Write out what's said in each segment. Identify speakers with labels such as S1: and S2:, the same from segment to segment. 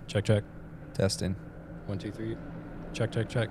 S1: Check, check.
S2: Testing.
S1: 1, 2, 3. Check, check, check.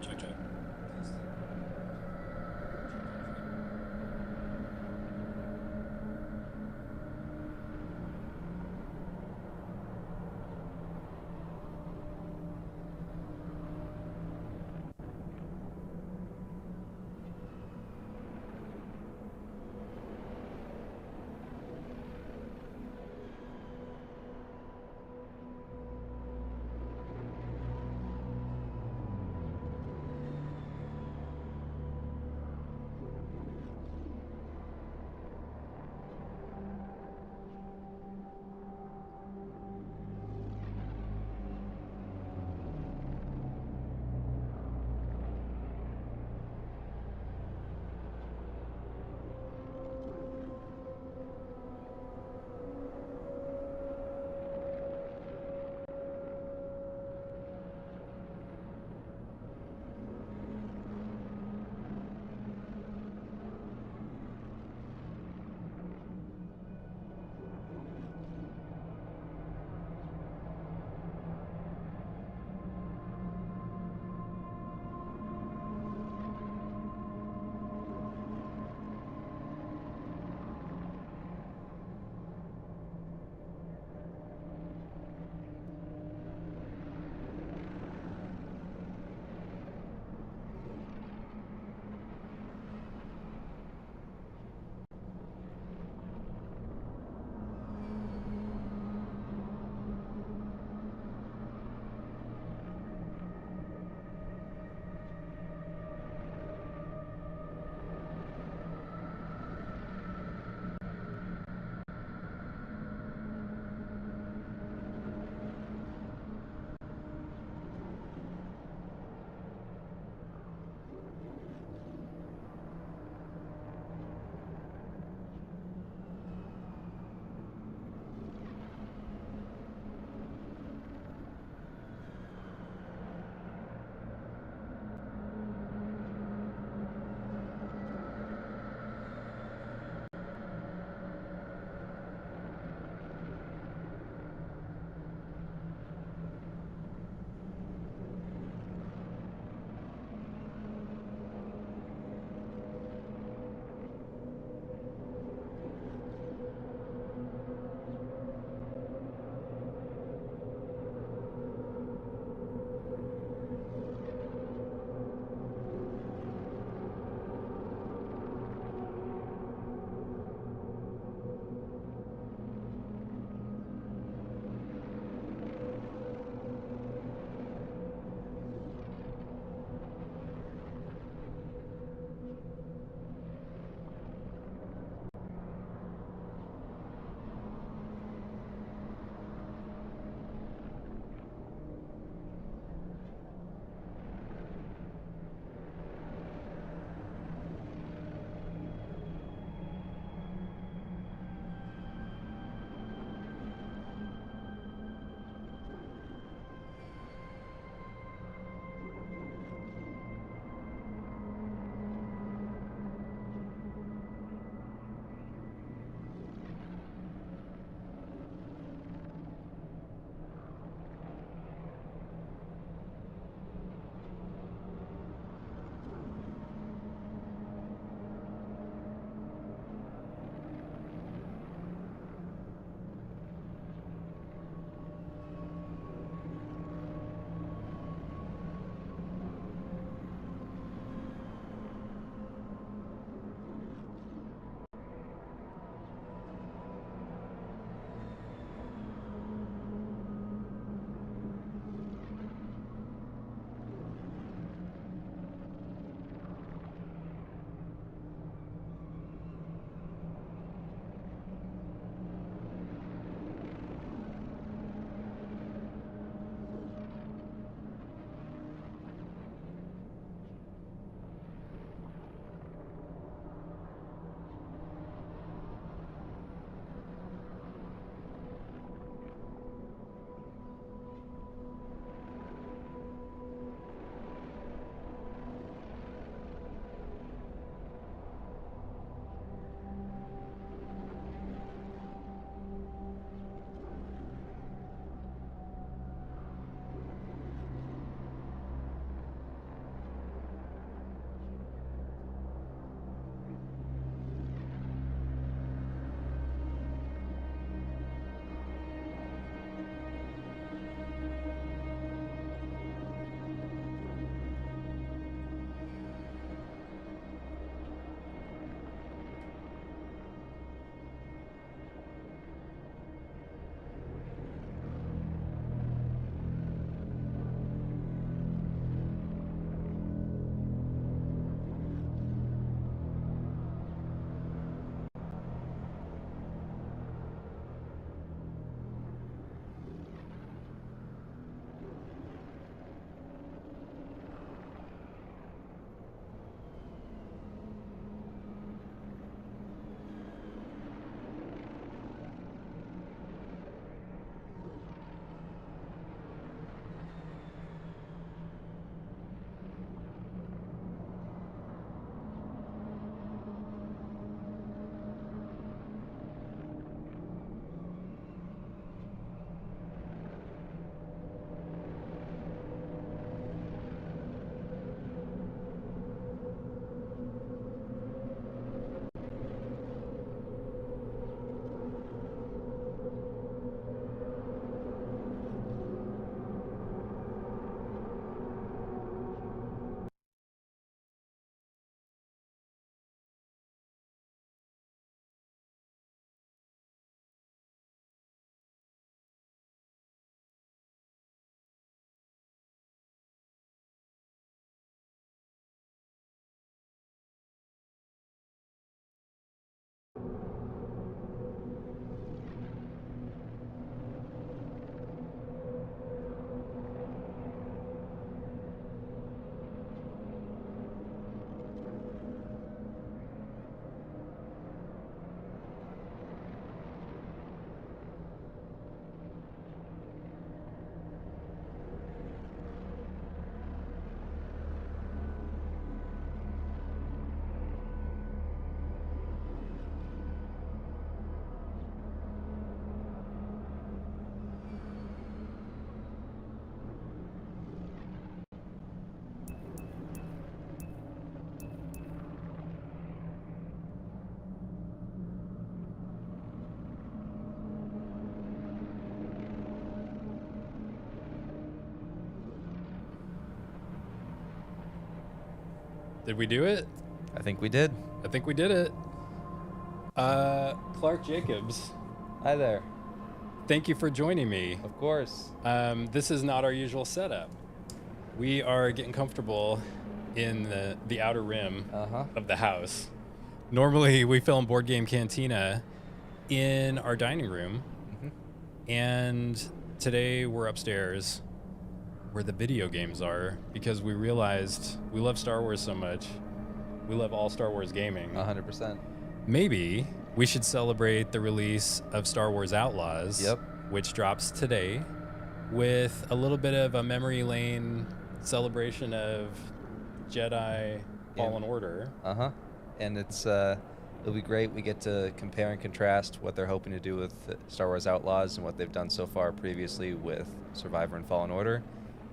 S1: Did we do it?
S2: I think we did.
S1: I think we did it. Clark Jacobs,
S2: Hi there.
S1: thank you for joining me.
S2: Of course.
S1: This is not our usual setup. We are getting comfortable in the outer rim of the house. Normally, we film Board Game Cantina in our dining room, and today we're upstairs where the video games are because we realized we love Star Wars so much. We love all Star Wars gaming.
S2: 100%.
S1: Maybe we should celebrate the release of Star Wars Outlaws, which drops today, with a little bit of a memory lane celebration of Jedi Fallen Order.
S2: And it'll be great. We get to compare and contrast what they're hoping to do with Star Wars Outlaws and what they've done so far previously with Survivor and Fallen Order.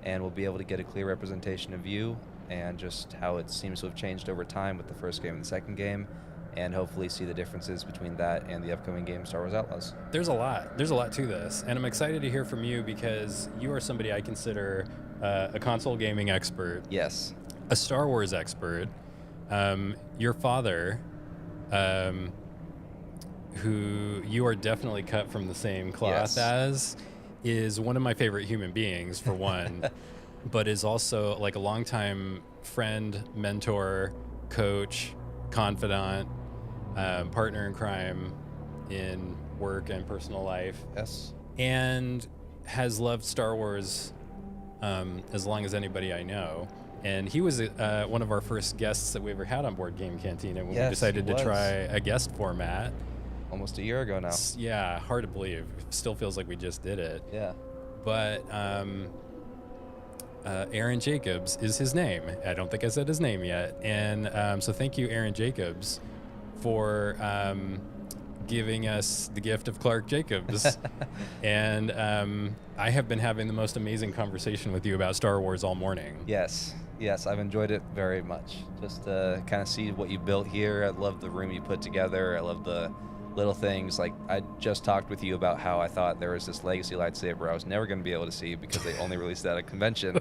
S2: And we'll be able to get a clear representation of you and just how it seems to have changed over time with the first game and the second game, and hopefully see the differences between that and the upcoming game, Star Wars Outlaws.
S1: There's a lot to this, and I'm excited to hear from you because you are somebody I consider a console gaming expert.
S2: Yes.
S1: A Star Wars expert. Your father, who you are definitely cut from the same cloth as, is one of my favorite human beings, for one, but is also like a longtime friend, mentor, coach, confidant, partner in crime in work and personal life.
S2: Yes.
S1: And has loved Star Wars as long as anybody I know. And he was one of our first guests that we ever had on Board Game Cantina when we decided to try a guest format.
S2: Almost a year ago now.
S1: Yeah, hard to believe. Still feels like we just did it.
S2: Yeah.
S1: But Aaron Jacobs is his name. I don't think I said his name yet. And so thank you, Aaron Jacobs, for giving us the gift of Clark Jacobs. And I have been having the most amazing conversation with you about Star Wars all morning.
S2: Yes, I've enjoyed it very much. Just to kind of see what you built here. I love the room you put together. I love the little things. Like, I just talked with you about how I thought there was this legacy lightsaber I was never going to be able to see because they only released that at a convention.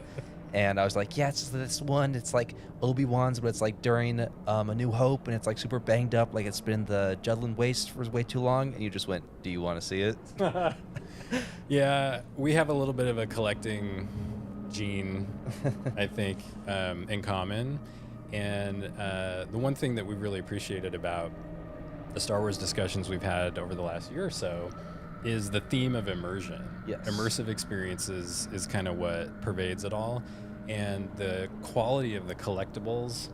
S2: And I was like, yeah, it's this one. It's like Obi-Wan's, but it's like during A New Hope, and it's like super banged up, like it's been in the Jutland Waste for way too long. And you just went, do you want to see it?
S1: Yeah, we have a little bit of a collecting gene, I think, in common. And the one thing that we really appreciated about the Star Wars discussions we've had over the last year or so is the theme of immersion.
S2: Yes.
S1: Immersive experiences is kind of what pervades it all. And the quality of the collectibles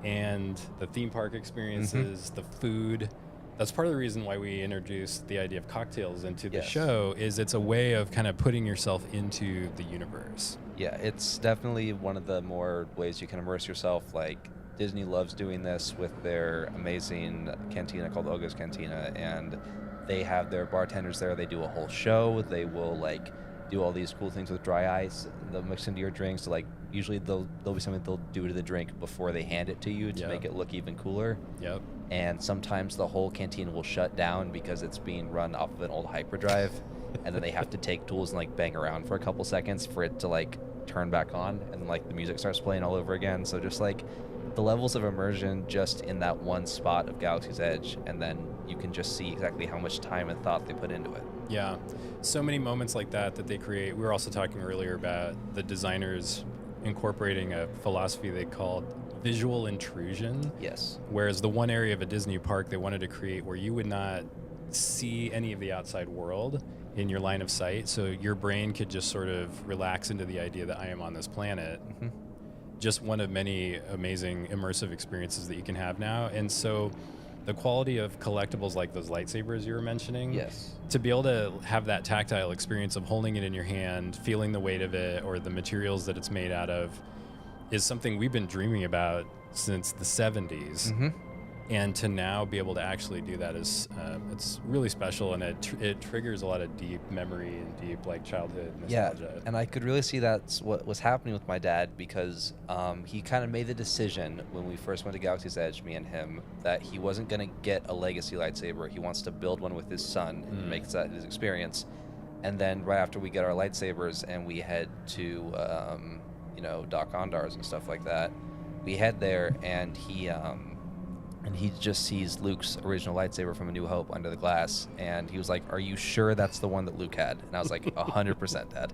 S1: and the theme park experiences, the food, that's part of the reason why we introduced the idea of cocktails into the show, is it's a way of kind of putting yourself into the universe.
S2: Yeah, it's definitely one of the more ways you can immerse yourself. Like, Disney loves doing this with their amazing cantina called Oga's Cantina, and they have their bartenders there. They do a whole show. They will like do all these cool things with dry ice. They'll mix into your drinks. So, like, usually there'll be something they'll do to the drink before they hand it to you to make it look even cooler.
S1: Yep.
S2: And sometimes the whole canteen will shut down because it's being run off of an old hyperdrive, and then they have to take tools and like bang around for a couple seconds for it to like turn back on, and like the music starts playing all over again. So just like the levels of immersion just in that one spot of Galaxy's Edge, and then you can just see exactly how much time and thought they put into it.
S1: Yeah, so many moments like that they create. We were also talking earlier about the designers incorporating a philosophy they called visual intrusion.
S2: Yes.
S1: Whereas the one area of a Disney park they wanted to create where you would not see any of the outside world in your line of sight, so your brain could just sort of relax into the idea that I am on this planet. Just one of many amazing immersive experiences that you can have now. And so the quality of collectibles like those lightsabers you were mentioning, to be able to have that tactile experience of holding it in your hand, feeling the weight of it or the materials that it's made out of, is something we've been dreaming about since the 70s. And to now be able to actually do that is it's really special, and it triggers a lot of deep memory and deep like childhood nostalgia.
S2: Yeah, and I could really see that's what was happening with my dad, because he kind of made the decision when we first went to Galaxy's Edge, me and him, that he wasn't going to get a legacy lightsaber. He wants to build one with his son and make that his experience. And then right after we get our lightsabers and we head to Doc Ondar's and stuff like that, we head there, and he just sees Luke's original lightsaber from A New Hope under the glass, and he was like, "Are you sure that's the one that Luke had?" And I was like, "100%, Dad."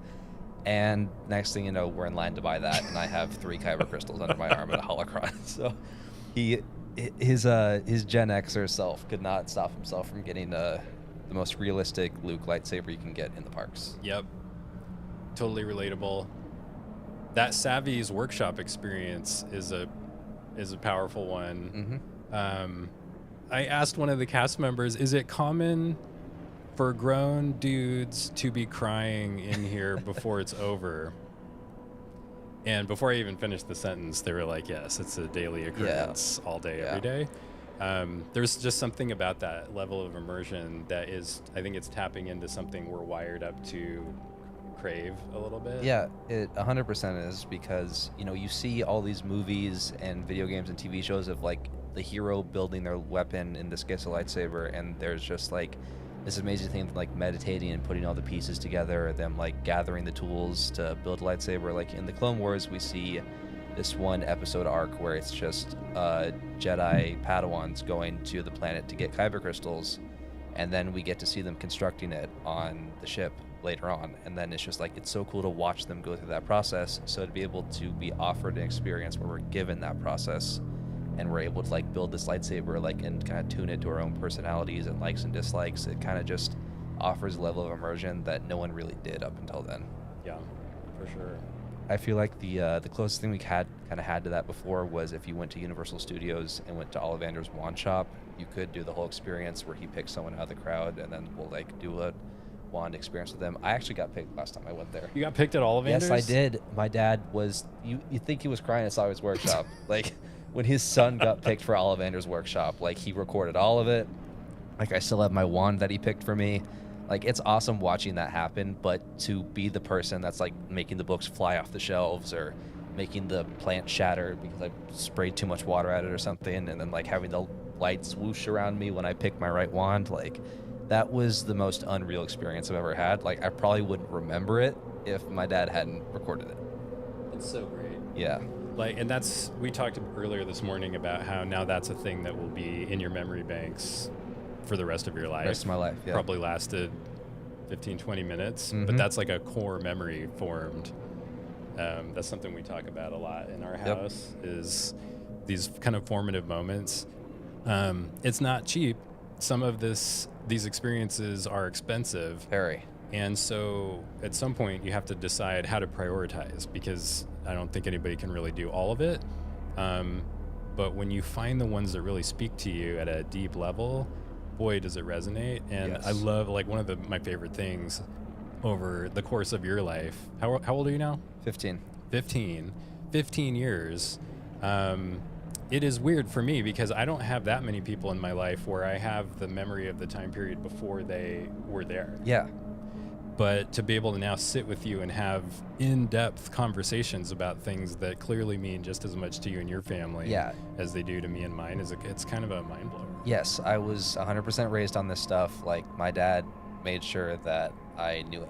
S2: And next thing you know, we're in line to buy that, and I have 3 kyber crystals under my arm and a holocron. So his Gen Xer self could not stop himself from getting the most realistic Luke lightsaber you can get in the parks.
S1: Yep. Totally relatable. That Savvy's workshop experience is a powerful one. I asked one of the cast members, is it common for grown dudes to be crying in here before it's over? And before I even finished the sentence, they were like, yes, it's a daily occurrence, all day, every day. There's just something about that level of immersion that is, I think it's tapping into something we're wired up to crave a little bit.
S2: Yeah, it 100% is, because, you know, you see all these movies and video games and TV shows of like the hero building their weapon, in this case a lightsaber, and there's just like this amazing thing, like meditating and putting all the pieces together, them like gathering the tools to build a lightsaber. Like in the Clone Wars, we see this one episode arc where it's just Jedi Padawans going to the planet to get kyber crystals, and then we get to see them constructing it on the ship later on, and then it's just like, it's so cool to watch them go through that process. So to be able to be offered an experience where we're given that process, and we're able to like build this lightsaber, like, and kind of tune it to our own personalities and likes and dislikes, it kind of just offers a level of immersion that no one really did up until then.
S1: Yeah, for sure.
S2: I feel like the closest thing we had to that before was if you went to Universal Studios and went to Ollivander's wand shop, you could do the whole experience where he picks someone out of the crowd, and then we'll like do a wand experience with them. I actually got picked last time I went there.
S1: You got picked at Ollivander's?
S2: Yes, I did. My dad was, you think he was crying at Sawyer's workshop. Like, when his son got picked for Ollivander's workshop, like, he recorded all of it. Like, I still have my wand that he picked for me. Like, it's awesome watching that happen, but to be the person that's like making the books fly off the shelves, or making the plant shatter because I sprayed too much water at it or something, and then like having the lights whoosh around me when I pick my right wand, like, that was the most unreal experience I've ever had. Like, I probably wouldn't remember it if my dad hadn't recorded it.
S1: It's so great.
S2: Yeah.
S1: Like, and that's, we talked earlier this morning about how now that's a thing that will be in your memory banks for the rest of your life.
S2: Rest of my life, yeah.
S1: Probably lasted 15, 20 minutes,
S2: Mhm.
S1: but that's like a core memory formed. That's something we talk about a lot in our house, is these kind of formative moments. It's not cheap. Some of these experiences are expensive.
S2: Very.
S1: And so at some point you have to decide how to prioritize, because I don't think anybody can really do all of it. But when you find the ones that really speak to you at a deep level, boy, does it resonate. And
S2: Yes.
S1: I love, like, one of my favorite things over the course of your life. How old are you now?
S2: 15.
S1: 15 years. It is weird for me because I don't have that many people in my life where I have the memory of the time period before they were there.
S2: Yeah.
S1: But to be able to now sit with you and have in-depth conversations about things that clearly mean just as much to you and your family as they do to me and mine, it's kind of a mind blower.
S2: Yes, I was 100% raised on this stuff. Like, my dad made sure that I knew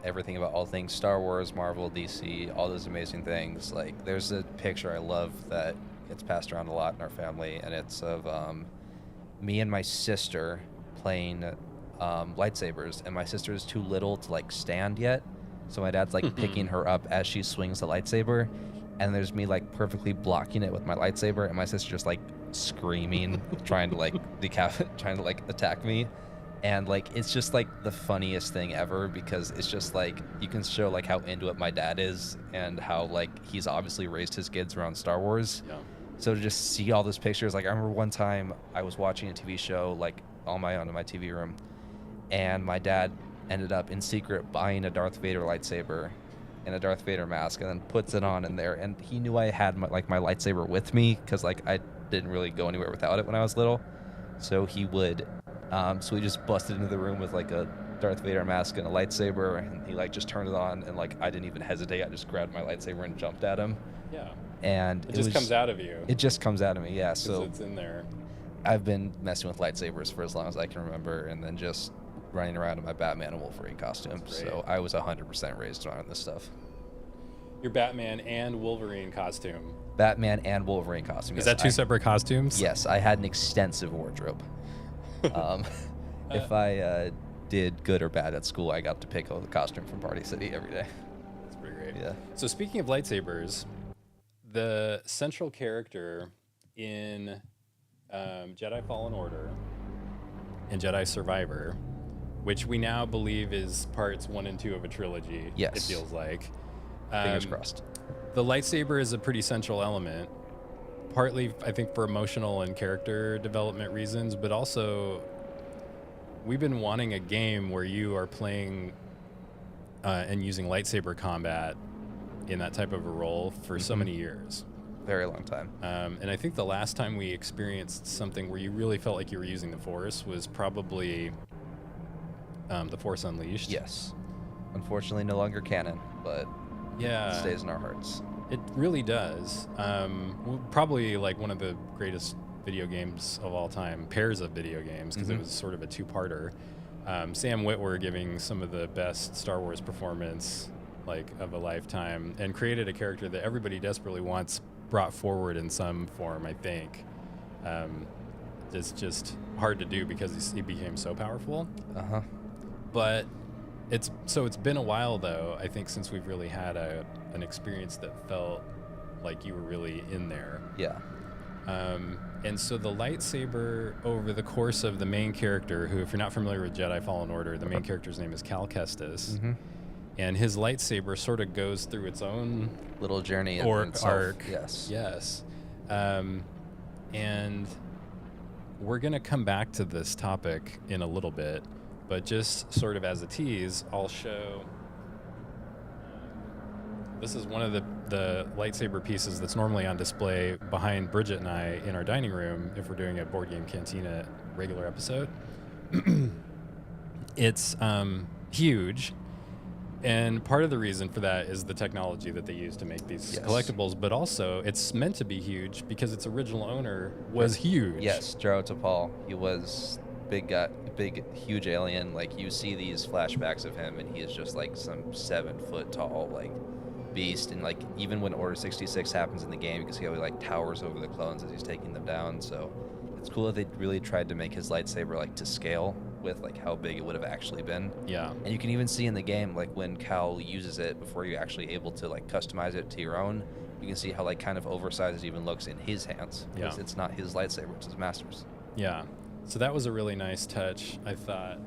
S2: everything about all things Star Wars, Marvel, DC, all those amazing things. Like, there's a picture I love that gets passed around a lot in our family, and it's of me and my sister playing lightsabers, and my sister is too little to like stand yet, so my dad's like picking her up as she swings the lightsaber, and there's me like perfectly blocking it with my lightsaber, and my sister just like screaming, trying to like trying to like attack me. And like, it's just like the funniest thing ever, because it's just like, you can show like how into it my dad is, and how like he's obviously raised his kids around Star Wars.
S1: Yeah.
S2: So to just see all those pictures, like, I remember one time I was watching a TV show like on my own in my TV room, and my dad ended up in secret buying a Darth Vader lightsaber and a Darth Vader mask, and then puts it on in there. And he knew I had my lightsaber with me, because like I didn't really go anywhere without it when I was little. So he would, so he just busted into the room with like a Darth Vader mask and a lightsaber, and he like just turned it on, and like I didn't even hesitate. I just grabbed my lightsaber and jumped at him.
S1: Yeah.
S2: And
S1: It just comes out of you.
S2: It just comes out of me, yeah. So
S1: it's in there.
S2: I've been messing with lightsabers for as long as I can remember, and then just running around in my Batman and Wolverine costume. So I was 100% raised around this stuff.
S1: Your Batman and Wolverine costume.
S2: Batman and Wolverine costume.
S1: Is
S2: Yes,
S1: that two separate costumes?
S2: Yes, I had an extensive wardrobe. Um, if I did good or bad at school, I got to pick a costume from Party City every day.
S1: That's pretty great.
S2: Yeah.
S1: So speaking of lightsabers, the central character in Jedi Fallen Order and Jedi Survivor, which we now believe is parts 1 and 2 of a trilogy.
S2: Yes.
S1: It feels like.
S2: Fingers crossed.
S1: The lightsaber is a pretty central element, partly, I think, for emotional and character development reasons, but also we've been wanting a game where you are playing and using lightsaber combat in that type of a role for so many years.
S2: Very long time.
S1: And I think the last time we experienced something where you really felt like you were using the Force was probably The Force Unleashed.
S2: Yes. Unfortunately, no longer canon, but
S1: Yeah.
S2: it stays in our hearts.
S1: It really does. Probably like one of the greatest video games of all time, pairs of video games, because it was sort of a two-parter. Sam Witwer giving some of the best Star Wars performance like of a lifetime, and created a character that everybody desperately wants brought forward in some form, I think. It's just hard to do because he became so powerful.
S2: Uh-huh.
S1: But it's been a while, though, I think, since we've really had an experience that felt like you were really in there.
S2: Yeah.
S1: And so the lightsaber, over the course of the main character, who, if you're not familiar with Jedi Fallen Order, the main character's name is Cal Kestis. And his lightsaber sort of goes through its own
S2: Little journey
S1: or
S2: in itself.
S1: arc.
S2: Yes.
S1: Yes. And we're going to come back to this topic in a little bit, but just sort of as a tease, I'll show. This is one of the lightsaber pieces that's normally on display behind Bridget and I in our dining room if we're doing a Board Game Cantina regular episode. It's huge. And part of the reason for that is the technology that they use to make these collectibles, but also it's meant to be huge because its original owner was huge.
S2: Yes, Jaro Tapal. He was big guy, big, huge alien. Like, you see these flashbacks of him, and he is just like some 7-foot tall, like, beast. And like, even when Order 66 happens in the game, you can see how he like towers over the clones as he's taking them down. So it's cool that they really tried to make his lightsaber like to scale with like how big it would have actually been.
S1: Yeah.
S2: And you can even see in the game, like when Cal uses it before you're actually able to like customize it to your own, you can see how like kind of oversized it even looks in his hands. Because it's not his lightsaber, it's his master's.
S1: Yeah. So that was a really nice touch, I thought.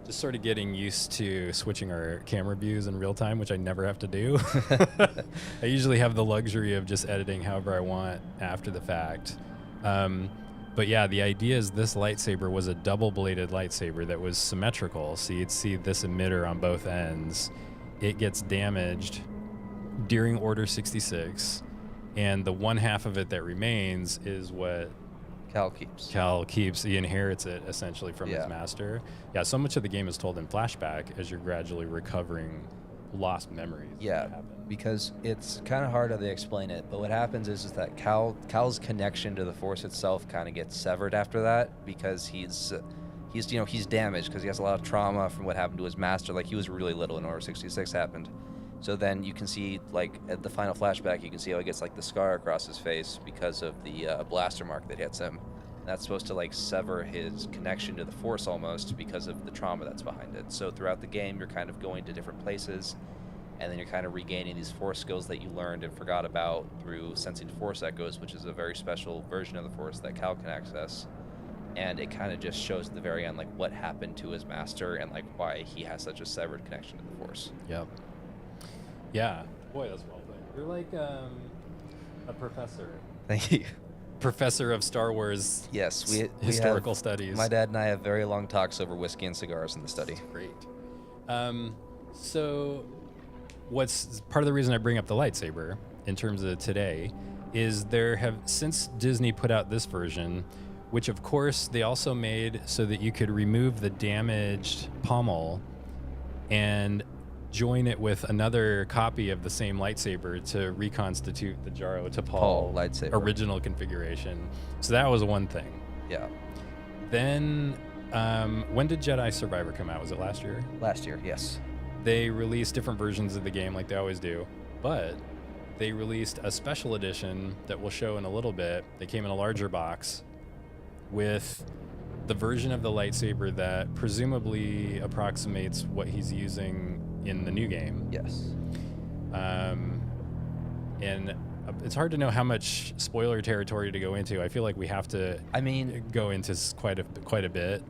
S1: Just sort of getting used to switching our camera views in real time, which I never have to do. I usually have the luxury of just editing however I want after the fact. But yeah, the idea is this lightsaber was a double-bladed lightsaber that was symmetrical. So you'd see this emitter on both ends. It gets damaged during Order 66, and the one half of it that remains is what
S2: Cal keeps.
S1: He inherits it essentially from his master. Yeah, so much of the game is told in flashback as you're gradually recovering lost memories.
S2: Yeah, because it's kind of hard how they explain it, but what happens is that Cal's connection to the Force itself kind of gets severed after that, because he's damaged because he has a lot of trauma from what happened to his master. Like, he was really little when Order 66 happened. So then you can see, like, at the final flashback, you can see how he gets, like, the scar across his face because of the blaster mark that hits him. And that's supposed to, like, sever his connection to the Force almost because of the trauma that's behind it. So throughout the game, you're kind of going to different places, and then you're kind of regaining these Force skills that you learned and forgot about through sensing Force echoes, which is a very special version of the Force that Cal can access. And it kind of just shows at the very end, like, what happened to his master and, like, why he has such a severed connection to the Force.
S1: Yep. Yeah. Boy, that's well played. You're like a professor.
S2: Thank you.
S1: Professor of Star Wars.
S2: Yes,
S1: historical studies.
S2: My dad and I have very long talks over whiskey and cigars in the study.
S1: Great. So, what's part of the reason I bring up the lightsaber in terms of today is since Disney put out this version, which of course they also made so that you could remove the damaged pommel and join it with another copy of the same lightsaber to reconstitute the Jaro Tapal
S2: lightsaber
S1: original configuration. So that was one thing.
S2: Yeah.
S1: Then, when did Jedi Survivor come out? Was it last year?
S2: Last year, yes.
S1: They released different versions of the game like they always do, but they released a special edition that we'll show in a little bit. They came in a larger box with the version of the lightsaber that presumably approximates what he's using in the new game.
S2: Yes.
S1: And it's hard to know how much spoiler territory to go into. I feel like we have to go into quite a bit.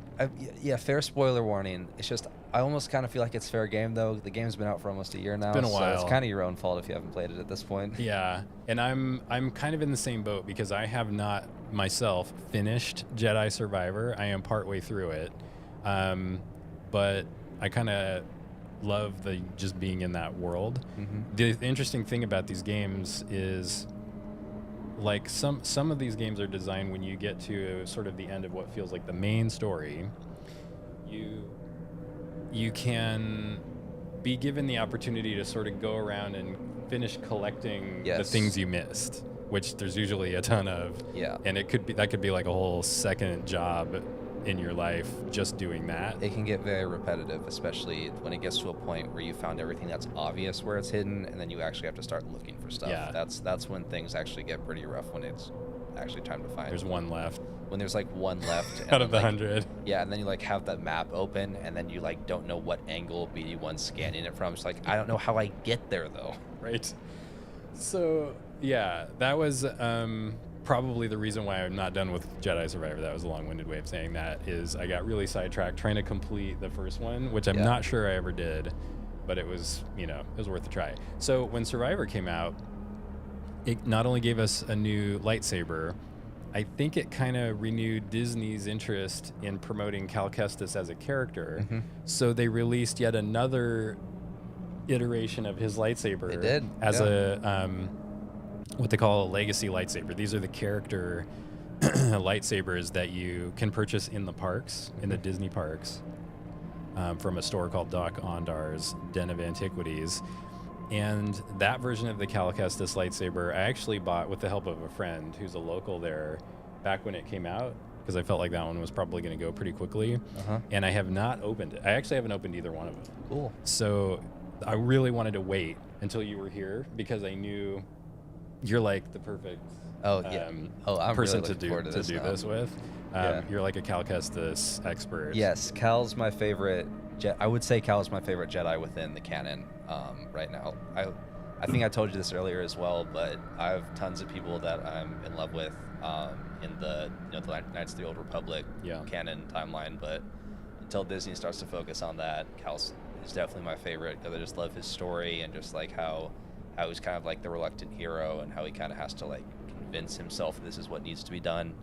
S2: Yeah, fair spoiler warning. It's just, I almost kind of feel like it's fair game, though. The game's been out for almost a year now.
S1: It's been a while.
S2: So it's kind of your own fault if you haven't played it at this point.
S1: Yeah, and I'm kind of in the same boat because I have not myself finished Jedi Survivor. I am partway through it, but I kind of love just being in that world.
S2: Mm-hmm.
S1: The interesting thing about these games is, like, some of these games are designed when you get to sort of the end of what feels like the main story, you can be given the opportunity to sort of go around and finish collecting the things you missed, which there's usually a ton of.
S2: Yeah.
S1: And that could be like a whole second job in your life just doing that.
S2: It can get very repetitive, especially when it gets to a point where you found everything that's obvious where it's hidden, and then you actually have to start looking for stuff.
S1: Yeah.
S2: That's when things actually get pretty rough, when it's actually time to find.
S1: There's one left.
S2: When there's like one left.
S1: Out of the 100.
S2: Yeah, and then you like have that map open, and then you like don't know what angle BD1's scanning it from. It's like, I don't know how I get there though.
S1: Right. So yeah, that was probably the reason why I'm not done with Jedi Survivor. That was a long-winded way of saying that. Is I got really sidetracked trying to complete the first one, which I'm not sure I ever did, but it was worth a try. So when Survivor came out, it not only gave us a new lightsaber, I think it kind of renewed Disney's interest in promoting Cal Kestis as a character.
S2: Mm-hmm.
S1: So they released yet another iteration of his lightsaber.
S2: They did.
S1: As a what they call a legacy lightsaber. These are the character lightsabers that you can purchase in the parks, in the Disney parks, from a store called Doc Ondar's Den of Antiquities. And that version of the Cal Kestis lightsaber I actually bought with the help of a friend who's a local there back when it came out, because I felt like that one was probably going to go pretty quickly. And I have not opened it. I actually haven't opened either one of them.
S2: Cool.
S1: So I really wanted to wait until you were here, because I knew you're like the perfect
S2: I'm
S1: person
S2: really
S1: to do this with. You're like a Cal Kestis expert.
S2: Yes, Cal's my favorite. I would say Cal is my favorite Jedi within the canon right now. I think I told you this earlier as well, but I have tons of people that I'm in love with in the the Knights of the Old Republic canon timeline. But until Disney starts to focus on that, Cal is definitely my favorite, because I just love his story, and just like how he's kind of like the reluctant hero, and how he kind of has to like convince himself this is what needs to be done.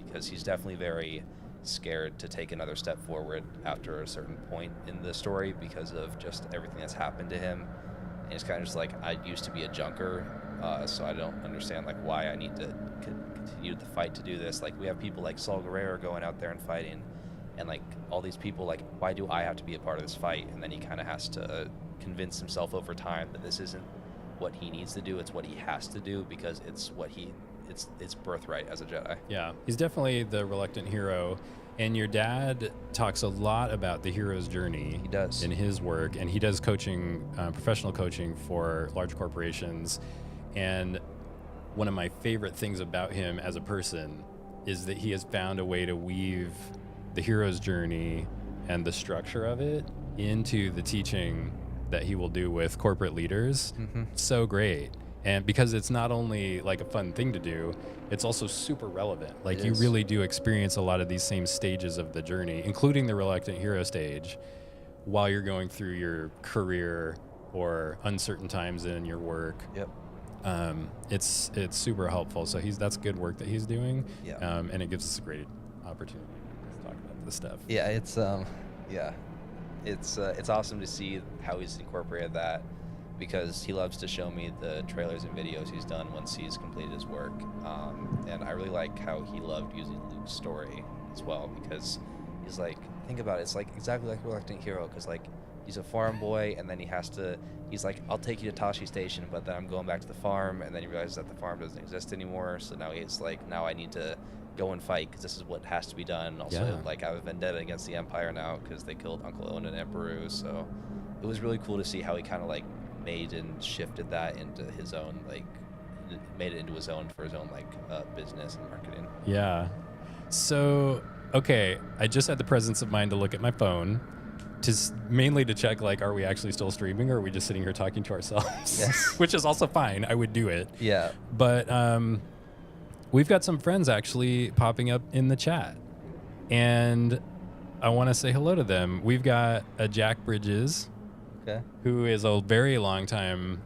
S2: Because he's definitely very scared to take another step forward after a certain point in the story because of just everything that's happened to him. And it's kind of just like, I used to be a junker, so I don't understand like why I need to continue the fight to do this. Like, we have people like Saul Guerrero going out there and fighting, and like all these people, like, why do I have to be a part of this fight? And then he kind of has to convince himself over time that this isn't what he needs to do, it's what he has to do, because it's what it's birthright as a Jedi. Yeah,
S1: he's definitely the reluctant hero. And your dad talks a lot about the hero's journey.
S2: He does.
S1: In his work, and he does coaching, professional coaching for large corporations. And one of my favorite things about him as a person is that he has found a way to weave the hero's journey and the structure of it into the teaching that he will do with corporate leaders. So great. And because it's not only like a fun thing to do, it's also super relevant. Like, you really do experience a lot of these same stages of the journey, including the reluctant hero stage, while you're going through your career or uncertain times in your work. It's super helpful. So that's good work that he's doing. And it gives us a great opportunity to talk about this stuff.
S2: It's awesome to see how he's incorporated that, because he loves to show me the trailers and videos he's done once he's completed his work. And I really like how he loved using Luke's story as well, because he's like, think about it, it's like exactly like Reluctant Hero, because like he's a farm boy, and then he's like, I'll take you to Tashi Station, but then I'm going back to the farm, and then he realizes that the farm doesn't exist anymore, so now he's like, now I need to go and fight, because this is what has to be done. And also, like, I have a vendetta against the Empire now, because they killed Uncle Owen and Emperor, so it was really cool to see how he kind of like made and shifted that into his own, like, made it into his own for his own, like, business and marketing.
S1: Yeah. So, okay, I just had the presence of mind to look at my phone mainly to check, like, are we actually still streaming or are we just sitting here talking to ourselves?
S2: Yes.
S1: Which is also fine. I would do it.
S2: Yeah.
S1: But we've got some friends actually popping up in the chat. And I want to say hello to them. We've got a Jack Bridges,
S2: Okay.
S1: who is a very long time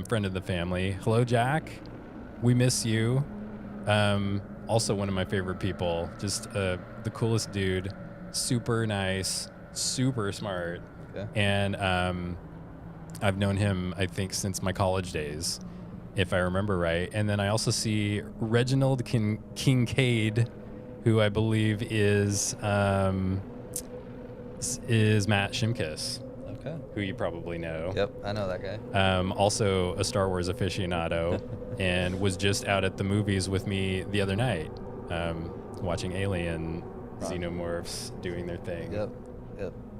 S1: friend of the family. Hello, Jack. We miss you. Also one of my favorite people. Just the coolest dude. Super nice. Super smart.
S2: Okay.
S1: And I've known him, I think, since my college days, if I remember right. And then I also see Reginald Kincaid, who I believe is Matt Shimkus,
S2: Okay.
S1: who you probably know.
S2: Yep, I know that guy.
S1: Also a Star Wars aficionado, and was just out at the movies with me the other night, watching Alien Xenomorphs doing their thing.
S2: Yep.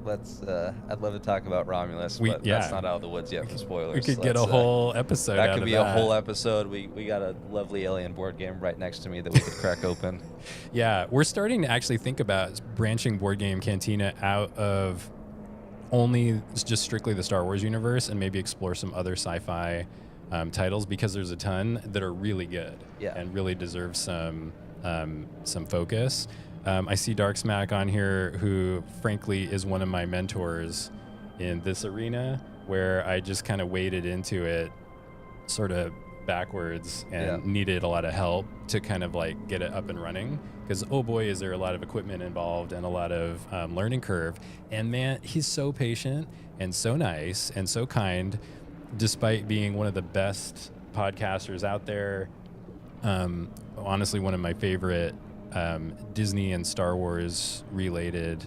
S2: Let's. I'd love to talk about Romulus, but that's not out of the woods yet for spoilers.
S1: We could get a whole episode.
S2: That
S1: out
S2: could
S1: of
S2: be
S1: that.
S2: a whole episode. We got a lovely Alien board game right next to me that we could crack open.
S1: Yeah, we're starting to actually think about branching Board Game Cantina out of only just strictly the Star Wars universe and maybe explore some other sci-fi titles, because there's a ton that are really good and really deserve some focus. I see Dark Smack on here, who frankly is one of my mentors in this arena, where I just kind of waded into it sort of backwards and needed a lot of help to kind of like get it up and running, because oh boy, is there a lot of equipment involved and a lot of learning curve. And man, he's so patient and so nice and so kind, despite being one of the best podcasters out there. Honestly, one of my favorite Disney and Star Wars related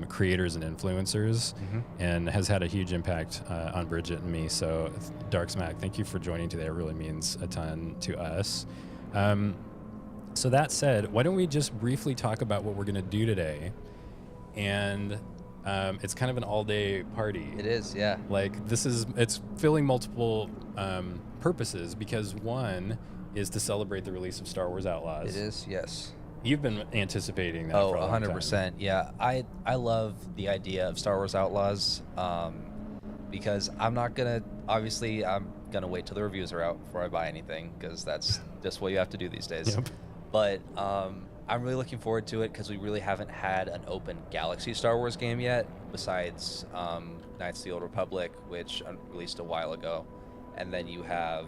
S1: creators and influencers, and has had a huge impact on Bridget and me. So Dark Smack, thank you for joining today. It really means a ton to us. So that said, why don't we just briefly talk about what we're going to do today? And it's kind of an all-day party.
S2: It is, yeah.
S1: Like it's filling multiple purposes, because one is to celebrate the release of Star Wars Outlaws.
S2: It is, yes.
S1: You've been anticipating that for a long
S2: 100%.
S1: time.
S2: Yeah, I love the idea of Star Wars Outlaws, because I'm gonna wait till the reviews are out before I buy anything, because that's just what you have to do these days.
S1: Yep.
S2: But I'm really looking forward to it, because we really haven't had an open galaxy Star Wars game yet, besides Knights of the Old Republic, which released a while ago. And then you have...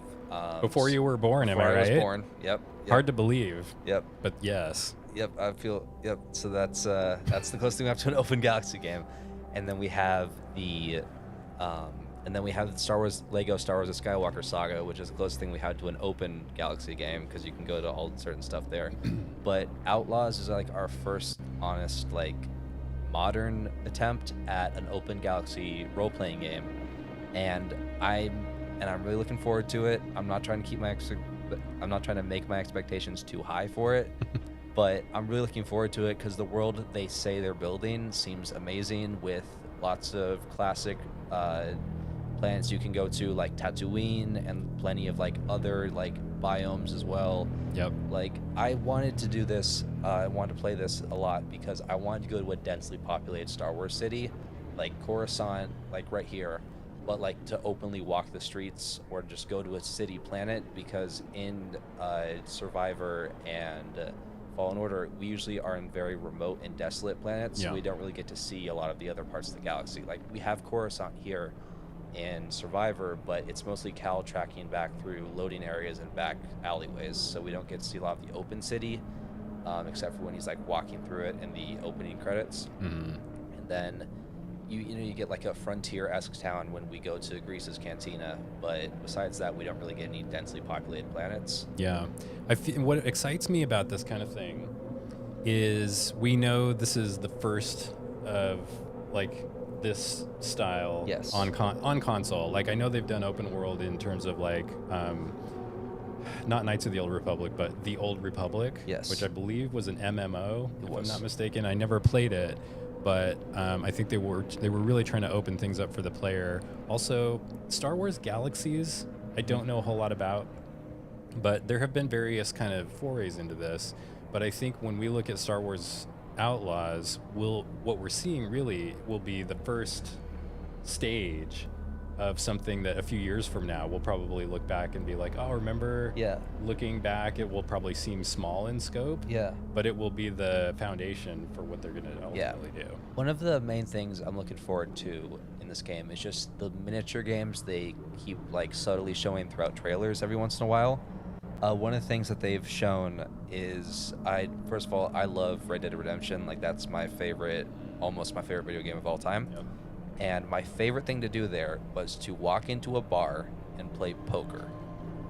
S1: Before you were born, am I right?
S2: I was born, yep.
S1: Hard to believe.
S2: Yep.
S1: But yes.
S2: Yep, I feel... Yep, so that's the closest thing we have to an open galaxy game. And then we have the... Lego Star Wars: The Skywalker Saga, which is the closest thing we had to an open galaxy game, because you can go to all certain stuff there. But Outlaws is like our first honest, like, modern attempt at an open galaxy role-playing game, and I'm really looking forward to it. I'm not trying to make my expectations too high for it, but I'm really looking forward to it, because the world they say they're building seems amazing, with lots of classic planets you can go to, like Tatooine, and plenty of like other like biomes as well.
S1: Yep.
S2: Like, I wanted to do this, I wanted to play this a lot, because I wanted to go to a densely populated Star Wars city, like Coruscant, like right here, but like to openly walk the streets, or just go to a city planet, because in Survivor and Fallen Order, we usually are in very remote and desolate planets, so we don't really get to see a lot of the other parts of the galaxy. Like, we have Coruscant here in Survivor, but it's mostly Cal tracking back through loading areas and back alleyways, so we don't get to see a lot of the open city, except for when he's like walking through it in the opening credits. And then you get like a frontier-esque town when we go to Grease's Cantina, but besides that, we don't really get any densely populated planets.
S1: Yeah. What excites me about this kind of thing is we know this is the first of like this style on console. Like, I know they've done open world in terms of like not Knights of the Old Republic, but the Old Republic, which I believe was an MMO, if I'm not mistaken. I never played it, but I think they were really trying to open things up for the player. Also, Star Wars Galaxies, I don't know a whole lot about, but there have been various kind of forays into this. But I think when we look at Star Wars Outlaws, what we're seeing really will be the first stage of something that a few years from now we'll probably look back and be like, oh, remember?
S2: Yeah.
S1: Looking back, it will probably seem small in scope.
S2: Yeah.
S1: But it will be the foundation for what they're going to ultimately do.
S2: One of the main things I'm looking forward to in this game is just the miniature games they keep like subtly showing throughout trailers every once in a while. One of the things that they've shown is, first of all, I love Red Dead Redemption. Like, that's my favorite, almost my favorite video game of all time.
S1: Yep.
S2: And my favorite thing to do there was to walk into a bar and play poker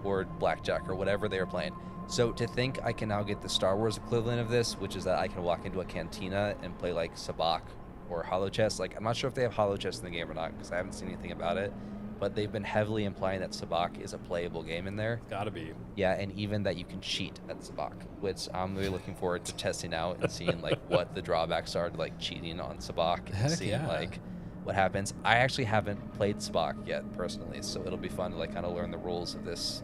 S2: or blackjack or whatever they were playing. So to think I can now get the Star Wars equivalent of this, which is that I can walk into a cantina and play like sabacc or holo chess. Like, I'm not sure if they have holo chess in the game or not because I haven't seen anything about it. But they've been heavily implying that sabacc is a playable game in there.
S1: Gotta be.
S2: Yeah, and even that you can cheat at sabacc, which I'm really looking forward to testing out and seeing like what the drawbacks are to like cheating on sabacc and
S1: Heck
S2: seeing
S1: yeah.
S2: like what happens. I actually haven't played sabacc yet personally, so it'll be fun to like kind of learn the rules of this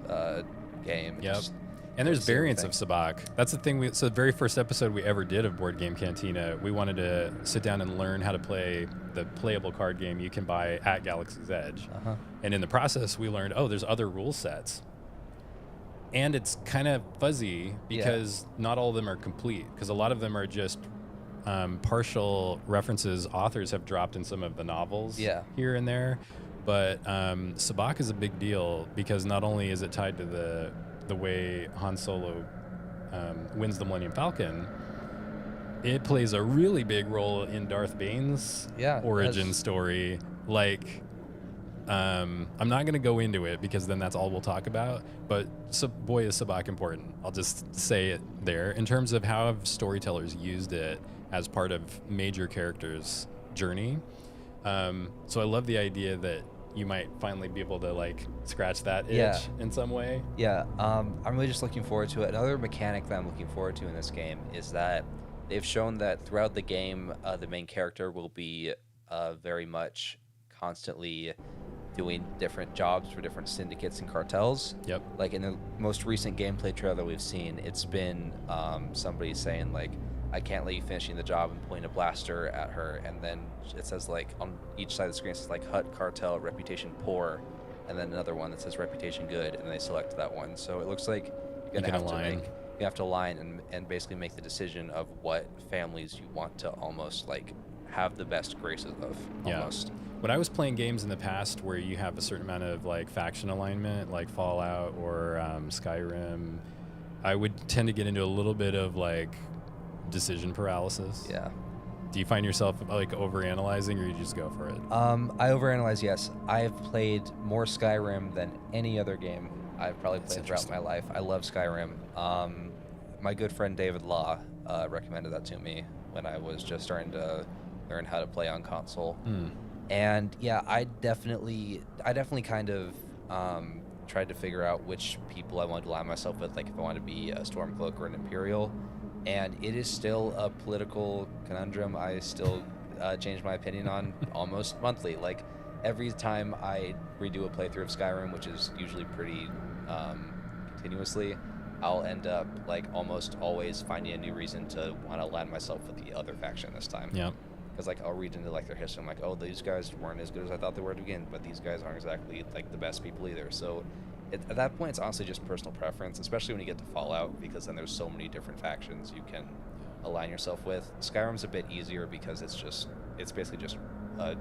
S2: game.
S1: Yep.
S2: Just
S1: And there's
S2: see
S1: variants
S2: everything.
S1: of sabacc. That's the thing. So the very first episode we ever did of Board Game Cantina, we wanted to sit down and learn how to play the playable card game you can buy at Galaxy's Edge.
S2: Uh-huh.
S1: And in the process, we learned, oh, there's other rule sets. And it's kind of fuzzy because not all of them are complete, because a lot of them are just partial references authors have dropped in some of the novels here and there. But sabacc is a big deal because not only is it tied to the way Han Solo wins the Millennium Falcon, it plays a really big role in Darth Bane's origin story. Like, I'm not going to go into it because then that's all we'll talk about. But boy, is sabacc important. I'll just say it there. In terms of how have storytellers used it as part of major characters' journey. So I love the idea that you might finally be able to like scratch that itch in some way.
S2: Yeah, I'm really just looking forward to it. Another mechanic that I'm looking forward to in this game is that they've shown that throughout the game, the main character will be very much constantly doing different jobs for different syndicates and cartels.
S1: Yep.
S2: Like in the most recent gameplay trailer that we've seen, it's been somebody saying like, I can't let you finishing the job and pointing a blaster at her, and then it says like on each side of the screen it says like Hut Cartel reputation poor, and then another one that says reputation good, and they select that one. So it looks like you're gonna have to align and basically make the decision of what families you want to almost like have the best graces of. Almost.
S1: When I was playing games in the past where you have a certain amount of like faction alignment, like Fallout or Skyrim, I would tend to get into a little bit of like decision paralysis.
S2: Yeah.
S1: Do you find yourself like overanalyzing, or you just go for it?
S2: I overanalyze, yes. I've played more Skyrim than any other game I've probably played throughout my life. I love Skyrim. My good friend David Law recommended that to me when I was just starting to learn how to play on console. And yeah, I definitely kind of tried to figure out which people I wanted to align myself with, like if I wanted to be a Stormcloak or an Imperial. And it is still a political conundrum I still change my opinion on almost monthly. Like every time I redo a playthrough of Skyrim, which is usually pretty continuously, I'll end up like almost always finding a new reason to want to align myself with the other faction this time.
S1: Yeah.
S2: Because like I'll read into like their history, I'm like, oh, these guys weren't as good as I thought they were to begin, but these guys aren't exactly like the best people either. So at that point, it's honestly just personal preference, especially when you get to Fallout, because then there's so many different factions you can align yourself with. Skyrim's a bit easier because it's basically just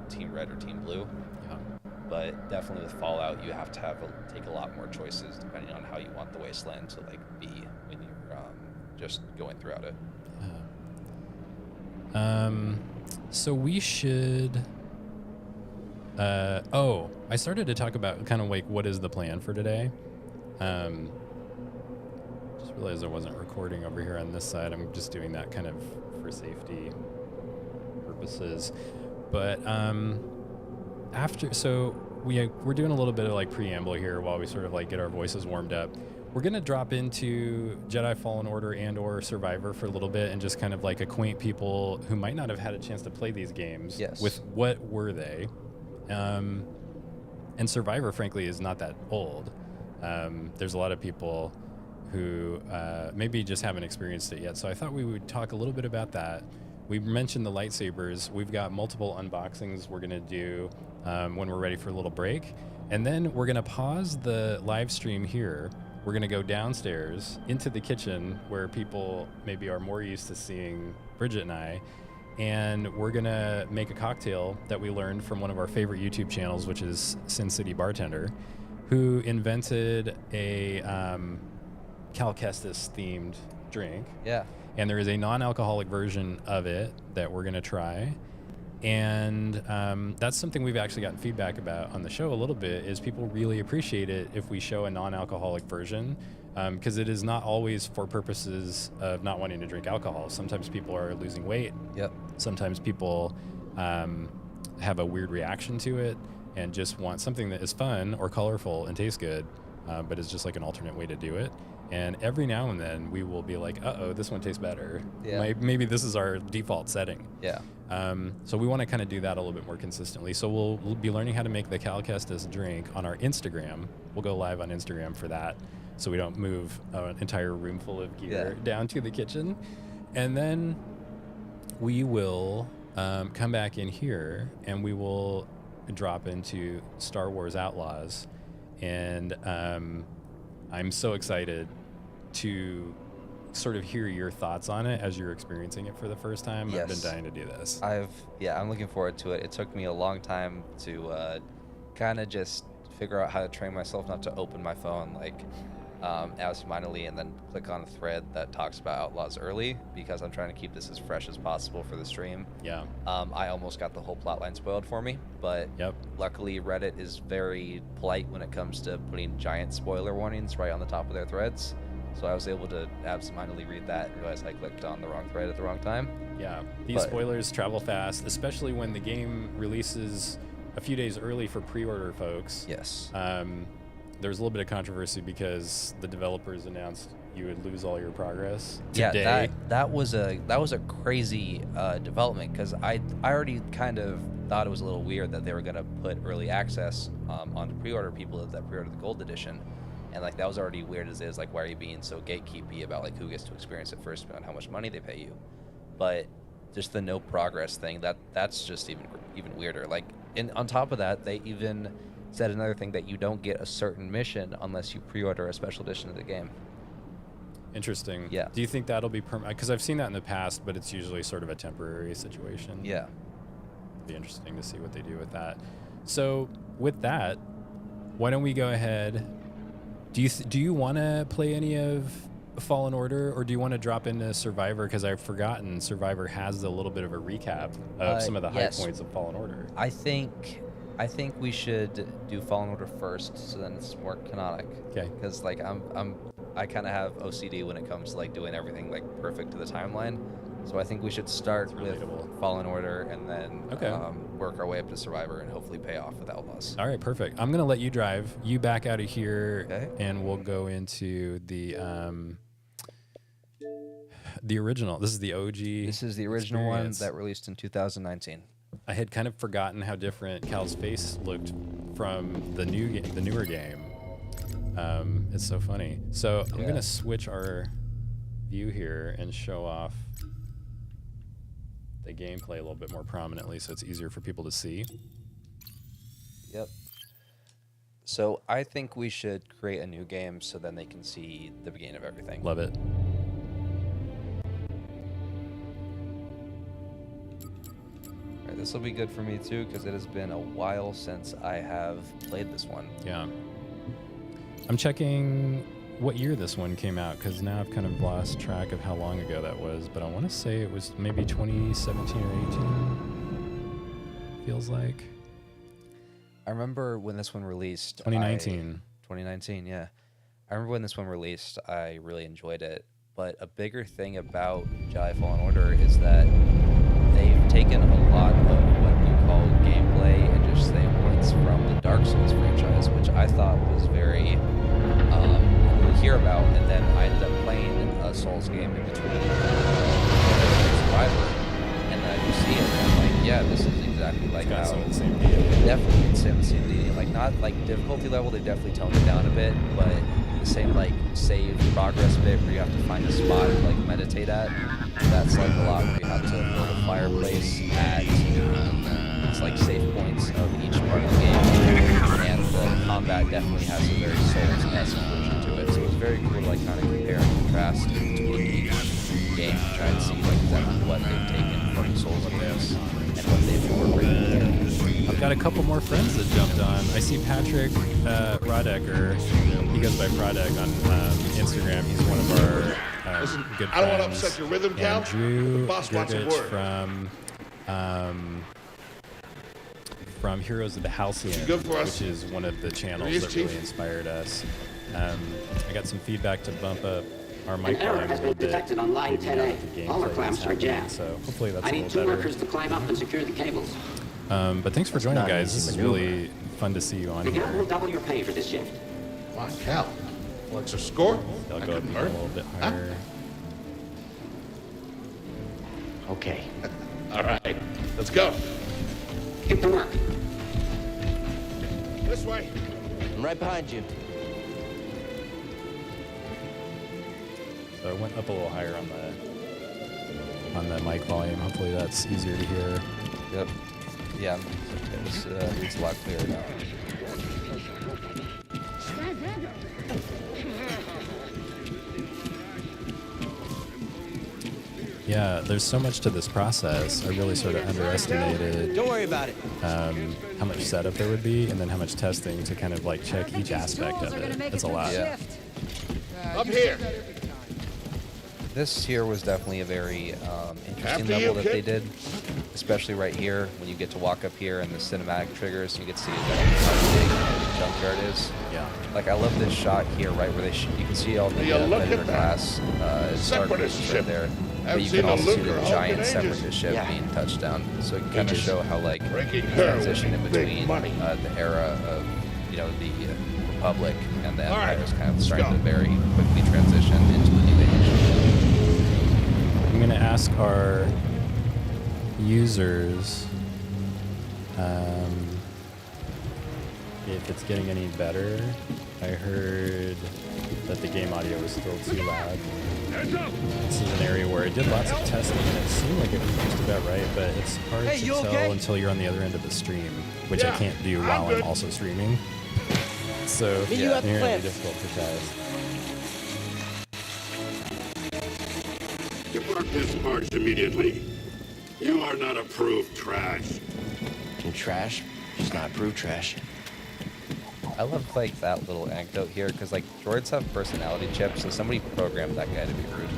S2: Team Red or Team Blue.
S1: Yeah.
S2: But definitely with Fallout, you have to take a lot more choices depending on how you want the wasteland to like be when you're just going throughout it.
S1: So we should. I started to talk about kind of like what is the plan for today. Just realized I wasn't recording over here on this side. I'm just doing that kind of for safety purposes. But we're doing a little bit of like preamble here while we sort of like get our voices warmed up. we're going to drop into Jedi Fallen Order and or Survivor for a little bit and just kind of like acquaint people who might not have had a chance to play these games with what were they. And Survivor, frankly, is not that old. There's a lot of people who maybe just haven't experienced it yet. So I thought we would talk a little bit about that. We mentioned the lightsabers. We've got multiple unboxings we're going to do when we're ready for a little break. And then we're going to pause the live stream here. We're going to go downstairs into the kitchen where people maybe are more used to seeing Bridget and I. And we're going to make a cocktail that we learned from one of our favorite YouTube channels, which is Sin City Bartender, who invented a Cal Kestis themed drink.
S2: Yeah.
S1: And there is a non-alcoholic version of it that we're going to try. And that's something we've actually gotten feedback about on the show a little bit, is people really appreciate it if we show a non-alcoholic version, because it is not always for purposes of not wanting to drink alcohol. Sometimes people are losing weight.
S2: Yep. Sometimes
S1: people have a weird reaction to it and just want something that is fun or colorful and tastes good, but is just like an alternate way to do it. And every now and then we will be like, uh-oh, this one tastes better.
S2: Yeah.
S1: Maybe this is our default setting.
S2: Yeah.
S1: So we want to kind of do that a little bit more consistently. So we'll be learning how to make the Cal Kestis drink on our Instagram. We'll go live on Instagram for that, so we don't move an entire room full of gear down to the kitchen. And then we will come back in here and we will drop into Star Wars Outlaws. And I'm so excited to sort of hear your thoughts on it as you're experiencing it for the first time.
S2: Yes.
S1: I've been dying to do this.
S2: I'm looking forward to it. It took me a long time to kind of just figure out how to train myself not to open my phone like absentmindedly and then click on a thread that talks about Outlaws early, because I'm trying to keep this as fresh as possible for the stream.
S1: Yeah.
S2: I almost got the whole plotline spoiled for me, but luckily Reddit is very polite when it comes to putting giant spoiler warnings right on the top of their threads. So I was able to absentmindedly read that and realize I clicked on the wrong thread at the wrong time.
S1: Yeah, these spoilers travel fast, especially when the game releases a few days early for pre-order folks.
S2: Yes.
S1: There was a little bit of controversy because the developers announced you would lose all your progress today.
S2: Yeah, that was a crazy development, because I already kind of thought it was a little weird that they were gonna put early access onto pre-order people that pre-ordered the gold edition, and like that was already weird as is. Like, why are you being so gatekeepy about like who gets to experience it first and how much money they pay you? But just the no progress thing, that's just even weirder. Like, on top of that, they even said another thing, that you don't get a certain mission unless you pre-order a special edition of the game.
S1: Interesting.
S2: Yeah.
S1: Do you think that'll be permanent? Because I've seen that in the past, but it's usually sort of a temporary situation.
S2: Yeah.
S1: It'll be interesting to see what they do with that. So with that, why don't we go ahead? Do you want to play any of Fallen Order, or do you want to drop into Survivor? Because I've forgotten Survivor has a little bit of a recap of some of the high points of Fallen Order.
S2: I think we should do Fallen Order first, so then it's more canonic.
S1: Okay.
S2: Because like I kind of have OCD when it comes to like doing everything like perfect to the timeline. So I think we should start with Fallen Order and then work our way up to Survivor and hopefully pay off with Outlaws.
S1: All right, perfect. I'm gonna let you drive. You back out of here, and we'll go into the original. This is the OG.
S2: This is the original one that released in 2019.
S1: I had kind of forgotten how different Cal's face looked from the newer game. It's so funny. So I'm gonna switch our view here and show off the gameplay a little bit more prominently, so it's easier for people to see.
S2: Yep. So I think we should create a new game so then they can see the beginning of everything.
S1: Love it.
S2: Alright, this will be good for me too, because it has been a while since I have played this one.
S1: Yeah. I'm checking what year this one came out, because now I've kind of lost track of how long ago that was, but I want to say it was maybe 2017 or 18. Feels like.
S2: I remember when this one released.
S1: 2019.
S2: 2019, yeah. I remember when this one released, I really enjoyed it. But a bigger thing about Jedi Fallen Order is that they've taken a lot of what you call gameplay and just samples from the Dark Souls franchise, which I thought was very, it was hear about, and then I ended up playing a Souls game in between Survivor, and then I just see it, and I'm like, yeah, this is exactly like
S1: Got
S2: how.
S1: some of the same deal.
S2: Definitely it's the same deal. Like, not like difficulty level, they definitely toned it down a bit, but the same like save progress bit where you have to find a spot to like meditate at. That's like a lot where you have to build a fireplace at it's like save points of each part of the game, and the combat definitely has a very Souls-esque version to it. So it's very cool to like kind of compare and contrast between each game to try and see like exactly what they've taken from Souls games and what they've incorporated here.
S1: I've got a couple more friends that jumped on. I see Patrick Rodecker. He goes by Prodek on Instagram. He's one of our
S3: Listen,
S1: good friends.
S3: I don't want to upset your rhythm, Cal.
S1: Andrew
S3: The boss wants a
S1: Gergich
S3: word.
S1: from Heroes of the Halcyon,
S3: Good for us.
S1: which is one of the channels
S3: Here he is,
S1: that
S3: Chief.
S1: really inspired us. I got some feedback to bump up our
S4: An
S1: mic
S4: error
S1: volume a
S4: has
S1: little
S4: been
S1: bit.
S4: detected on line
S1: maybe not with the
S4: 10A. All our
S1: gameplay
S4: clamps
S1: that's
S4: are
S1: happening,
S4: jammed.
S1: so hopefully that's
S4: I
S1: a
S4: need
S1: little
S4: 2
S1: better.
S4: workers to climb up and secure the cables.
S1: But thanks for joining,
S5: not an
S1: guys. This
S5: easy
S1: is
S5: maneuver.
S1: really fun to see you on
S4: Miguel
S1: here.
S4: will double your pay for this shift.
S3: Come on, Cal. What's your score?
S1: I'll
S3: That
S1: go up
S3: couldn't
S1: even a
S3: hurt.
S1: little bit higher.
S5: Okay.
S3: All right, let's go.
S4: Get to work.
S3: This way.
S5: I'm right behind you.
S1: So I went up a little higher on the mic volume. Hopefully that's easier to hear.
S2: Yep. Yeah, it's a lot clearer now.
S1: Yeah, there's so much to this process. I really sort of underestimated
S5: Don't worry about it.
S1: how much setup there would be, and then how much testing to kind of like check each aspect of it. It's a lot.
S2: Yeah.
S3: Up here.
S2: This here was definitely a very interesting
S3: After
S2: level
S3: you,
S2: that
S3: kid.
S2: they did, especially right here when you get to walk up here and the cinematic triggers. You get to see how big the junkyard is.
S1: Yeah.
S2: Like, I love this shot here, right where you can see all
S3: Will
S2: the
S3: you look
S2: Predator
S3: at that?
S2: class
S3: Separatist
S2: right
S3: ship.
S2: there, but
S3: Haven't
S2: you
S3: seen
S2: can
S3: a
S2: also see
S3: Luger
S2: the
S3: open
S2: giant
S3: ages.
S2: Separatist ship
S5: Yeah.
S2: being touched down. So it kind of
S3: Ages.
S2: show how like
S3: Breaking
S2: the
S3: her
S2: transition in
S3: with big
S2: between
S3: money.
S2: the era of the Republic and the
S3: All right,
S2: Empire is kind of
S3: let's
S2: starting
S3: go.
S2: to very quickly transition into the new age.
S1: I'm going to ask our users if it's getting any better. I heard that the game audio was still too loud. This is an area where I did lots of testing and it seemed like it was just about right, but it's hard
S5: Hey,
S1: to
S5: you
S1: tell
S5: okay?
S1: until you're on the other end of the stream, which I
S3: Yeah,
S1: can't do
S3: I'm
S1: while I'm
S3: good.
S1: also streaming. So
S5: Meet you at the
S1: inherently
S5: plant.
S1: difficult to test.
S6: Depart this barge immediately. You are not approved trash.
S5: And trash, just not approved trash.
S2: I love like that little anecdote here because like droids have personality chips, so somebody programmed that guy to be rude.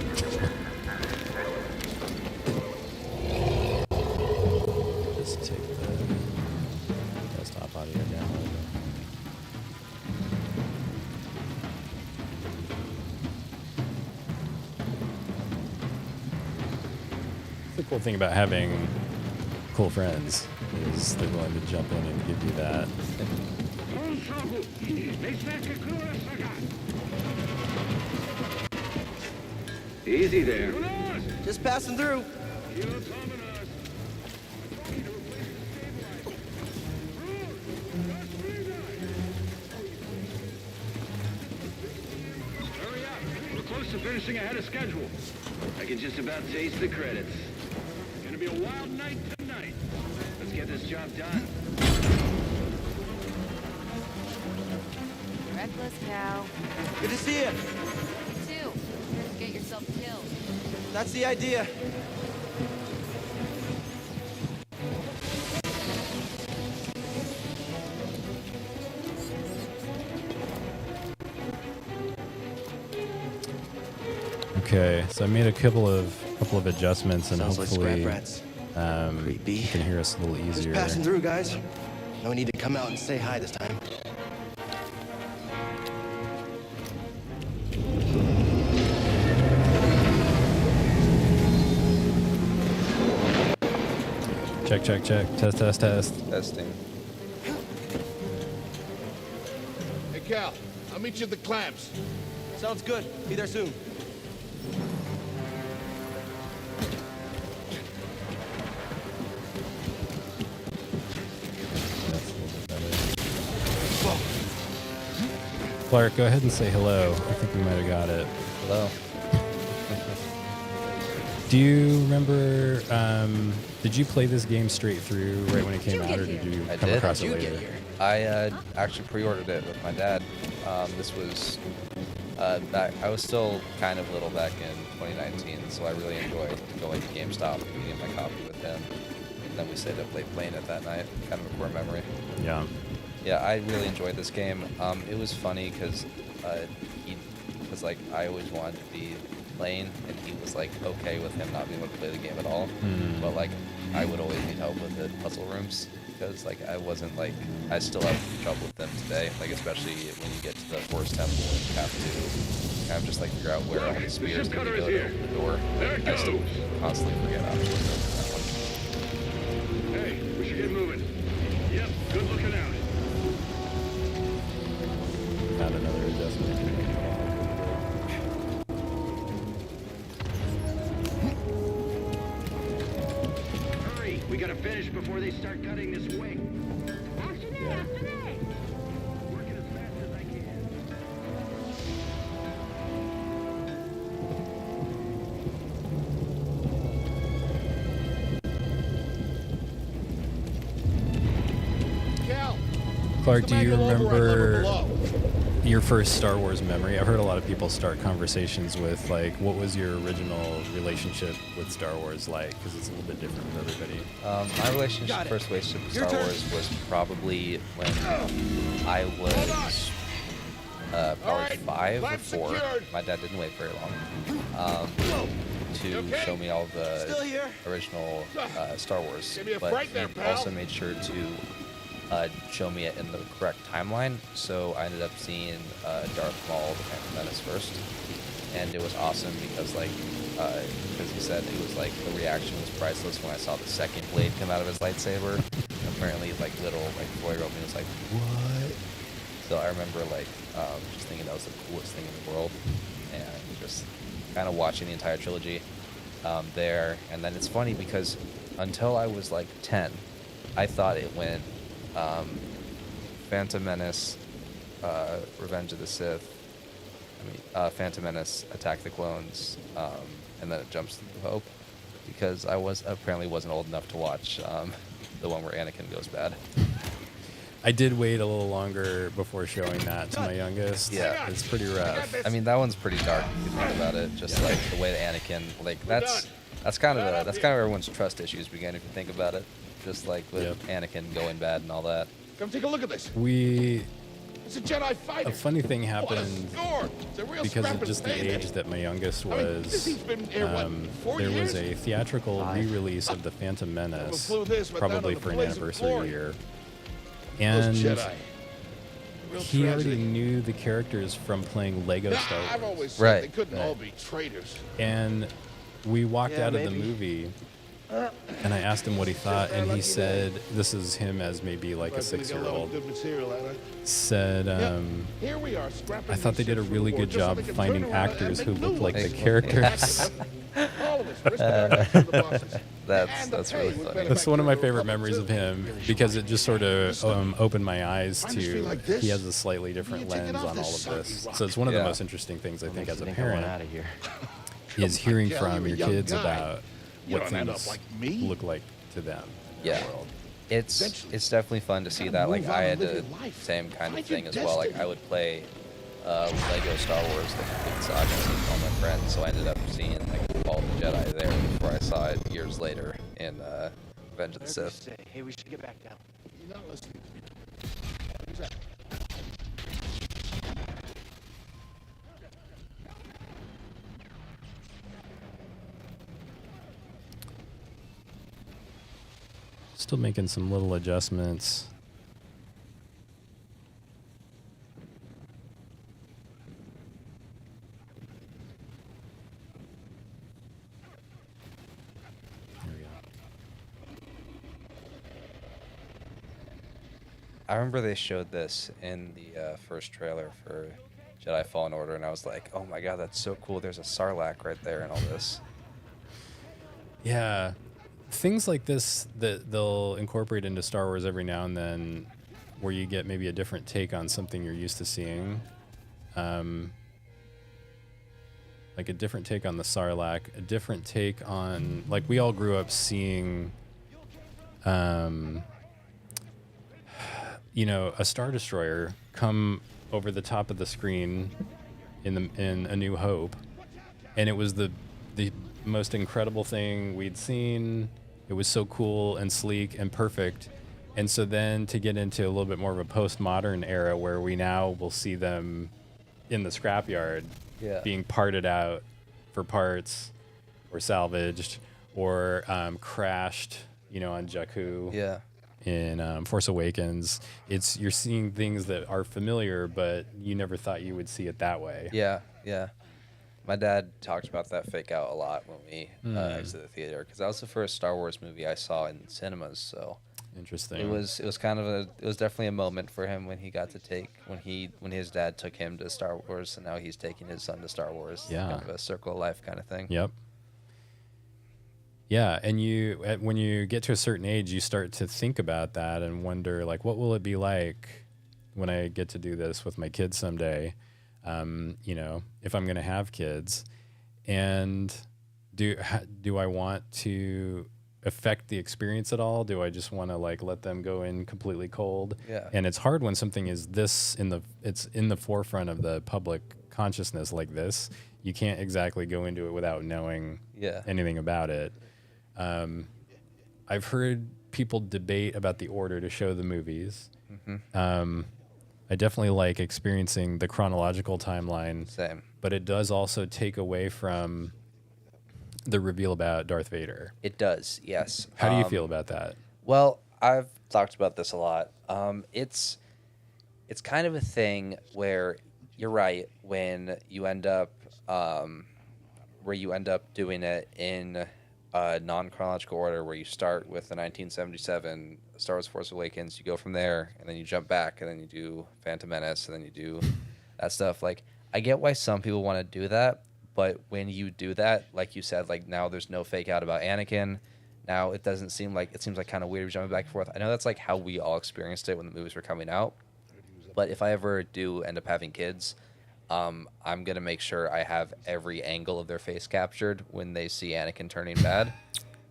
S1: Just take the desktop audio down a little bit. The cool thing about having cool friends is they're willing to jump in and give you that.
S7: Easy there.
S5: Just passing through.
S7: Hurry up. We're close to finishing ahead of schedule. I can just about taste the credits. It's gonna be a wild night tonight. Let's get this job done.
S8: Reckless cow.
S5: Good to see you.
S8: You too. Get yourself killed.
S5: That's the idea.
S1: Okay, so I made a couple of adjustments, and
S5: Sounds like scrap
S1: hopefully
S5: rats. Creepy.
S1: you can hear us a little
S5: Just
S1: easier.
S5: passing through, guys. No need to come out and say hi this time.
S1: Check, check, check. Test, test, test.
S2: Testing.
S3: Hey, Cal. I'll meet you at the clamps.
S5: Sounds good. Be there soon.
S1: That's a little bit better. Clark, go ahead and say hello. I think we might have got it.
S2: Hello.
S1: Do you remember? Did you play this game straight through right when it came out, or did you
S2: I
S1: come
S2: did.
S1: across it
S5: How'd you
S1: later?
S5: get here?
S2: I actually pre-ordered it with my dad. This was back. I was still kind of little back in 2019, so I really enjoyed going to GameStop and getting my copy with him. And then we stayed up late playing it that night. Kind of a core memory.
S1: Yeah.
S2: Yeah, I really enjoyed this game. It was funny because he was like, I always wanted to be playing, and he was like okay with him not being able to play the game at all. But like, I would always need help with the puzzle rooms because like I wasn't like I still have trouble with them today. Like especially when you get to the forest temple and you have to kind of just like figure out where all the spears need to go to open the door.
S7: There it
S2: I still
S7: goes.
S2: constantly forget how to do that one.
S7: Hey, we should get moving. Yep, good looking out.
S1: Not another adjustment.
S7: Hurry, we gotta finish before they start cutting this wing.
S1: Yeah.
S7: Working as fast as I can.
S3: Cal,
S1: Clark, do you
S3: manual override lever
S1: remember
S3: below.
S1: your first Star Wars memory? I've heard a lot of people start conversations with like, what was your original relationship with Star Wars like? Because it's a little bit different for everybody.
S2: My relationship,
S5: Got it.
S2: first relationship with
S5: Your
S2: Star
S5: turn.
S2: Wars was probably when I was probably
S3: Alright,
S2: 5 or
S3: lab
S2: 4.
S3: secured.
S2: My dad didn't wait very long to
S3: okay?
S2: show me all
S5: Still
S2: the
S5: here?
S2: original Star Wars.
S3: Give me a
S2: But
S3: fright
S2: he
S3: there, pal.
S2: also made sure to show me it in the correct timeline. So I ended up seeing Darth Maul, the Phantom Menace first, and it was awesome because because he said it was like the reaction was priceless when I saw the second blade come out of his lightsaber. Apparently, like little like 4-year-old me was like, what? So I remember like just thinking that was the coolest thing in the world, and just kind of watching the entire trilogy there. And then it's funny because until I was like 10, I thought it went Phantom Menace, Revenge of the Sith. Phantom Menace, Attack the Clones, and then it jumps to the Hope because I apparently wasn't old enough to watch the one where Anakin goes bad.
S1: I did wait a little longer before showing that to my youngest.
S2: Yeah.
S1: It's pretty rough.
S2: I mean, that one's pretty dark if you think about it. Just like the way that Anakin, like that's kind of everyone's trust issues begin if you think about it. Just like with
S1: Yep.
S2: Anakin going bad and all that.
S3: Come take a look at this.
S1: It's
S3: It's a Jedi fighter.
S1: a funny thing
S3: What a
S1: happened
S3: score. It's a real
S1: because
S3: scrap
S1: of
S3: and
S1: just the
S3: payday.
S1: age that my youngest
S3: I mean,
S1: was.
S3: this thing's been here, what, 4
S1: there was
S3: years?
S1: a theatrical re-release of the Phantom Menace,
S3: flew this, went down
S1: probably
S3: to the
S1: for an
S3: blazing
S1: anniversary
S3: glory.
S1: year,
S3: Those
S1: and
S3: Jedi. Real
S1: he already
S3: tragedy.
S1: knew the characters from playing Lego
S3: Nah,
S1: Star Wars.
S3: I've always said
S2: Right,
S3: they couldn't
S2: right.
S3: all be traitors.
S1: And we walked
S5: Yeah,
S1: out of the
S5: maybe.
S1: movie, and I asked him what he thought, and he said, this is him as maybe like a
S3: But we got a lot of
S1: 6-year-old,
S3: good material, Anna.
S1: said,
S3: Here we are, scrapping
S1: I thought they
S3: these
S1: did a
S3: ships for
S1: really
S3: the war
S1: good
S3: just so
S1: job
S3: they could
S1: finding
S3: turn around
S1: actors
S3: and
S1: who
S3: make
S1: look
S3: new
S1: like the
S3: ones.
S1: characters.
S3: All of us, risking our necks for the bosses.
S2: That's
S3: And the
S2: really
S3: pay was
S2: funny.
S3: better
S1: That's
S3: back
S1: one of my
S3: then.
S1: favorite memories of him because it just sort of opened my eyes
S3: I just feel
S1: to
S3: like this.
S1: he has a slightly different
S3: You take it
S1: lens
S3: off
S1: on all
S3: this
S1: of this.
S3: sucky rock.
S1: So it's one of the
S2: Yeah.
S1: most interesting things I think as a
S5: I want
S1: parent
S5: out of here.
S1: is hearing
S3: Cal,
S1: from
S3: you're a
S1: your
S3: young
S1: kids
S3: guy.
S1: about
S3: You
S1: what
S3: don't end up
S1: things
S3: like me.
S1: look like to them. in
S2: Yeah.
S1: the world.
S2: It's
S3: Eventually,
S2: definitely fun to see
S3: gotta
S2: that. Like
S3: move
S2: I
S3: on
S2: had
S3: and live
S2: the
S3: your life.
S2: same kind of
S3: Find your
S2: thing as well. Like
S3: destiny.
S2: I would play Lego Star Wars, the complete saga with all my friends. So I ended up seeing like all the Jedi there before I saw it years later in Revenge of the Sith.
S5: Hey, we should get back down.
S3: You're not listening to me. Who's that?
S1: Still making some little adjustments. There we go.
S2: I remember they showed this in the first trailer for Jedi Fallen Order, and I was like, oh my god, that's so cool. There's a Sarlacc right there and all this.
S1: Yeah. Things like this that they'll incorporate into Star Wars every now and then, where you get maybe a different take on something you're used to seeing. Like a different take on the Sarlacc, a different take on, like, we all grew up seeing, you know, a Star Destroyer come over the top of the screen in A New Hope, and it was the most incredible thing we'd seen. It was so cool and sleek and perfect. And so then to get into a little bit more of a postmodern era where we now will see them in the scrapyard, being parted out for parts or salvaged or crashed, you know, on Jakku.
S2: Yeah.
S1: In Force Awakens, you're seeing things that are familiar, but you never thought you would see it that way.
S2: Yeah, yeah. My dad talked about that fake out a lot when we exited the theater, because that was the first Star Wars movie I saw in cinemas. So
S1: interesting.
S2: It was definitely a moment for him when he got to take when his dad took him to Star Wars, and now he's taking his son to Star Wars.
S1: Yeah,
S2: kind of a circle of life kind of thing.
S1: Yep. Yeah, and when you get to a certain age, you start to think about that and wonder, like, what will it be like when I get to do this with my kids someday? You know, if I'm going to have kids, and do I want to affect the experience at all? Do I just want to, like, let them go in completely cold?
S2: Yeah.
S1: And it's hard when something is it's in the forefront of the public consciousness like this. You can't exactly go into it without knowing anything about it. I've heard people debate about the order to show the movies. Mm-hmm. I definitely like experiencing the chronological timeline.
S2: Same.
S1: But it does also take away from the reveal about Darth Vader.
S2: It does, yes.
S1: How do you feel about that?
S2: Well, I've talked about this a lot. It's kind of a thing where you're right when you end up doing it in a non-chronological order, where you start with the 1977 Star Wars Force Awakens, you go from there, and then you jump back, and then you do Phantom Menace, and then you do that stuff. Like, I get why some people want to do that, but when you do that, like you said, like, now there's no fake out about Anakin. Now it seems like kind of weird jumping back and forth. I know that's like how we all experienced it when the movies were coming out, but if I ever do end up having kids, I'm going to make sure I have every angle of their face captured when they see Anakin turning bad,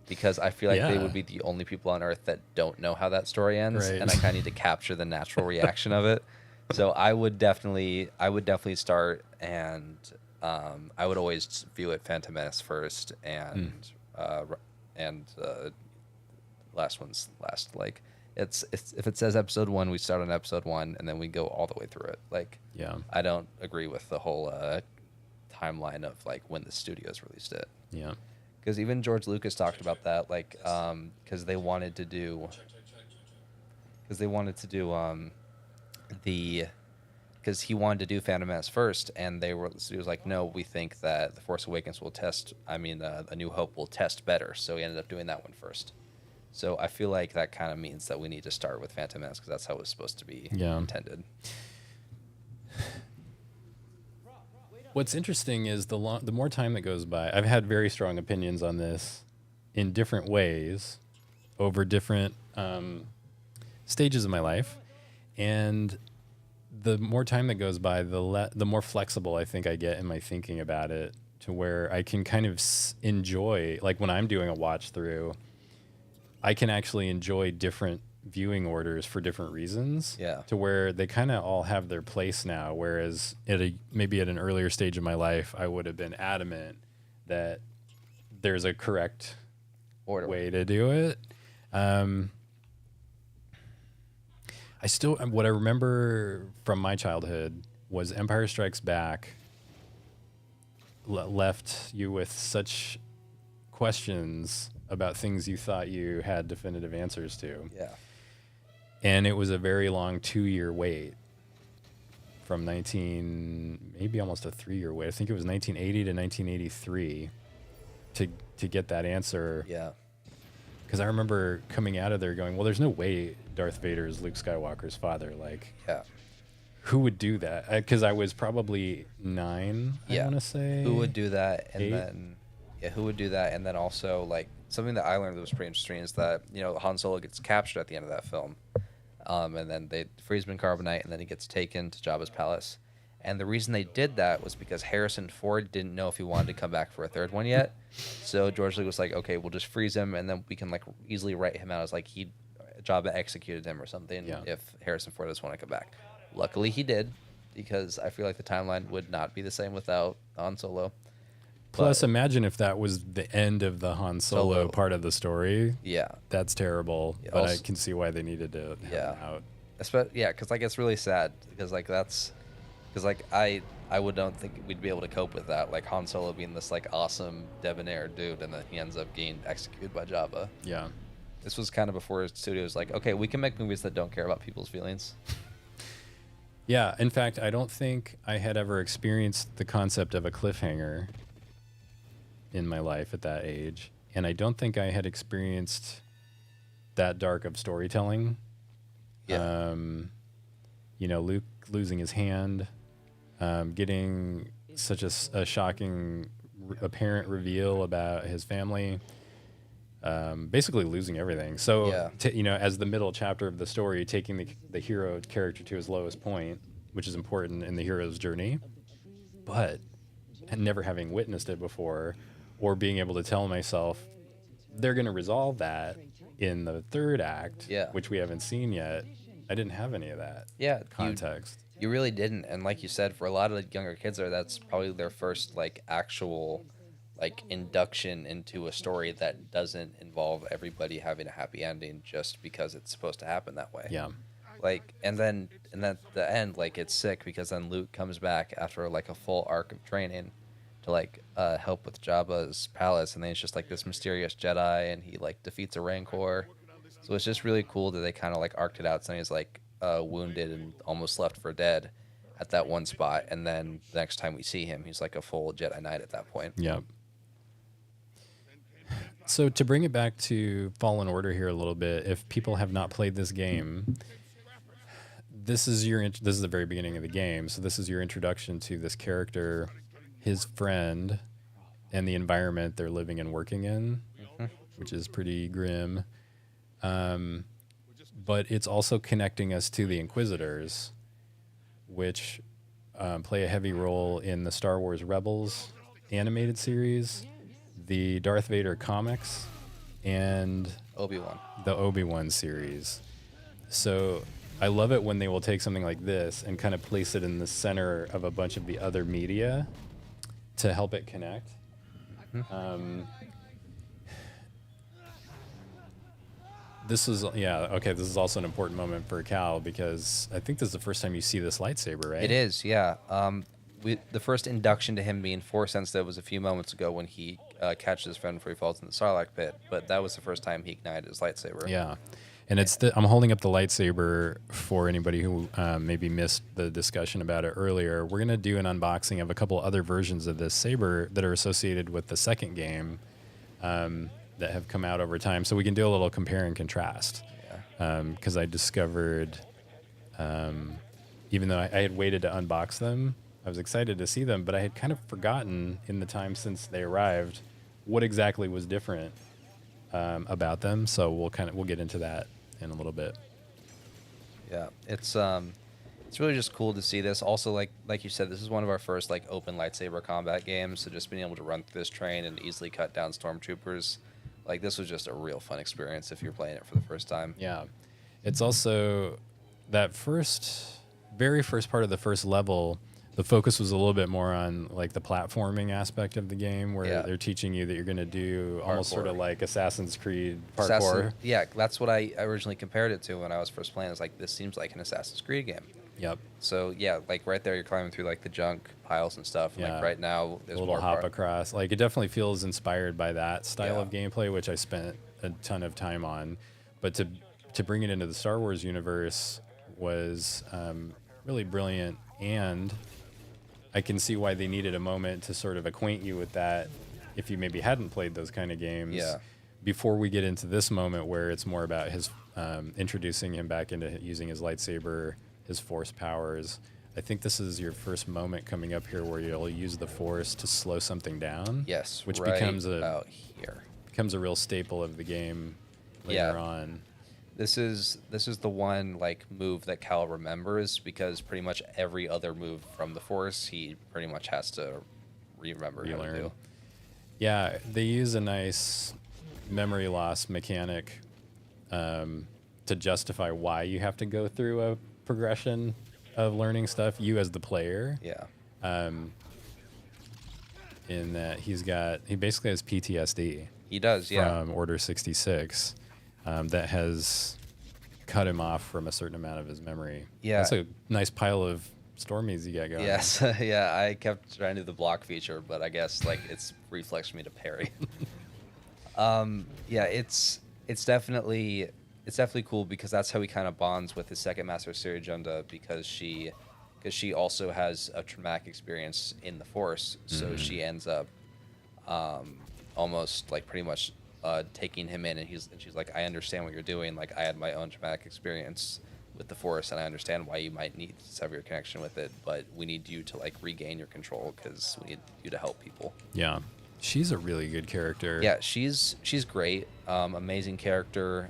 S2: because I feel like they would be the only people on Earth that don't know how that story ends, and I kind of need to capture the natural reaction of it. So I would definitely start, and I would always view it Phantom Menace first, and last one's last. Like, it's if it says episode 1, we start on episode 1, and then we go all the way through it. Like, I don't agree with the whole timeline of, like, when the studios released it.
S1: Yeah,
S2: because even George Lucas talked about that, like, because he wanted to do Phantom Menace first, and the studio was like, no, we think that The Force Awakens A New Hope will test better, so he ended up doing that one first. So I feel like that kind of means that we need to start with Phantom Menace, because that's how it was supposed to be intended.
S1: What's interesting is the more time that goes by, I've had very strong opinions on this in different ways over different stages of my life, and the more time that goes by, the more flexible I think I get in my thinking about it, to where I can kind of enjoy, like when I'm doing a watch through, I can actually enjoy different viewing orders for different reasons.
S2: Yeah.
S1: To where they kind of all have their place now. Whereas maybe at an earlier stage of my life, I would have been adamant that there's a correct way to do it. What I remember from my childhood was Empire Strikes Back left you with such questions about things you thought you had definitive answers to.
S2: Yeah.
S1: And it was a very long 2-year wait from maybe almost a 3-year wait. I think it was 1980 to 1983 to get that answer.
S2: Yeah.
S1: Because I remember coming out of there going, well, there's no way Darth Vader is Luke Skywalker's father. Like,
S2: yeah.
S1: Who would do that? Because I was probably 9. I
S2: Yeah.
S1: want to say.
S2: Who would do that? And
S1: 8?
S2: then, yeah, who would do that? And then also, like, something that I learned that was pretty interesting is that, Han Solo gets captured at the end of that film. And then they freeze him in carbonite, and then he gets taken to Jabba's palace. And the reason they did that was because Harrison Ford didn't know if he wanted to come back for a third one yet. So George Lucas was like, okay, we'll just freeze him, and then we can, like, easily write him out as, like, Jabba executed him or something if Harrison Ford doesn't want to come back. Luckily, he did, because I feel like the timeline would not be the same without Han Solo.
S1: Plus, imagine if that was the end of the Han Solo part of the story.
S2: Yeah.
S1: That's terrible.
S2: Yeah,
S1: but I
S2: also-
S1: can see why they needed to have him out.
S2: Because, like, it's really sad, because, like, I don't think we'd be able to cope with that. Like, Han Solo being this, like, awesome, debonair dude, and then he ends up getting executed by Jabba.
S1: Yeah.
S2: This was kind of before studios like, okay, we can make movies that don't care about people's feelings.
S1: Yeah. In fact, I don't think I had ever experienced the concept of a cliffhanger in my life at that age. And I don't think I had experienced that dark of storytelling.
S2: Yeah.
S1: Luke losing his hand, getting such a shocking apparent reveal about his family, basically losing everything. So, as the middle chapter of the story, taking the hero character to his lowest point, which is important in the hero's journey, but never having witnessed it before, or being able to tell myself they're going to resolve that in the third act, which we haven't seen yet. I didn't have any of that context.
S2: You really didn't. And like you said, for a lot of the younger kids there, that's probably their first, like, actual, like, induction into a story that doesn't involve everybody having a happy ending just because it's supposed to happen that way.
S1: Yeah.
S2: Like, and then at the end, like, it's sick because then Luke comes back after, like, a full arc of training to, like, help with Jabba's palace, and then it's just, like, this mysterious Jedi, and he, like, defeats a Rancor. So it's just really cool that they kind of, like, arced it out. So he's, like, wounded and almost left for dead at that one spot, and then the next time we see him, he's, like, a full Jedi Knight at that point.
S1: Yep. So to bring it back to Fallen Order here a little bit, if people have not played this game, this is the very beginning of the game. So this is your introduction to this character, his friend, and the environment they're living and working in, which is pretty grim. But it's also connecting us to the Inquisitors, which play a heavy role in the Star Wars Rebels animated series, the Darth Vader comics, and the Obi-Wan series. So I love it when they will take something like this and kind of place it in the center of a bunch of the other media to help it connect. This is also an important moment for Cal, because I think this is the first time you see this lightsaber, right?
S2: It is, yeah. The first induction to him being Force sensitive was a few moments ago when he catches his friend before he falls in the Sarlacc pit, but that was the first time he ignited his lightsaber.
S1: Yeah. And I'm holding up the lightsaber for anybody who maybe missed the discussion about it earlier. We're going to do an unboxing of a couple other versions of this saber that are associated with the second game that have come out over time. So we can do a little compare and contrast. Because I discovered, even though I had waited to unbox them, I was excited to see them, but I had kind of forgotten in the time since they arrived what exactly was different about them. So we'll get into that in a little bit.
S2: Yeah, it's really just cool to see this. Also, like you said, this is one of our first, like, open lightsaber combat games. So just being able to run through this train and easily cut down stormtroopers, like, this was just a real fun experience if you're playing it for the first time.
S1: Yeah, it's also that very first part of the first level. The focus was a little bit more on, like, the platforming aspect of the game, where they're teaching you that you're going to do almost sort of like Assassin's Creed parkour.
S2: Yeah, that's what I originally compared it to when I was first playing. It's like, this seems like an Assassin's Creed game.
S1: Yep.
S2: So yeah, like right there, you're climbing through, like, the junk piles and stuff.
S1: Yeah.
S2: Like right now, there's
S1: a little
S2: more
S1: hop across. Like, it definitely feels inspired by that style of
S2: Yeah.
S1: gameplay, which I spent a ton of time on. But to bring it into the Star Wars universe was really brilliant, and I can see why they needed a moment to sort of acquaint you with that if you maybe hadn't played those kind of games.
S2: Yeah.
S1: Before we get into this moment where it's more about his introducing him back into using his lightsaber his force powers. I think this is your first moment coming up here where you'll use the force to slow something down.
S2: Yes,
S1: which
S2: right
S1: becomes
S2: out here.
S1: a real staple of the game later on.
S2: This is the one like move that Cal remembers, because pretty much every other move from the Force he pretty much has to remember how to
S1: Relearn.
S2: do.
S1: Yeah, they use a nice memory loss mechanic to justify why you have to go through a progression of learning stuff. You as the player,
S2: Yeah.
S1: in that he basically has PTSD.
S2: He does, yeah.
S1: From Order 66, that has cut him off from a certain amount of his memory.
S2: Yeah.
S1: That's a nice pile of Stormies you got going.
S2: Yes, yeah. I kept trying to do the block feature, but I guess like it's reflexed me to parry. Yeah, it's definitely cool, because that's how he kind of bonds with his second Master Siri Junda, because she also has a traumatic experience in the Force, so she ends up almost like pretty much taking him in, and she's like, I understand what you're doing. Like, I had my own traumatic experience with the Force, and I understand why you might need to sever your connection with it, but we need you to like regain your control, because we need you to help people.
S1: Yeah. She's a really good character.
S2: Yeah, she's great. Amazing character.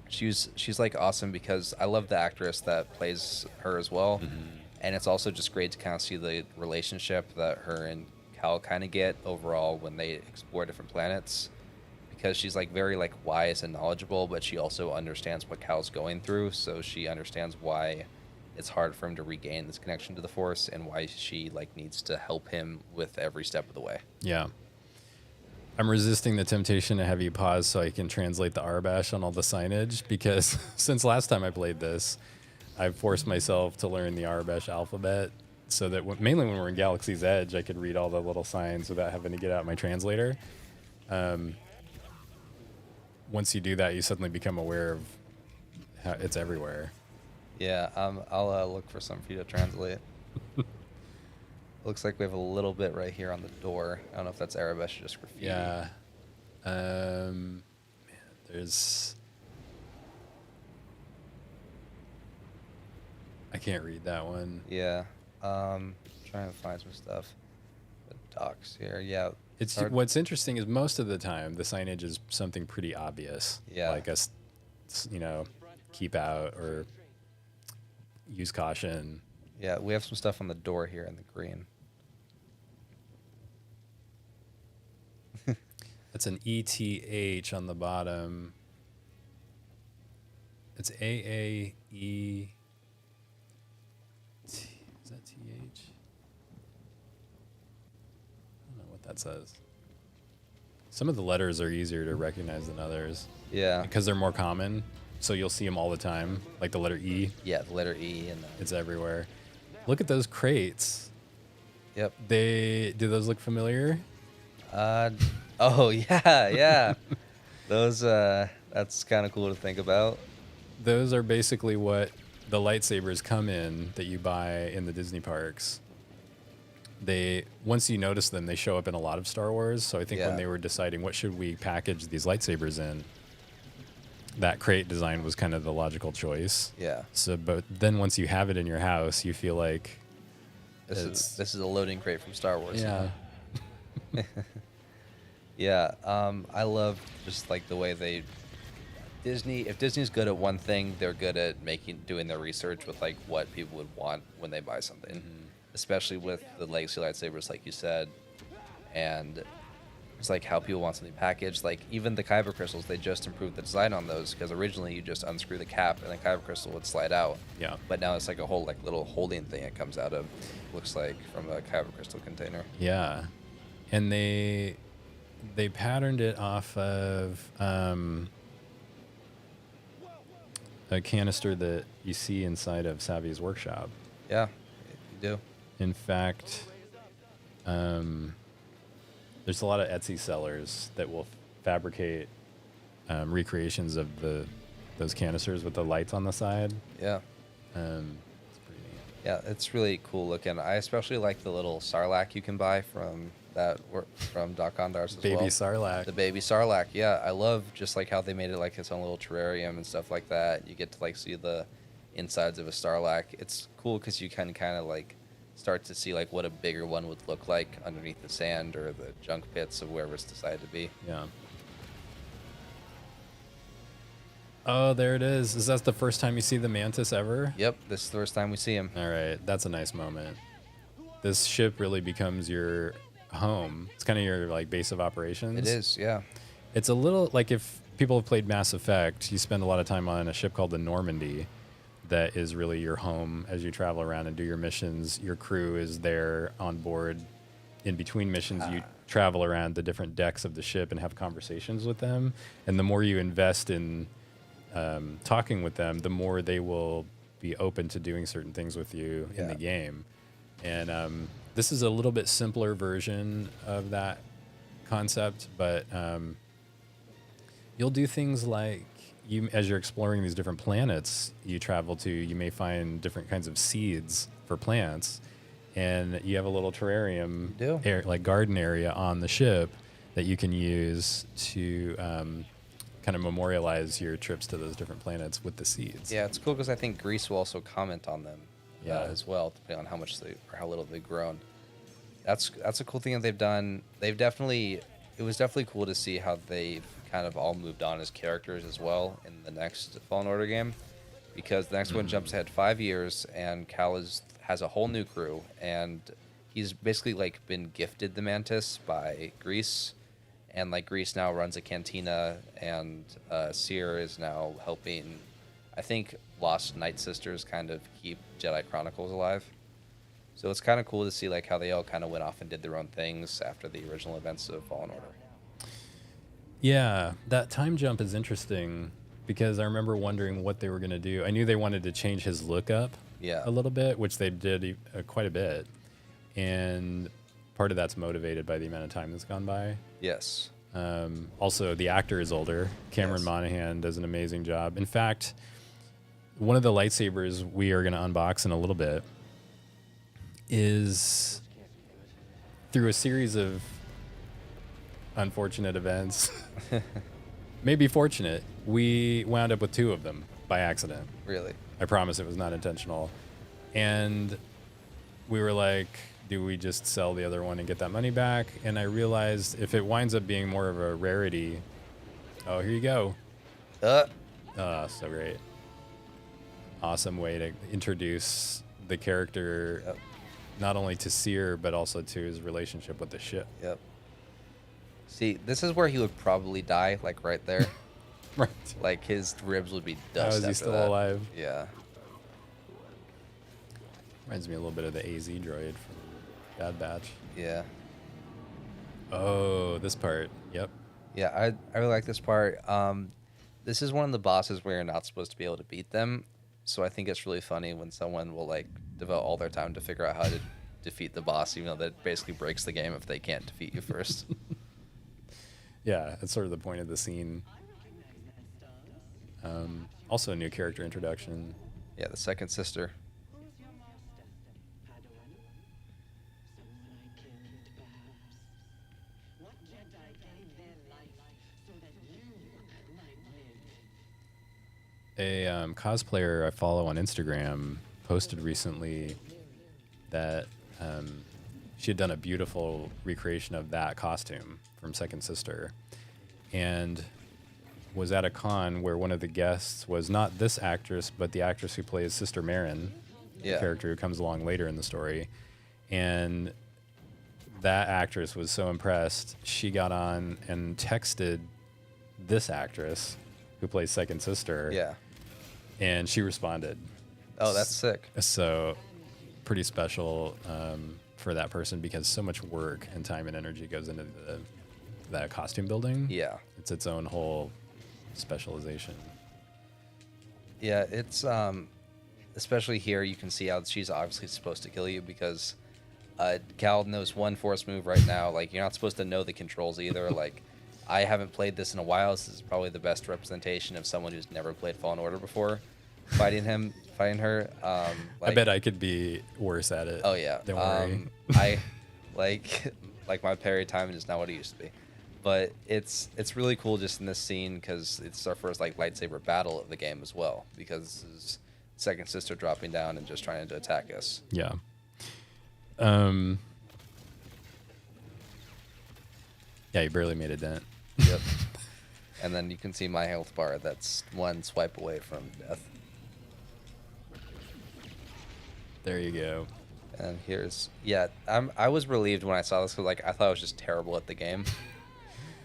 S2: She's like awesome, because I love the actress that plays her as well, and it's also just great to kind of see the relationship that her and Cal kind of get overall when they explore different planets, because she's like very like wise and knowledgeable, but she also understands what Cal's going through, so she understands why it's hard for him to regain this connection to the Force, and why she like needs to help him with every step of the way.
S1: Yeah. I'm resisting the temptation to have you pause so I can translate the Arbash on all the signage, because since last time I played this, I've forced myself to learn the Arbash alphabet, so that mainly when we're in Galaxy's Edge, I could read all the little signs without having to get out my translator. Once you do that, you suddenly become aware of how it's everywhere.
S2: Yeah, I'll look for some for you to translate. Looks like we have a little bit right here on the door. I don't know if that's Arabic or just graffiti.
S1: Yeah. Man, there's... I can't read that one.
S2: Yeah. Trying to find some stuff. The docs here. Yeah.
S1: It's
S2: hard-
S1: what's interesting is most of the time the signage is something pretty obvious.
S2: Yeah.
S1: Like keep out or use caution.
S2: Yeah, we have some stuff on the door here in the green.
S1: That's an ETH on the bottom. It's AAE. Is that TH? I don't know what that says. Some of the letters are easier to recognize than others
S2: Yeah.
S1: because they're more common. So you'll see them all the time, like the letter E.
S2: Yeah, the letter E and
S1: It's everywhere. Look at those crates.
S2: Yep.
S1: Do those look familiar?
S2: Oh yeah, yeah. Those that's kind of cool to think about.
S1: Those are basically what the lightsabers come in that you buy in the Disney parks. Once you notice them, they show up in a lot of Star Wars. So I think when
S2: Yeah.
S1: they were deciding what should we package these lightsabers in, that crate design was kind of the logical choice.
S2: Yeah.
S1: So, but then once you have it in your house, you feel like
S2: This is a loading crate from Star Wars.
S1: yeah,
S2: Yeah, I love just like the way if Disney's good at one thing, they're good at doing their research with like what people would want when they buy something, especially with the legacy lightsabers, like you said, and it's like how people want something packaged. Like even the kyber crystals, they just improved the design on those, because originally you just unscrew the cap and the kyber crystal would slide out.
S1: Yeah.
S2: But now it's like a whole like little holding thing it comes out of, looks like, from a kyber crystal container.
S1: yeah, and they patterned it off of a canister that you see inside of Savvy's workshop.
S2: Yeah, you do.
S1: In fact, there's a lot of Etsy sellers that will fabricate recreations of those canisters with the lights on the side.
S2: Yeah.
S1: It's pretty neat.
S2: Yeah, it's really cool looking. I especially like the little Sarlacc you can buy from Doc Ondar's as
S1: Baby
S2: well.
S1: Sarlacc.
S2: The baby Sarlacc, yeah. I love just like how they made it like its own little terrarium and stuff like that. You get to like see the insides of a Starlack. It's cool because you can kind of like start to see like what a bigger one would look like underneath the sand or the junk pits of wherever it's decided to be.
S1: Yeah. Oh, there it is. Is that the first time you see the Mantis ever?
S2: Yep, this is the first time we see him.
S1: All right, that's a nice moment. This ship really becomes your home. It's kind of your like base of operations.
S2: It is, yeah.
S1: It's a little like if people have played Mass Effect, you spend a lot of time on a ship called the Normandy that is really your home as you travel around and do your missions. Your crew is there on board. In between missions, you travel around the different decks of the ship and have conversations with them. And the more you invest in talking with them, the more they will be open to doing certain things with you in the game. And this is a little bit simpler version of that concept, but you'll do things like as you're exploring these different planets you travel to, you may find different kinds of seeds for plants, and you have a little terrarium, like garden area on the ship that you can use to kind of memorialize your trips to those different planets with the seeds.
S2: Yeah, it's cool because I think Greece will also comment on them as well, depending on how much or how little they've grown. That's a cool thing that they've done. It was definitely cool to see how they've kind of all moved on as characters as well in the next Fallen Order game, because the next one jumps ahead 5 years and Cal has a whole new crew, and he's basically like been gifted the Mantis by Greece, and like Greece now runs a cantina, and Seer is now helping, I think, Lost Night Sisters kind of keep Jedi Chronicles alive. So it's kind of cool to see like how they all kind of went off and did their own things after the original events of Fallen Order.
S1: Yeah, that time jump is interesting because I remember wondering what they were going to do. I knew they wanted to change his look up a little bit, which they did quite a bit. And part of that's motivated by the amount of time that's gone by.
S2: Yes.
S1: Also, the actor is older. Cameron Monaghan does an amazing job. In fact, one of the lightsabers we are going to unbox in a little bit is through a series of unfortunate events, maybe fortunate, we wound up with 2 of them by accident.
S2: Really?
S1: I promise it was not intentional. And we were like, do we just sell the other one and get that money back? And I realized if it winds up being more of a rarity, oh, here you go. So great. Awesome way to introduce the character not only to Seer, but also to his relationship with the ship.
S2: Yep. See, this is where he would probably die, like right there.
S1: Right.
S2: Like his ribs would be dust.
S1: How is he
S2: after
S1: still
S2: that.
S1: alive?
S2: Yeah.
S1: Reminds me a little bit of the AZ droid from Bad Batch.
S2: Yeah.
S1: Oh, this part. Yep.
S2: Yeah, I really like this part. This is one of the bosses where you're not supposed to be able to beat them. So I think it's really funny when someone will like devote all their time to figure out how to defeat the boss, even though that basically breaks the game if they can't defeat you first.
S1: Yeah, that's sort of the point of the scene. Also a new character introduction.
S2: Yeah, the second sister.
S1: A cosplayer I follow on Instagram posted recently that she had done a beautiful recreation of that costume from Second Sister, and was at a con where one of the guests was not this actress, but the actress who plays Sister Marin, the character who comes along later in the story. And that actress was so impressed, she got on and texted this actress who plays Second Sister.
S2: Yeah.
S1: And she responded.
S2: Oh, that's sick.
S1: So pretty special for that person, because so much work and time and energy goes into that costume building.
S2: Yeah.
S1: It's its own whole specialization.
S2: Yeah, it's especially here you can see how she's obviously supposed to kill you, because Cal knows one force move right now. Like, you're not supposed to know the controls either. Like, I haven't played this in a while. This is probably the best representation of someone who's never played Fallen Order before fighting her.
S1: I bet I could be worse at it.
S2: Oh yeah.
S1: Don't worry.
S2: I like my parry time is not what it used to be. But it's really cool just in this scene, because it's our first like lightsaber battle of the game as well, because this is second sister dropping down and just trying to attack us.
S1: Yeah. Yeah, you barely made a dent.
S2: Yep. And then you can see my health bar. That's one swipe away from death.
S1: There you go.
S2: And here's I was relieved when I saw this because like I thought I was just terrible at the game.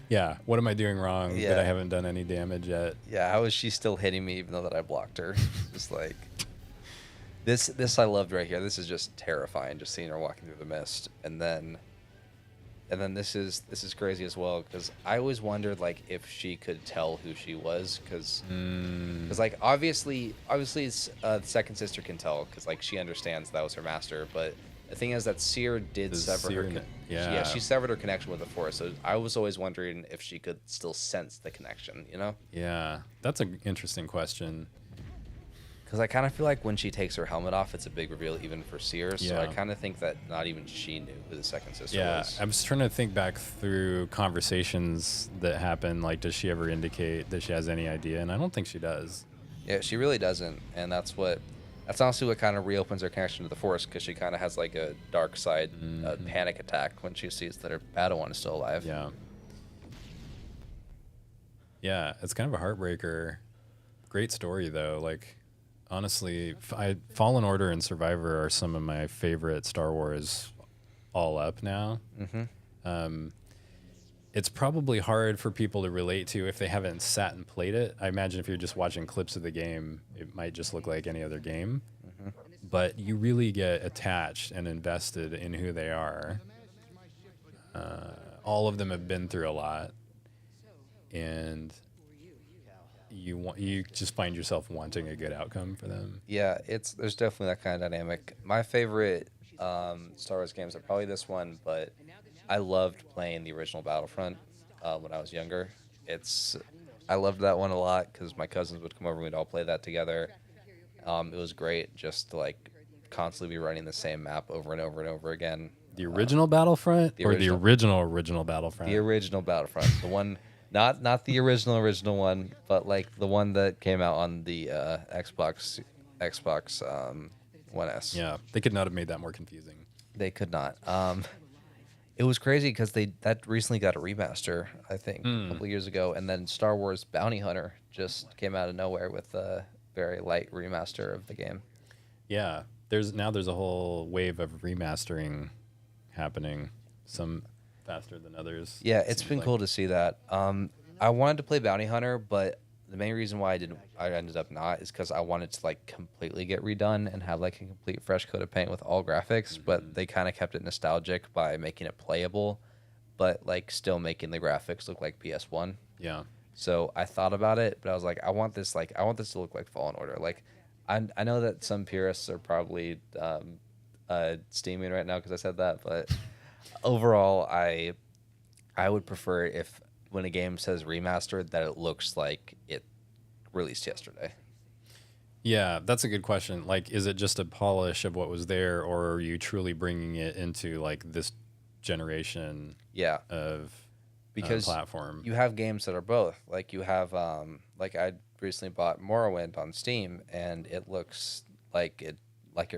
S1: Yeah. What am I doing wrong
S2: Yeah.
S1: that I haven't done any damage yet?
S2: Yeah, how is she still hitting me even though that I blocked her? Just like this I loved right here. This is just terrifying, just seeing her walking through the mist. And then this is crazy as well because I always wondered like if she could tell who she was because like obviously it's, the second sister can tell because like she understands that was her master, but the thing is that Seer did
S1: The
S2: sever
S1: Seer
S2: her.
S1: ne-
S2: Yeah,
S1: yeah.
S2: she severed her connection with the Force. So I was always wondering if she could still sense the connection, you know?
S1: Yeah. That's an interesting question.
S2: Because I kind of feel like when she takes her helmet off, it's a big reveal even for Seer. So I
S1: Yeah.
S2: kind of think that not even she knew who the second sister
S1: Yeah.
S2: was.
S1: I was trying to think back through conversations that happen. Like, does she ever indicate that she has any idea? And I don't think she does.
S2: Yeah, she really doesn't, and that's honestly what kind of reopens her connection to the Force because she kind of has like a dark side panic attack when she sees that her Padawan is still alive.
S1: Yeah. Yeah, it's kind of a heartbreaker. Great story though. Like, honestly, Fallen Order and Survivor are some of my favorite Star Wars all up now. It's probably hard for people to relate to if they haven't sat and played it. I imagine if you're just watching clips of the game, it might just look like any other game. But you really get attached and invested in who they are. All of them have been through a lot, and you just find yourself wanting a good outcome for them.
S2: Yeah, there's definitely that kind of dynamic. My favorite Star Wars games are probably this one, but I loved playing the original Battlefront when I was younger. I loved that one a lot because my cousins would come over and we'd all play that together. It was great just to like constantly be running the same map over and over and over again.
S1: The original Battlefront
S2: the
S1: or
S2: original.
S1: the original Battlefront?
S2: The original Battlefront, the one, not the original one, but like the one that came out on the Xbox One S.
S1: Yeah, they could not have made that more confusing.
S2: They could not. It was crazy because that recently got a remaster, I think, a couple of years ago, and then Star Wars Bounty Hunter just came out of nowhere with a very light remaster of the game.
S1: Yeah, there's a whole wave of remastering happening, some faster than others.
S2: Yeah, it's
S1: seems
S2: been
S1: like.
S2: cool to see that. I wanted to play Bounty Hunter, but the main reason why I ended up not is because I wanted to like completely get redone and have like a complete fresh coat of paint with all graphics. But they kind of kept it nostalgic by making it playable, but like still making the graphics look like PS1.
S1: Yeah.
S2: So I thought about it, but I was like, I want this to look like Fallen Order. Like, I know that some purists are probably steaming right now because I said that, but overall, I would prefer if when a game says remastered that it looks like it released yesterday.
S1: Yeah, that's a good question. Like, is it just a polish of what was there, or are you truly bringing it into like this generation
S2: Yeah,
S1: of
S2: because
S1: platform?
S2: you have games that are both. Like you have like I recently bought Morrowind on Steam, and it looks like it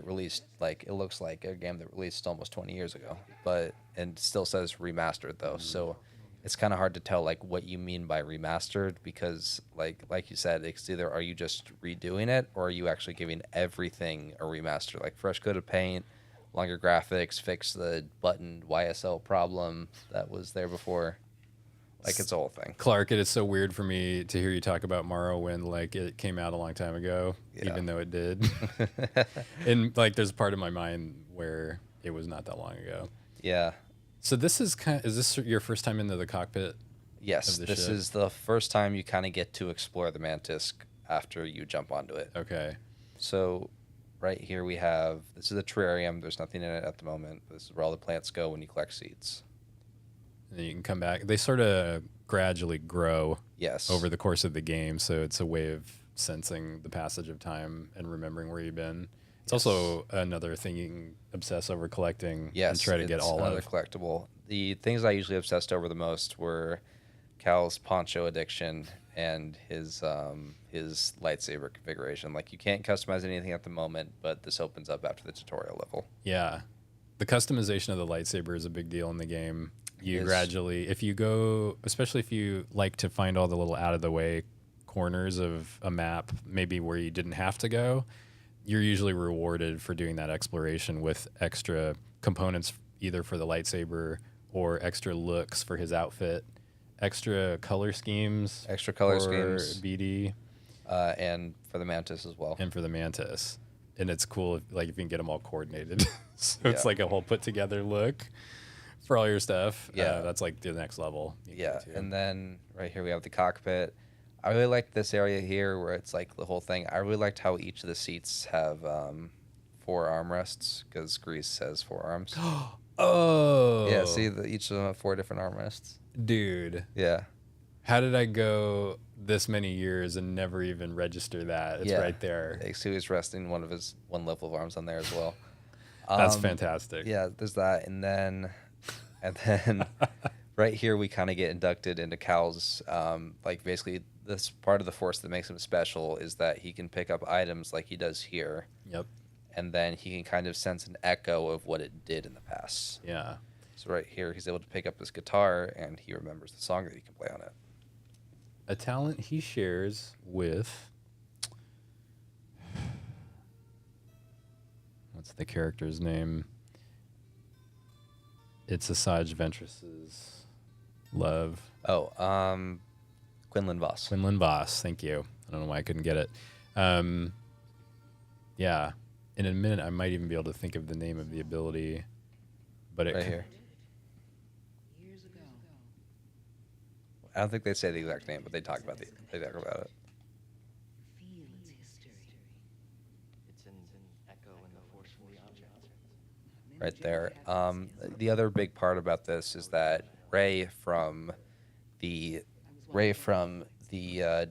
S2: released, like it looks like a game that released almost 20 years ago, but and still says remastered though. So it's kind of hard to tell like what you mean by remastered because like you said, it's either are you just redoing it or are you actually giving everything a remaster, like fresh coat of paint, longer graphics, fix the button YSL problem that was there before. Like it's a whole thing.
S1: Clark, it is so weird for me to hear you talk about Morrowind like it came out a long time ago,
S2: Yeah.
S1: even though it did. And like, there's part of my mind where it was not that long ago.
S2: Yeah.
S1: So this is is this your first time into the cockpit?
S2: Yes,
S1: Of the
S2: this
S1: ship.
S2: is the first time you kind of get to explore the Mantis after you jump onto it.
S1: Okay.
S2: So right here we have, this is a terrarium. There's nothing in it at the moment. This is where all the plants go when you collect seeds.
S1: And then you can come back. They sort of gradually grow
S2: Yes.
S1: over the course of the game, so it's a way of sensing the passage of time and remembering where you've been. It's also another thing you can obsess over collecting
S2: Yes,
S1: and try to get
S2: it's
S1: all
S2: another
S1: of.
S2: collectible. The things I usually obsessed over the most were Cal's poncho addiction and his lightsaber configuration. Like you can't customize anything at the moment, but this opens up after the tutorial level.
S1: Yeah. The customization of the lightsaber is a big deal in the game. You
S2: Yes.
S1: gradually, if you go, especially if you like to find all the little out of the way corners of a map, maybe where you didn't have to go, you're usually rewarded for doing that exploration with extra components, either for the lightsaber or extra looks for his outfit, extra color schemes,
S2: Extra color
S1: for
S2: schemes.
S1: BD,
S2: And for the Mantis as well.
S1: and for the Mantis. And it's cool if you can get them all coordinated. So it's
S2: Yeah.
S1: like a whole put together look for all your stuff.
S2: Yeah.
S1: That's like the next level. you
S2: Yeah,
S1: get to.
S2: and then right here we have the cockpit. I really like this area here where it's like the whole thing. I really liked how each of the seats have 4 armrests because Grease has 4 arms.
S1: Oh.
S2: Yeah, see, each of them have 4 different armrests.
S1: Dude,
S2: Yeah.
S1: how did I go this many years and never even register that? It's
S2: Yeah.
S1: right there.
S2: Like, so he's resting one of his one level of arms on there as well.
S1: That's fantastic.
S2: Yeah, there's that, and then right here we kind of get inducted into Cal's. Like basically, this part of the Force that makes him special is that he can pick up items like he does here,
S1: Yep.
S2: and then he can kind of sense an echo of what it did in the past.
S1: Yeah.
S2: So right here, he's able to pick up his guitar, and he remembers the song that he can play on it.
S1: A talent he shares with. What's the character's name? It's Asajj Ventress's love.
S2: Oh, Quinlan Voss.
S1: Quinlan Voss. Thank you. I don't know why I couldn't get it. Yeah. In a minute, I might even be able to think of the name of the ability. But it
S2: Right here. I don't think they say the exact name, but they talk about it.
S5: It's an echo in the force from the object.
S2: Right there. The other big part about this is that Rey from the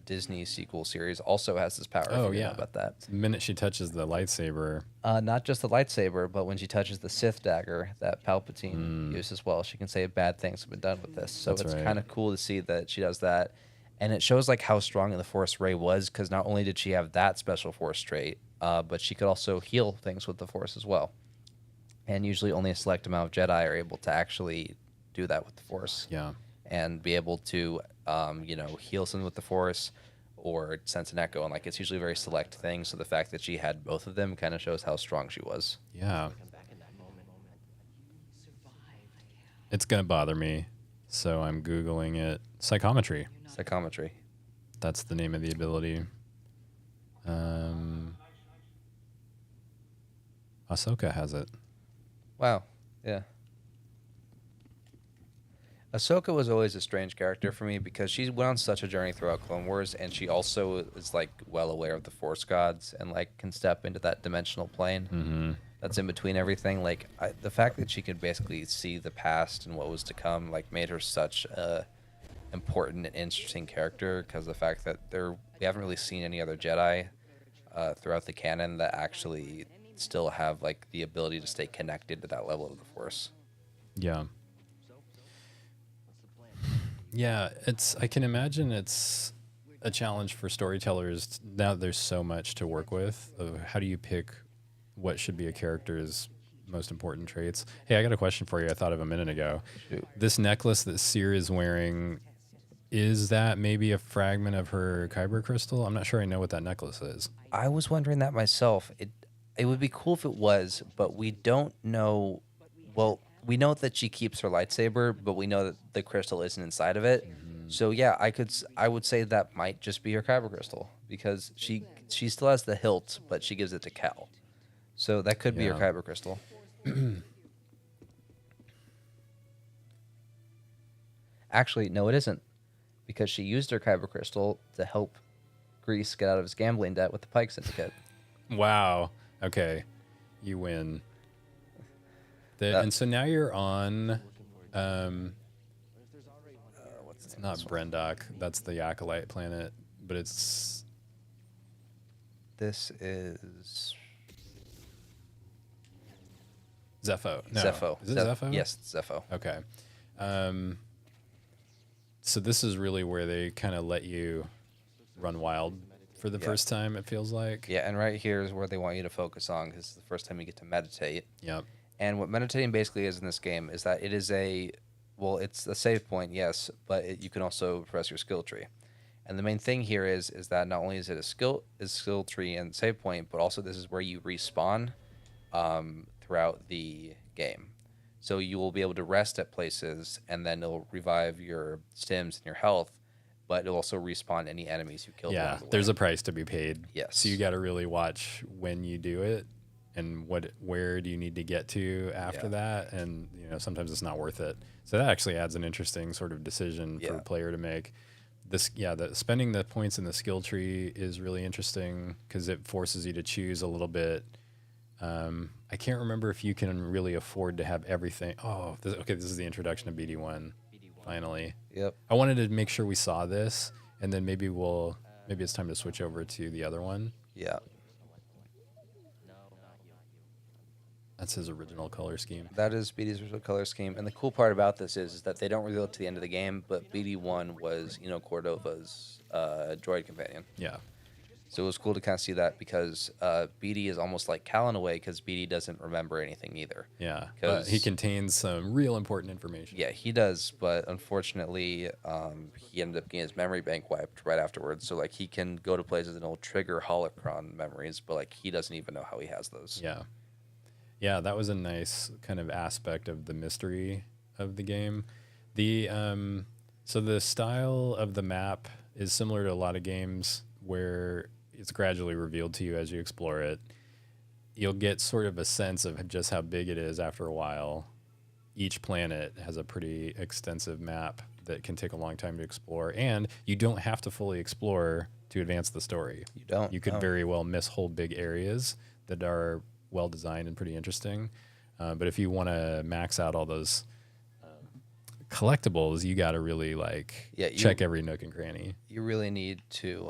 S2: Disney sequel series also has this power. if
S1: Oh,
S2: you didn't know
S1: yeah.
S2: about that.
S1: The minute she touches the lightsaber,
S2: Not just the lightsaber, but when she touches the Sith dagger that Palpatine used as well, she can say bad things have been done with this. So
S1: That's
S2: it's
S1: right.
S2: kind of cool to see that she does that, and it shows like how strong in the Force Rey was, because not only did she have that special Force trait, but she could also heal things with the Force as well. And usually, only a select amount of Jedi are able to actually do that with the Force,
S1: yeah.
S2: and be able to, heal something with the Force or sense an echo. And like it's usually a very select thing. So the fact that she had both of them kind of shows how strong she was.
S1: Yeah.
S5: Come back in that moment.
S1: It's going to bother me. So I'm Googling it. Psychometry.
S2: Psychometry.
S1: That's the name of the ability. Ahsoka has it.
S2: Wow. Yeah. Ahsoka was always a strange character for me because she went on such a journey throughout Clone Wars, and she also is like well aware of the Force gods and like can step into that dimensional plane that's in between everything. Like the fact that she could basically see the past and what was to come, like made her such a important and interesting character. Because the fact that we haven't really seen any other Jedi throughout the canon that actually still have like the ability to stay connected to that level of the Force.
S1: Yeah. Yeah, I can imagine it's a challenge for storytellers now that there's so much to work with. Of how do you pick what should be a character's most important traits? Hey, I got a question for you I thought of a minute ago.
S2: Shoot.
S1: This necklace that Seer is wearing, is that maybe a fragment of her kyber crystal? I'm not sure I know what that necklace is.
S2: I was wondering that myself. It would be cool if it was, but we don't know. Well, we know that she keeps her lightsaber, but we know that the crystal isn't inside of it. So yeah, I would say that might just be her kyber crystal because she still has the hilt, but she gives it to Cal. So that could be her
S1: Yeah.
S2: kyber crystal. Actually, no, it isn't, because she used her kyber crystal to help Grease get out of his gambling debt with the Pike Syndicate.
S1: Wow. Okay. You win. And so now you're on it's not Brendok. That's the Acolyte planet, but it's
S2: This is
S1: Zepho. No.
S2: Zepho.
S1: Is it Zepho?
S2: Yes, it's Zepho.
S1: Okay. So this is really where they kind of let you run wild for the first time, it feels like.
S2: Yeah, and right here is where they want you to focus on because it's the first time you get to meditate.
S1: Yep.
S2: And what meditating basically is in this game is that it is it's a save point, yes, but you can also press your skill tree. And the main thing here is that not only is it a skill tree and save point, but also this is where you respawn throughout the game. So you will be able to rest at places, and then it'll revive your stims and your health, but it'll also respawn any enemies you killed.
S1: Yeah, there's a price to be paid.
S2: Yes.
S1: So you got to really watch when you do it and where do you need to get to after that, and sometimes it's not worth it. So that actually adds an interesting sort of decision for a player to make. Spending the points in the skill tree is really interesting because it forces you to choose a little bit. I can't remember if you can really afford to have everything. Oh, this is the introduction of BD1. Finally.
S2: Yep.
S1: I wanted to make sure we saw this, and then maybe it's time to switch over to the other one.
S2: Yeah.
S1: That's his original color scheme.
S2: That is BD's original color scheme. And the cool part about this is that they don't reveal it to the end of the game, but BD1 was, Cordova's droid companion.
S1: Yeah.
S2: So it was cool to kind of see that because BD is almost like Cal in a way because BD doesn't remember anything either.
S1: Yeah, but he contains some real important information.
S2: Yeah, he does, but unfortunately, he ended up getting his memory bank wiped right afterwards. So, he can go to places and it'll trigger holocron memories, but, he doesn't even know how he has those.
S1: Yeah. Yeah, that was a nice kind of aspect of the mystery of the game. So the style of the map is similar to a lot of games where it's gradually revealed to you as you explore it. You'll get sort of a sense of just how big it is after a while. Each planet has a pretty extensive map that can take a long time to explore, and you don't have to fully explore to advance the story.
S2: You don't.
S1: You could very well miss whole big areas that are well designed and pretty interesting. But if you want to max out all those collectibles, you got to really check every nook and cranny.
S2: You really need to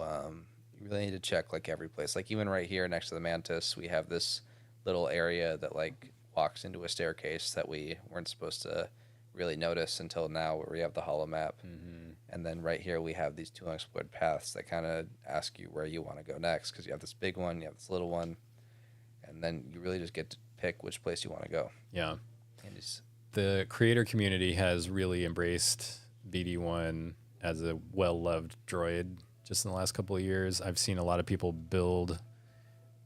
S2: check every place. Even right here next to the Mantis, we have this little area that walks into a staircase that we weren't supposed to really notice until now, where we have the holo map. Mm-hmm. And then right here we have these two unexplored paths that kind of ask you where you want to go next, because you have this big one, you have this little one, and then you really just get to pick which place you want to go.
S1: Yeah. The creator community has really embraced BD1 as a well-loved droid just in the last couple of years. I've seen a lot of people build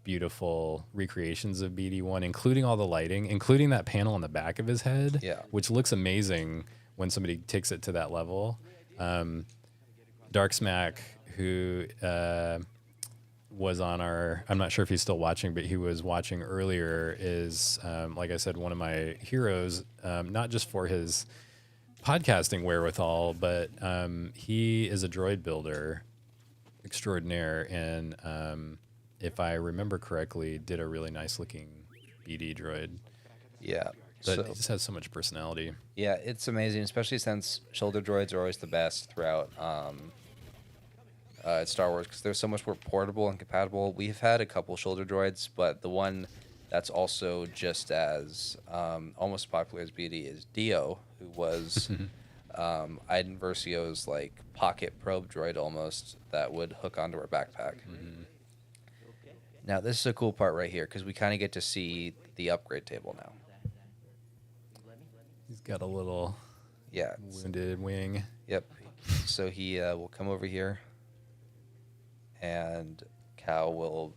S1: beautiful recreations of BD1, including all the lighting, including that panel on the back of his head, which looks amazing when somebody takes it to that level. Dark Smack, who was on I'm not sure if he's still watching, but he was watching earlier, is, like I said, one of my heroes, not just for his podcasting wherewithal, but he is a droid builder extraordinaire, and if I remember correctly, did a really nice looking BD droid.
S2: Yeah.
S1: But it just has so much personality.
S2: Yeah, it's amazing, especially since shoulder droids are always the best throughout Star Wars, because they're so much more portable and compatible. We've had a couple shoulder droids, but the one that's also just as almost popular as BD is Dio, who was Iden Versio's pocket probe droid almost that would hook onto her backpack. Mm-hmm. Now this is a cool part right here, because we kind of get to see the upgrade table now.
S1: He's got a little wounded wing.
S2: Yep. So he will come over here, and Cal will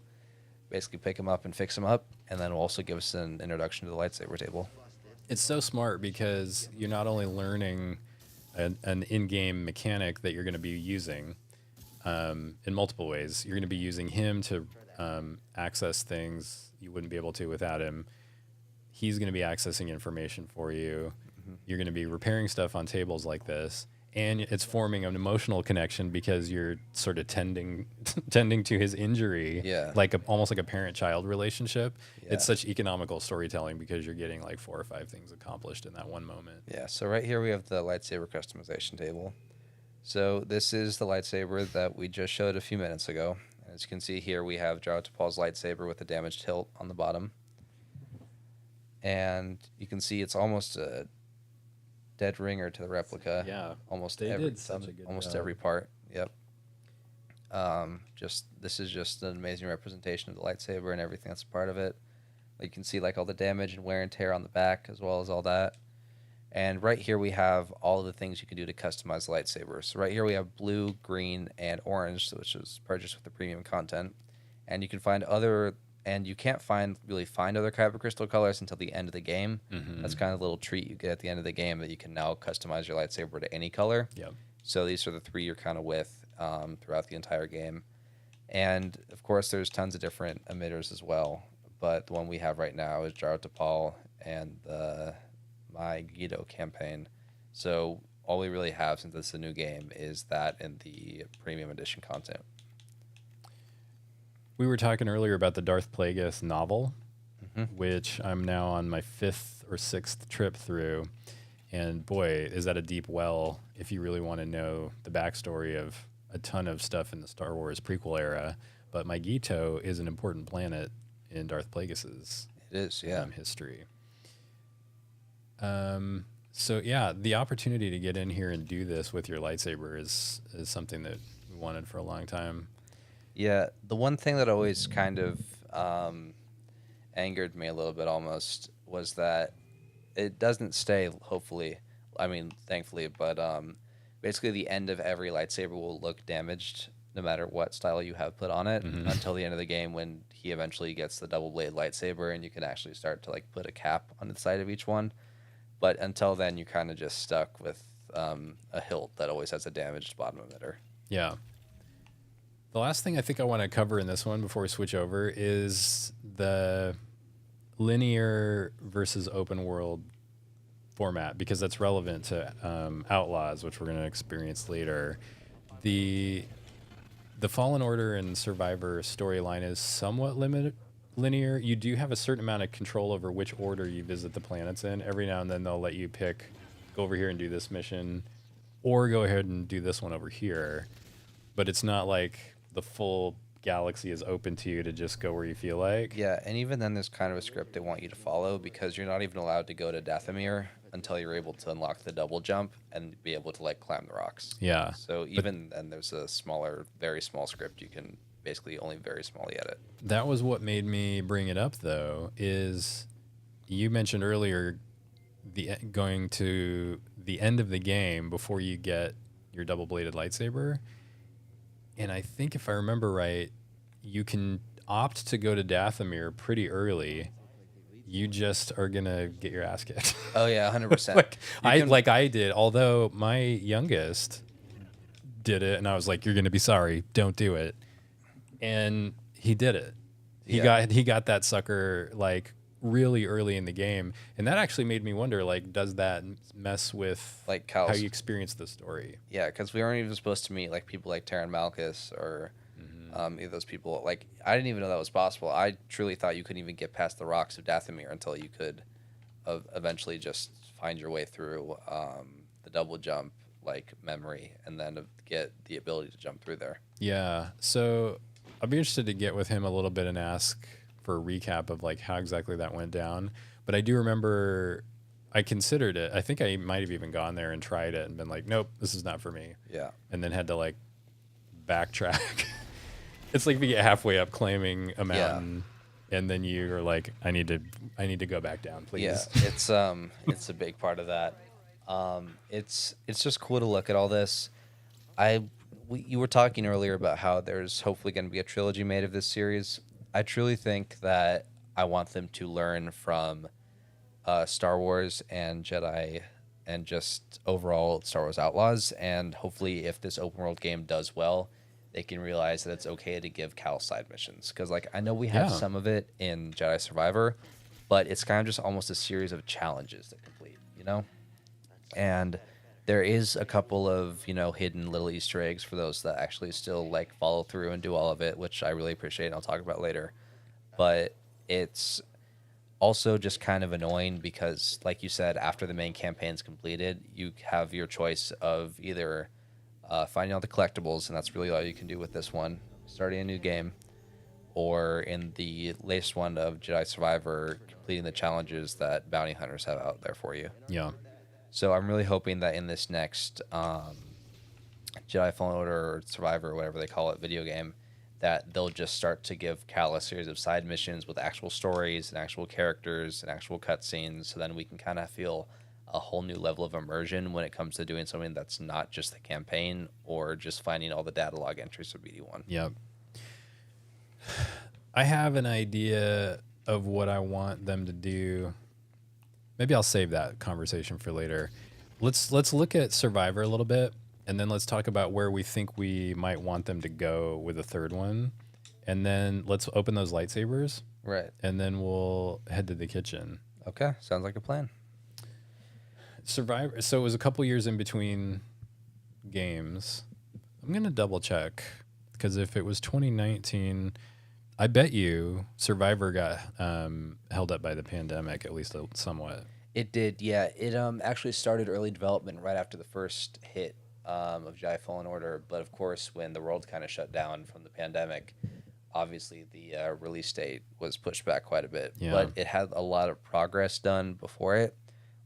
S2: basically pick him up and fix him up, and then will also give us an introduction to the lightsaber table.
S1: It's so smart because you're not only learning an in-game mechanic that you're going to be using in multiple ways. You're going to be using him to access things you wouldn't be able to without him. He's going to be accessing information for you. Mm-hmm. You're going to be repairing stuff on tables like this. And it's forming an emotional connection because you're sort of tending to his injury, almost like a parent-child relationship. Yeah. It's such economical storytelling because you're getting 4 or 5 things accomplished in that one moment.
S2: Yeah, so right here we have the lightsaber customization table. So this is the lightsaber that we just showed a few minutes ago. As you can see here, we have Jaro Tapal's lightsaber with a damaged hilt on the bottom. And you can see it's almost dead ringer to the replica.
S1: Yeah,
S2: almost
S1: they
S2: every
S1: did such a good
S2: almost
S1: job.
S2: every part. Yep. Just this is just an amazing representation of the lightsaber and everything that's a part of it. You can see like all the damage and wear and tear on the back as well as all that. And right here we have all of the things you can do to customize the lightsaber. So right here we have blue, green, and orange, which is purchased with the premium content. And you can find other, and you can't really find other kyber crystal colors until the end of the game. That's kind of a little treat you get at the end of the game, that you can now customize your lightsaber to any color.
S1: Yep.
S2: So these are the three you're kind of with throughout the entire game. And of course, there's tons of different emitters as well. But the one we have right now is Jaro Tapal and the My Guido campaign. So all we really have, since it's a new game, is that and the premium edition content.
S1: We were talking earlier about the Darth Plagueis novel, which I'm now on my 5th or 6th trip through. And boy, is that a deep well if you really want to know the backstory of a ton of stuff in the Star Wars prequel era. But Megiddo is an important planet in Darth Plagueis's
S2: It is, yeah.
S1: history. So yeah, the opportunity to get in here and do this with your lightsaber is something that we wanted for a long time.
S2: Yeah, the one thing that always kind of angered me a little bit almost was that it doesn't stay, hopefully, I mean, thankfully, but basically the end of every lightsaber will look damaged no matter what style you have put on it until the end of the game, when he eventually gets the double blade lightsaber and you can actually start to like put a cap on the side of each one. But until then, you're kind of just stuck with a hilt that always has a damaged bottom emitter.
S1: Yeah. The last thing I think I want to cover in this one before we switch over is the linear versus open world format, because that's relevant to Outlaws, which we're going to experience later. The Fallen Order and Survivor storyline is somewhat linear. You do have a certain amount of control over which order you visit the planets in. Every now and then they'll let you pick, go over here and do this mission, or go ahead and do this one over here. But it's not like the full galaxy is open to you to just go where you feel like.
S2: Yeah, and even then there's kind of a script they want you to follow, because you're not even allowed to go to Dathomir until you're able to unlock the double jump and be able to like climb the rocks.
S1: Yeah.
S2: So even then there's a smaller, very small script you can basically only very smallly edit.
S1: That was what made me bring it up, though, is you mentioned earlier going to the end of the game before you get your double-bladed lightsaber. And I think if I remember right, you can opt to go to Dathomir pretty early. You just are going to get your ass kicked.
S2: Oh, yeah, 100%.
S1: like I did, although my youngest did it, and I was like, you're going to be sorry. Don't do it. And he did it. He got that sucker like really early in the game, and that actually made me wonder, like, does that mess with
S2: like
S1: how you experience the story?
S2: Yeah, because we weren't even supposed to meet like people like Terran Malchus or either of those people. Like, I didn't even know that was possible. I truly thought you couldn't even get past the rocks of Dathomir until you could eventually just find your way through the double jump like memory, and then get the ability to jump through there.
S1: Yeah, so I'd be interested to get with him a little bit and ask for a recap of like how exactly that went down. But I do remember I considered it. I think I might have even gone there and tried it and been like, nope, this is not for me.
S2: Yeah.
S1: And then had to like backtrack. It's like if you get halfway up climbing a mountain and then you're like, I need to go back down, please.
S2: Yeah, it's a big part of that. It's just cool to look at all this. You were talking earlier about how there's hopefully going to be a trilogy made of this series. I truly think that I want them to learn from Star Wars and Jedi and just overall Star Wars Outlaws. And hopefully if this open world game does well, they can realize that it's okay to give Cal side missions. Because like I know we have some of it in Jedi Survivor, but it's kind of just almost a series of challenges to complete, you know? And there is a couple of, hidden little Easter eggs for those that actually still like follow through and do all of it, which I really appreciate and I'll talk about later. But it's also just kind of annoying because, like you said, after the main campaign's completed, you have your choice of either finding all the collectibles, and that's really all you can do with this one, starting a new game, or in the latest one of Jedi Survivor, completing the challenges that bounty hunters have out there for you.
S1: Yeah.
S2: So I'm really hoping that in this next Jedi Fallen Order or Survivor or whatever they call it video game, that they'll just start to give Cal a series of side missions with actual stories and actual characters and actual cutscenes, so then we can kind of feel a whole new level of immersion when it comes to doing something that's not just the campaign or just finding all the data log entries for BD1.
S1: Yep. I have an idea of what I want them to do. Maybe I'll save that conversation for later. Let's look at Survivor a little bit, and then let's talk about where we think we might want them to go with the third one. And then let's open those lightsabers,
S2: Right.
S1: and then we'll head to the kitchen.
S2: Okay. Sounds like a plan.
S1: Survivor. So it was a couple years in between games. I'm gonna double check, because if it was 2019, I bet you Survivor got held up by the pandemic, at least somewhat.
S2: It did, yeah. It actually started early development right after the first hit of Jedi Fallen Order, but of course, when the world kind of shut down from the pandemic, obviously the release date was pushed back quite a bit.
S1: Yeah.
S2: But it had a lot of progress done before it,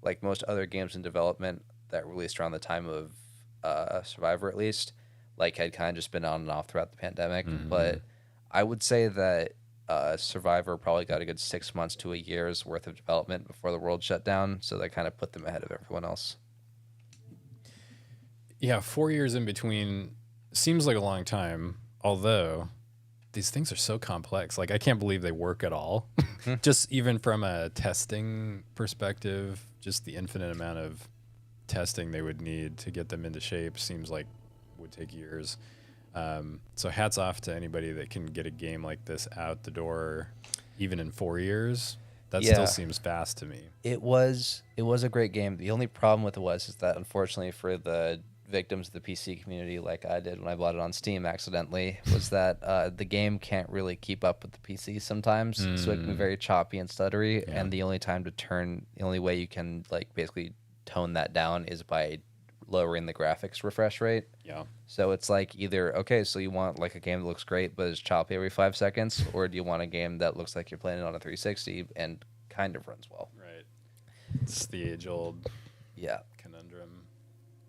S2: like most other games in development that released around the time of Survivor, at least, like had kind of just been on and off throughout the pandemic.
S1: Mm-hmm.
S2: But I would say that Survivor probably got a good 6 months to a year's worth of development before the world shut down, so that kind of put them ahead of everyone else.
S1: Yeah, 4 years in between seems like a long time, although these things are so complex. Like, I can't believe they work at all. Just even from a testing perspective, just the infinite amount of testing they would need to get them into shape seems like would take years. So hats off to anybody that can get a game like this out the door, even in 4 years. That
S2: Yeah.
S1: still seems fast to me.
S2: It was a great game. The only problem with it is that unfortunately for the victims of the PC community, like I did when I bought it on Steam accidentally, was that the game can't really keep up with the PC sometimes, so it can be very choppy and stuttery.
S1: Yeah.
S2: And the only way you can like basically tone that down is by lowering the graphics refresh rate.
S1: Yeah.
S2: So it's like either, okay, so you want like a game that looks great but is choppy every 5 seconds, or do you want a game that looks like you're playing it on a 360 and kind of runs well?
S1: Right. It's the age-old
S2: Yeah.
S1: conundrum.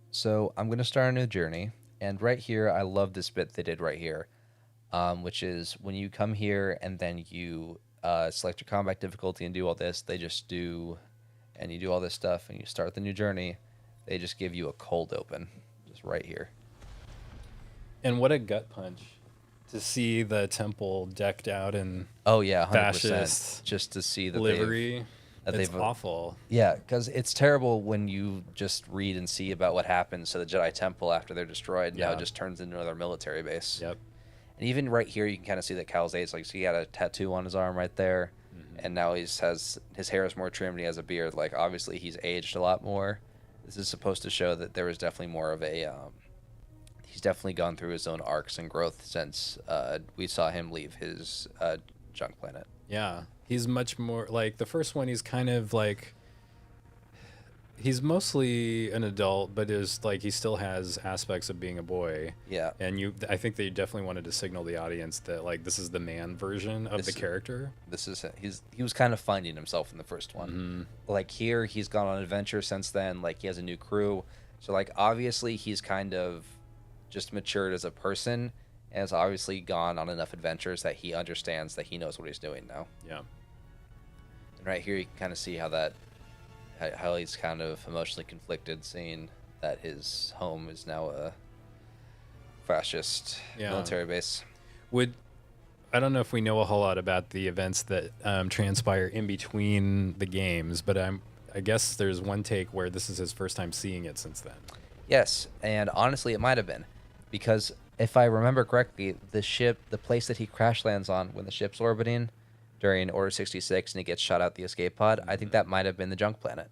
S2: So I'm going to start a new journey. And right here, I love this bit they did right here, which is when you come here and then you select your combat difficulty and do all this, they just do, and you do all this stuff and you start the new journey, they just give you a cold open, just right here.
S1: And what a gut punch to see the temple decked out in
S2: Oh, yeah, 100%.
S1: fascist
S2: Just to see that
S1: livery.
S2: that
S1: It's
S2: they've-
S1: awful.
S2: Yeah, because it's terrible when you just read and see about what happens to the Jedi Temple after they're destroyed. Now
S1: Yeah.
S2: it just turns into another military base.
S1: Yep.
S2: And even right here, you can kind of see that Cal's age. Like, so he had a tattoo on his arm right there,
S1: Mm-hmm.
S2: and now has his hair is more trimmed. And he has a beard. Like, obviously, he's aged a lot more. This is supposed to show that there was definitely more of a. He's definitely gone through his own arcs and growth since we saw him leave his junk planet.
S1: Yeah. He's much more like the first one. He's kind of like he's mostly an adult, but is like he still has aspects of being a boy.
S2: Yeah.
S1: And I think they definitely wanted to signal the audience that like this is the man version of
S2: This
S1: the
S2: is-
S1: character.
S2: This is he was kind of finding himself in the first one.
S1: Mm-hmm.
S2: Like here, he's gone on adventure since then. Like he has a new crew, so like obviously he's kind of just matured as a person, and has obviously gone on enough adventures that he understands that he knows what he's doing now.
S1: Yeah.
S2: And right here, you can kind of see how he's kind of emotionally conflicted, seeing that his home is now a fascist
S1: Yeah.
S2: military base.
S1: I don't know if we know a whole lot about the events that transpire in between the games, but I guess there's one take where this is his first time seeing it since then.
S2: Yes, and honestly, it might have been, because if I remember correctly, the place that he crash lands on when the ship's orbiting during Order 66 and he gets shot out the escape pod, I think that might have been the junk planet.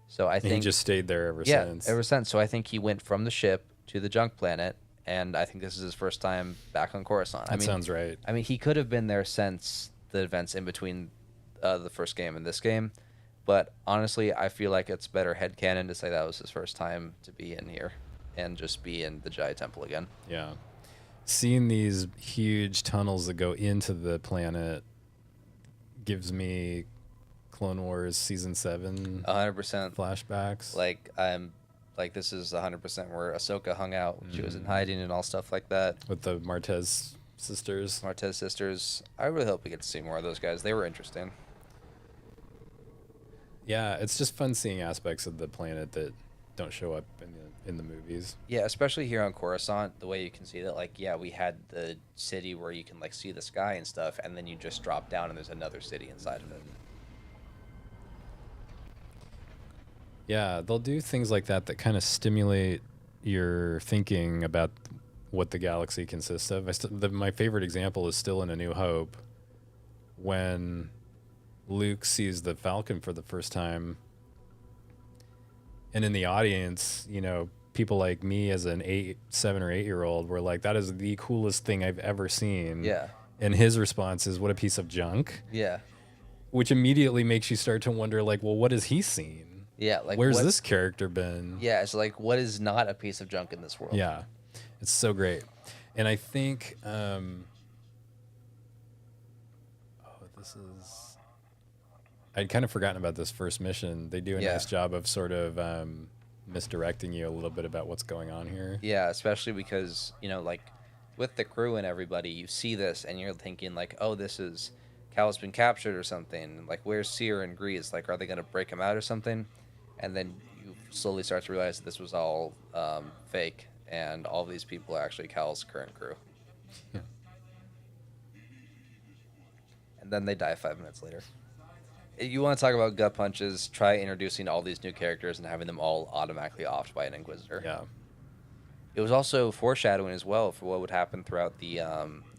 S2: So I
S1: And he
S2: think
S1: just stayed there ever
S2: yeah,
S1: since.
S2: ever since. So I think he went from the ship to the junk planet, and I think this is his first time back on Coruscant.
S1: That sounds right.
S2: I mean, he could have been there since the events in between the first game and this game, but honestly, I feel like it's better headcanon to say that was his first time to be in here and just be in the Jedi Temple again.
S1: Yeah. Seeing these huge tunnels that go into the planet gives me Clone Wars season 7
S2: 100%.
S1: flashbacks.
S2: Like this is 100% where Ahsoka hung out. She was in hiding and all stuff like that.
S1: With the Martez sisters.
S2: Martez sisters. I really hope we get to see more of those guys. They were interesting.
S1: Yeah, it's just fun seeing aspects of the planet that don't show up in the movies.
S2: Yeah, especially here on Coruscant, the way you can see that, like, yeah, we had the city where you can, like, see the sky and stuff, and then you just drop down and there's another city inside of it.
S1: Yeah, they'll do things like that that kind of stimulate your thinking about what the galaxy consists of. My favorite example is still in A New Hope, when Luke sees the Falcon for the first time. And in the audience, you know, people like me as an 7 or 8-year-old were like, that is the coolest thing I've ever seen.
S2: Yeah.
S1: And his response is, what a piece of junk.
S2: Yeah.
S1: Which immediately makes you start to wonder, like, well, what has he seen?
S2: Yeah. Like,
S1: where's
S2: what,
S1: this character been?
S2: Yeah. It's like, what is not a piece of junk in this world?
S1: Yeah. It's so great. And I think, I'd kind of forgotten about this first mission. They do a nice job of sort of misdirecting you a little bit about what's going on here.
S2: Yeah, especially because, you know, like with the crew and everybody, you see this and you're thinking like, oh, this is Cal's been captured or something. Like, where's Seer and Grease? Like, are they going to break him out or something? And then you slowly start to realize that this was all fake, and all of these people are actually Cal's current crew.
S1: Yeah.
S2: And then they die 5 minutes later. You want to talk about gut punches, try introducing all these new characters and having them all automatically offed by an Inquisitor.
S1: Yeah.
S2: It was also foreshadowing as well for what would happen throughout the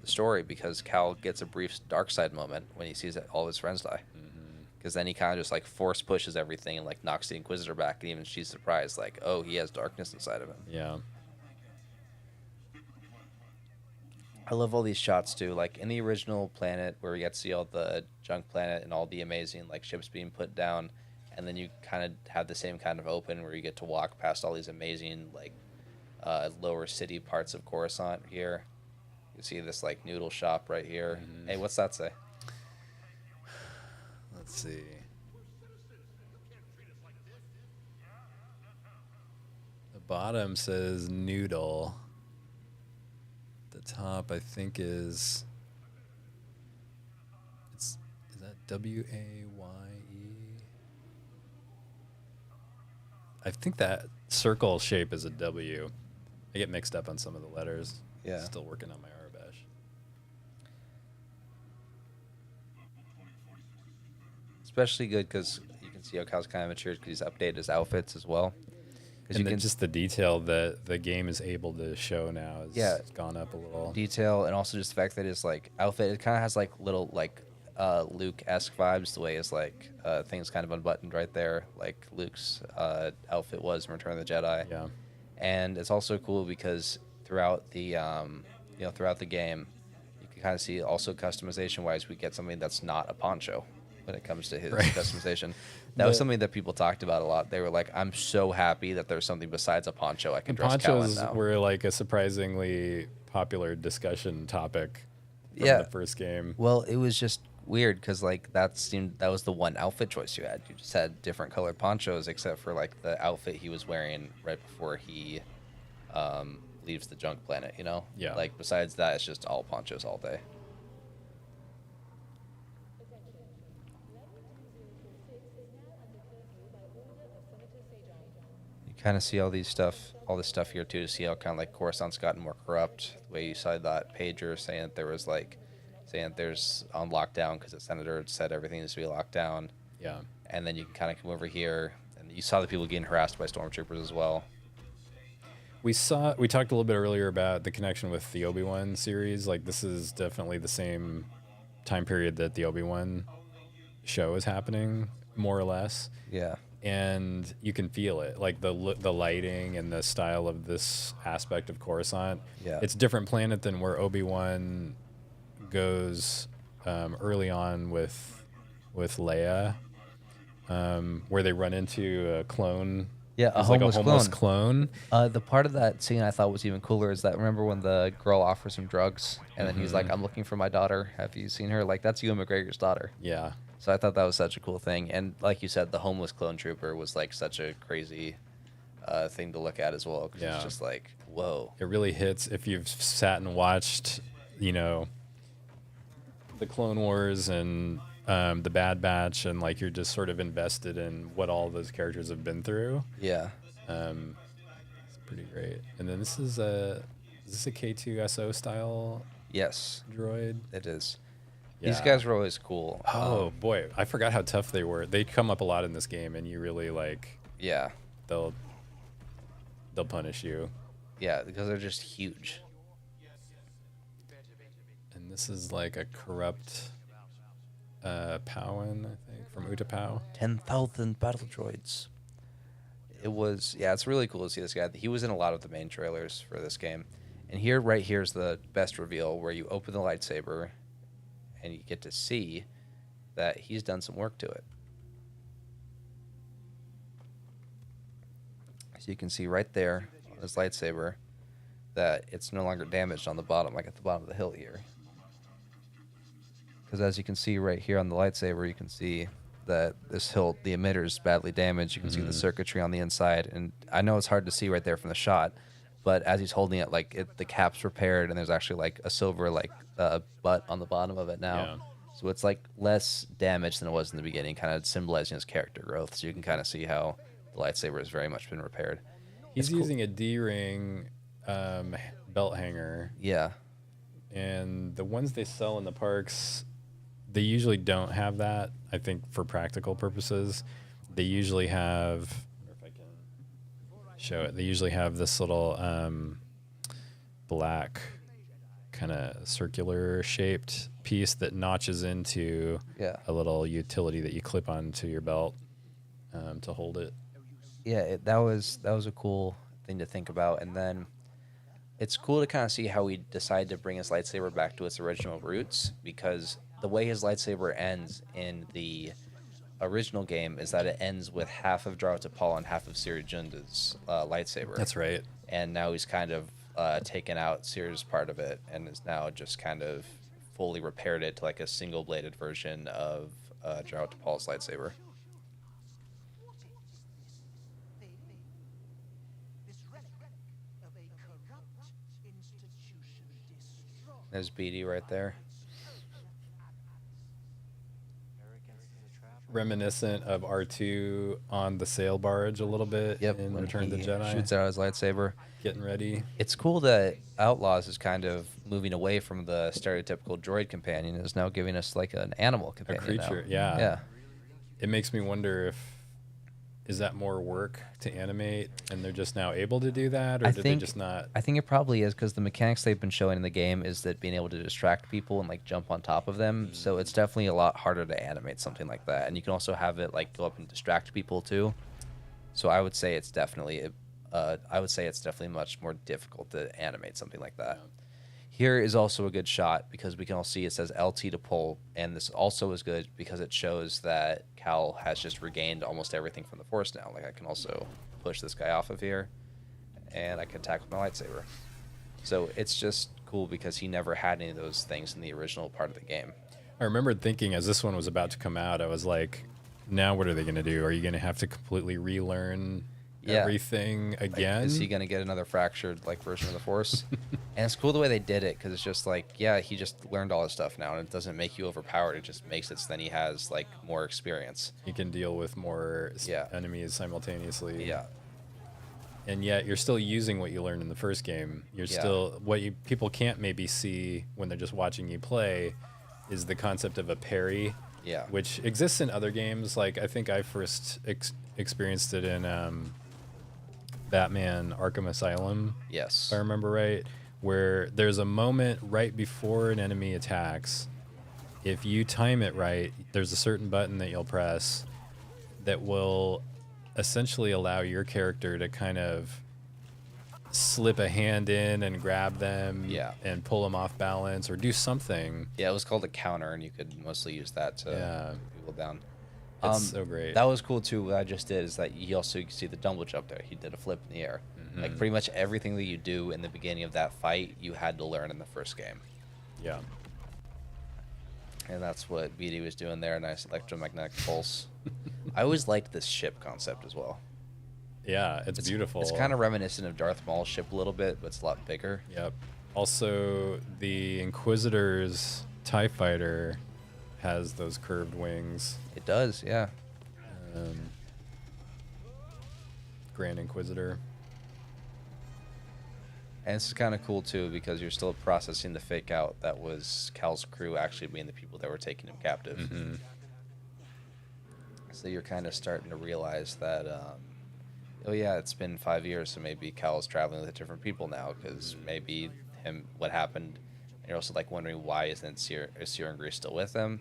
S2: story, because Cal gets a brief dark side moment when he sees that all his friends die. Because then he kind of just like force pushes everything and like knocks the Inquisitor back, and even she's surprised, like, oh, he has darkness inside of him.
S1: Yeah.
S2: I love all these shots too. Like in the original Planet, where we get to see all the junk planet and all the amazing like ships being put down, and then you kind of have the same kind of open where you get to walk past all these amazing like lower city parts of Coruscant here. You see this like noodle shop right here. Hey, what's that say?
S1: Let's see. The bottom says noodle. The top, I think, is that WAYE? I think that circle shape is a W. I get mixed up on some of the letters.
S2: Yeah.
S1: Still working on my Arabesh.
S2: Especially good because you can see how Cal's kind of matured because he's updated his outfits as well.
S1: And then just the detail that the game is able to show now has gone up a little.
S2: Detail, and also just the fact that his like outfit, it kind of has like little like Luke-esque vibes, the way his like things kind of unbuttoned right there, like Luke's outfit was in Return of the Jedi.
S1: Yeah.
S2: And it's also cool because throughout the throughout the game, you can kind of see also customization wise, we get something that's not a poncho when it comes to his customization. That was something that people talked about a lot. They were like, I'm so happy that there's something besides a poncho I can dress Cal in now.
S1: Ponchos were like a surprisingly popular discussion topic from the first game.
S2: Well, it was just weird because like that was the one outfit choice you had. You just had different colored ponchos except for like the outfit he was wearing right before he leaves the junk planet, you know?
S1: Yeah.
S2: Like besides that, it's just all ponchos all day. Kind of see all this stuff here too, to see how kind of like Coruscant's gotten more corrupt. The way you saw that pager saying that there's on lockdown because the senator said everything needs to be locked down.
S1: Yeah.
S2: And then you can kind of come over here, and you saw the people getting harassed by stormtroopers as well.
S1: We talked a little bit earlier about the connection with the Obi-Wan series. Like this is definitely the same time period that the Obi-Wan show is happening, more or less.
S2: Yeah.
S1: And you can feel it, like the lighting and the style of this aspect of Coruscant.
S2: Yeah.
S1: It's a different planet than where Obi-Wan goes early on with Leia, where they run into a clone.
S2: Yeah, a homeless
S1: clone.
S2: The part of that scene I thought was even cooler is that, remember when the girl offers him drugs and then he's like, I'm looking for my daughter. Have you seen her? Like, that's Ewan McGregor's daughter.
S1: Yeah.
S2: So I thought that was such a cool thing. And like you said, the homeless clone trooper was like such a crazy thing to look at as well. 'Cause
S1: Yeah.
S2: it's just like, whoa.
S1: It really hits if you've sat and watched, you know, the Clone Wars and the Bad Batch, and like you're just sort of invested in what all those characters have been through.
S2: Yeah.
S1: It's pretty great. And then this is a K2SO style
S2: Yes,
S1: droid?
S2: it is.
S1: Yeah.
S2: These guys were always cool.
S1: Oh boy, I forgot how tough they were. They come up a lot in this game, and you really like
S2: Yeah.
S1: they'll punish you.
S2: Yeah, because they're just huge.
S1: And this is like a corrupt Powan, I think, from Utapau.
S2: 10,000 battle droids. It was, yeah, it's really cool to see this guy. He was in a lot of the main trailers for this game. And here, right here is the best reveal where you open the lightsaber and you get to see that he's done some work to it. So you can see right there on his lightsaber that it's no longer damaged on the bottom, like at the bottom of the hilt here. Because as you can see right here on the lightsaber, you can see that this hilt, the emitter, is badly damaged. You can see the circuitry on the inside. And I know it's hard to see right there from the shot, but as he's holding it, like the cap's repaired, and there's actually like a silver like butt on the bottom of it now.
S1: Yeah.
S2: So it's like less damage than it was in the beginning, kind of symbolizing his character growth. So you can kind of see how the lightsaber has very much been repaired.
S1: He's
S2: It's cool.
S1: using a D-ring belt hanger,
S2: Yeah.
S1: and the ones they sell in the parks, they usually don't have that. I think for practical purposes, they usually have. I wonder if I can show it. They usually have this little black, kind of circular shaped piece that notches into
S2: Yeah.
S1: a little utility that you clip onto your belt to hold it.
S2: Yeah, that was a cool thing to think about. And then it's cool to kind of see how he decided to bring his lightsaber back to its original roots, because the way his lightsaber ends in the original game is that it ends with half of Jaro Tapal and half of Ciri Junda's lightsaber.
S1: That's right.
S2: And now he's kind of taken out Ciri's part of it and is now just kind of fully repaired it to like a single-bladed version of Jaro Tapal's lightsaber. There's BD right there.
S1: Reminiscent of R2 on the sail barge a little bit in
S2: when
S1: Return of the
S2: he
S1: Jedi.
S2: shoots out his lightsaber.
S1: Getting ready.
S2: It's cool that Outlaws is kind of moving away from the stereotypical droid companion and is now giving us like an animal
S1: A
S2: companion.
S1: creature,
S2: now.
S1: yeah.
S2: Yeah.
S1: It makes me wonder is that more work to animate and they're just now able to do that, or
S2: I
S1: did
S2: think-
S1: they just not?
S2: I think it probably is because the mechanics they've been showing in the game is that being able to distract people and like jump on top of them. So it's definitely a lot harder to animate something like that. And you can also have it like go up and distract people too. So I would say it's definitely much more difficult to animate something like that. Here is also a good shot because we can all see it says LT to pull, and this also is good because it shows that Cal has just regained almost everything from the Force now. Like I can also push this guy off of here, and I can attack with my lightsaber. So it's just cool because he never had any of those things in the original part of the game.
S1: I remember thinking as this one was about to come out, I was like, now what are they going to do? Are you going to have to completely relearn everything again?
S2: Is he going to get another fractured like version of the Force? And it's cool the way they did it because it's just like, yeah, he just learned all his stuff now, and it doesn't make you overpowered. It just makes it so then he has like more experience.
S1: He can deal with more enemies simultaneously.
S2: Yeah.
S1: And yet you're still using what you learned in the first game. You're still people can't maybe see when they're just watching you play is the concept of a parry.
S2: Yeah.
S1: Which exists in other games. Like I think I first experienced it in Batman Arkham Asylum.
S2: Yes.
S1: If I remember right, where there's a moment right before an enemy attacks. If you time it right, there's a certain button that you'll press that will essentially allow your character to kind of slip a hand in and grab them and pull them off balance or do something.
S2: Yeah, it was called a counter, and you could mostly use that to put people down.
S1: It's so great.
S2: That was cool too. What I just did is that you also see the double jump there. He did a flip in the air. Like pretty much everything that you do in the beginning of that fight, you had to learn in the first game.
S1: Yeah.
S2: And that's what BD was doing there. Nice electromagnetic pulse. I always liked this ship concept as well.
S1: Yeah, it's beautiful.
S2: It's kind of reminiscent of Darth Maul's ship a little bit, but it's a lot bigger.
S1: Yep. Also, the Inquisitor's TIE fighter has those curved wings.
S2: It does, yeah.
S1: Grand Inquisitor.
S2: And this is kind of cool too because you're still processing the fake out that was Cal's crew actually being the people that were taking him captive.
S1: Mm-hmm.
S2: So you're kind of starting to realize that, oh yeah, it's been 5 years, so maybe Cal's traveling with different people now because maybe what happened. And you're also like wondering why isn't Searing Grease still with him?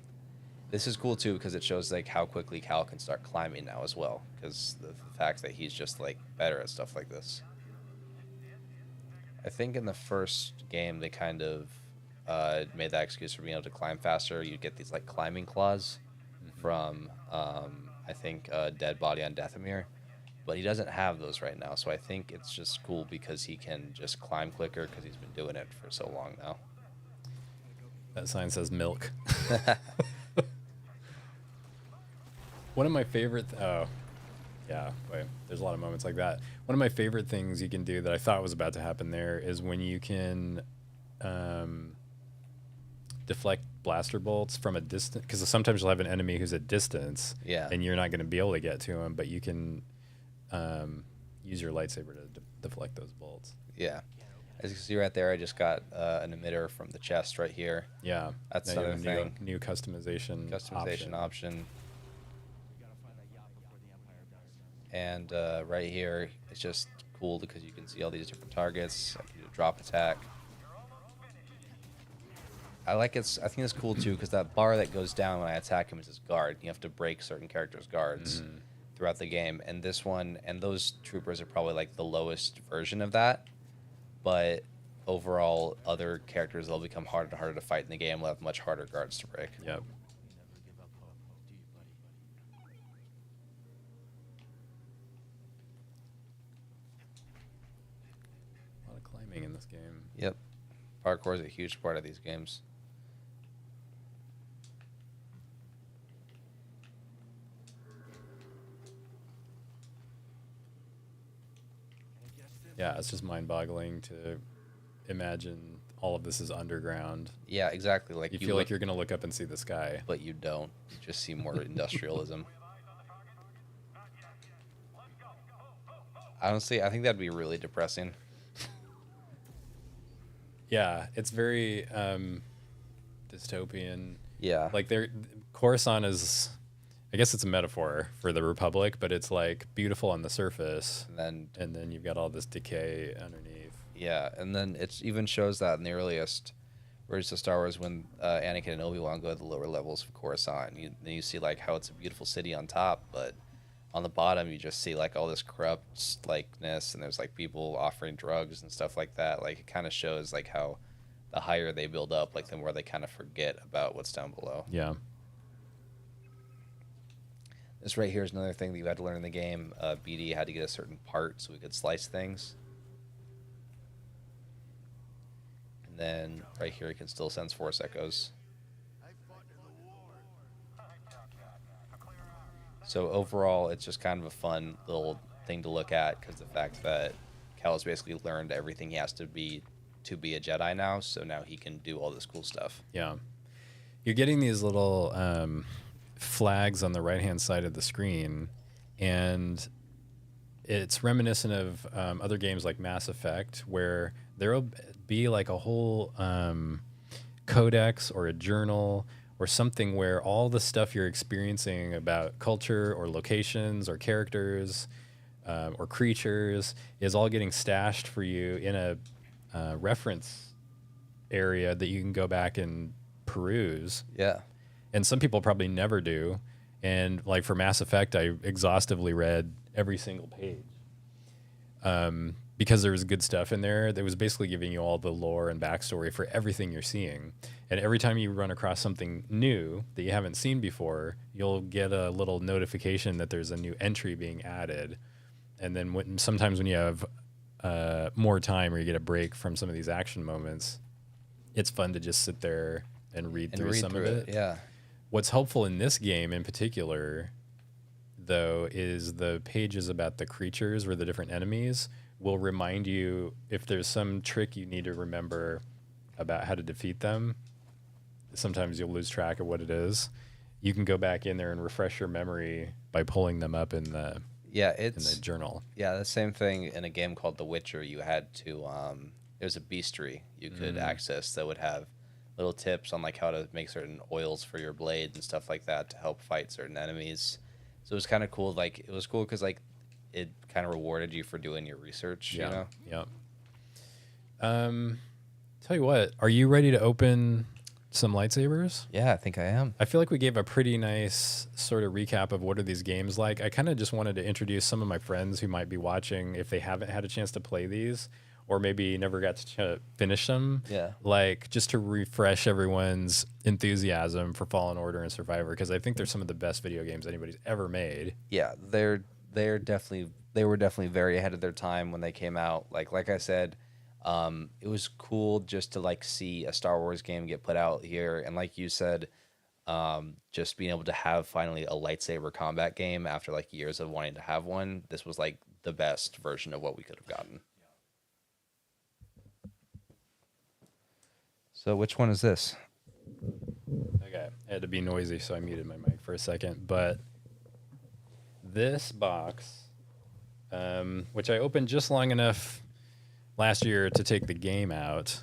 S2: This is cool too because it shows like how quickly Cal can start climbing now as well because the fact that he's just like better at stuff like this. I think in the first game they kind of made that excuse for being able to climb faster. You get these like climbing claws from I think Dead Body on Dathomir, but he doesn't have those right now. So I think it's just cool because he can just climb quicker because he's been doing it for so long now.
S1: That sign says milk. One of my favorite... oh, yeah, wait, there's a lot of moments like that. One of my favorite things you can do that I thought was about to happen there is when you can deflect blaster bolts from a distance, because sometimes you'll have an enemy who's at distance,
S2: Yeah.
S1: and you're not going to be able to get to him, but you can use your lightsaber to deflect those bolts.
S2: Yeah. As you can see right there, I just got an emitter from the chest right here.
S1: Yeah,
S2: That's
S1: now you
S2: another
S1: have a
S2: thing.
S1: new customization
S2: Option. And right here, it's just cool because you can see all these different targets. I can do a drop attack. I think it's cool too because that bar that goes down when I attack him is his guard. You have to break certain characters' guards throughout the game. And this one and those troopers are probably like the lowest version of that. But overall, other characters will become harder and harder to fight in the game. Will have much harder guards to break.
S1: Yep. A lot of climbing in this game.
S2: Yep. Parkour is a huge part of these games.
S1: Yeah, it's just mind-boggling to imagine all of this is underground.
S2: Yeah, exactly. Like
S1: You feel like you're going to look up and see the sky.
S2: but you don't. You just see more industrialism. Honestly, I think that'd be really depressing.
S1: Yeah, it's very dystopian.
S2: Yeah.
S1: Like Coruscant is, I guess it's a metaphor for the Republic, but it's like beautiful on the surface,
S2: and
S1: then you've got all this decay underneath.
S2: yeah, and then it even shows that in the earliest versions of Star Wars when Anakin and Obi-Wan go to the lower levels of Coruscant. You see like how it's a beautiful city on top, but on the bottom you just see like all this corrupt likeness, and there's like people offering drugs and stuff like that. Like it kind of shows like how the higher they build up, like the more they kind of forget about what's down below.
S1: Yeah.
S2: This right here is another thing that you had to learn in the game. BD had to get a certain part so we could slice things. And then right here you can still sense force echoes. So overall, it's just kind of a fun little thing to look at because the fact that Cal has basically learned everything he has to be a Jedi now, so now he can do all this cool stuff.
S1: Yeah. You're getting these little flags on the right-hand side of the screen, and it's reminiscent of other games like Mass Effect, where there'll be like a whole codex or a journal or something where all the stuff you're experiencing about culture or locations or characters or creatures is all getting stashed for you in a reference area that you can go back and peruse.
S2: Yeah.
S1: And some people probably never do. And like for Mass Effect, I exhaustively read every single page because there was good stuff in there that was basically giving you all the lore and backstory for everything you're seeing. And every time you run across something new that you haven't seen before, you'll get a little notification that there's a new entry being added. And then sometimes when you have more time or you get a break from some of these action moments, it's fun to just sit there and read
S2: And
S1: through
S2: read
S1: some
S2: through
S1: of it.
S2: Yeah.
S1: What's helpful in this game in particular, though, is the pages about the creatures or the different enemies will remind you if there's some trick you need to remember about how to defeat them. Sometimes you'll lose track of what it is. You can go back in there and refresh your memory by pulling them up in the
S2: Yeah,
S1: in the
S2: it's
S1: journal.
S2: yeah, the same thing in a game called The Witcher. You had to there was a bestiary you could access that would have little tips on like how to make certain oils for your blade and stuff like that to help fight certain enemies. So it was kind of cool. Like it was cool because like it kind of rewarded you for doing your research. You know.
S1: Yeah. Tell you what, are you ready to open some lightsabers?
S2: Yeah, I think I am.
S1: I feel like we gave a pretty nice sort of recap of what are these games like. I kind of just wanted to introduce some of my friends who might be watching if they haven't had a chance to play these or maybe never got to finish them.
S2: Yeah.
S1: Like just to refresh everyone's enthusiasm for Fallen Order and Survivor because I think they're some of the best video games anybody's ever made.
S2: Yeah, they were definitely very ahead of their time when they came out. Like I said, it was cool just to like see a Star Wars game get put out here, and like you said, just being able to have finally a lightsaber combat game after like years of wanting to have one. This was like the best version of what we could have gotten. So which one is this?
S1: Okay, I had to be noisy, so I muted my mic for a second. But this box, which I opened just long enough last year to take the game out,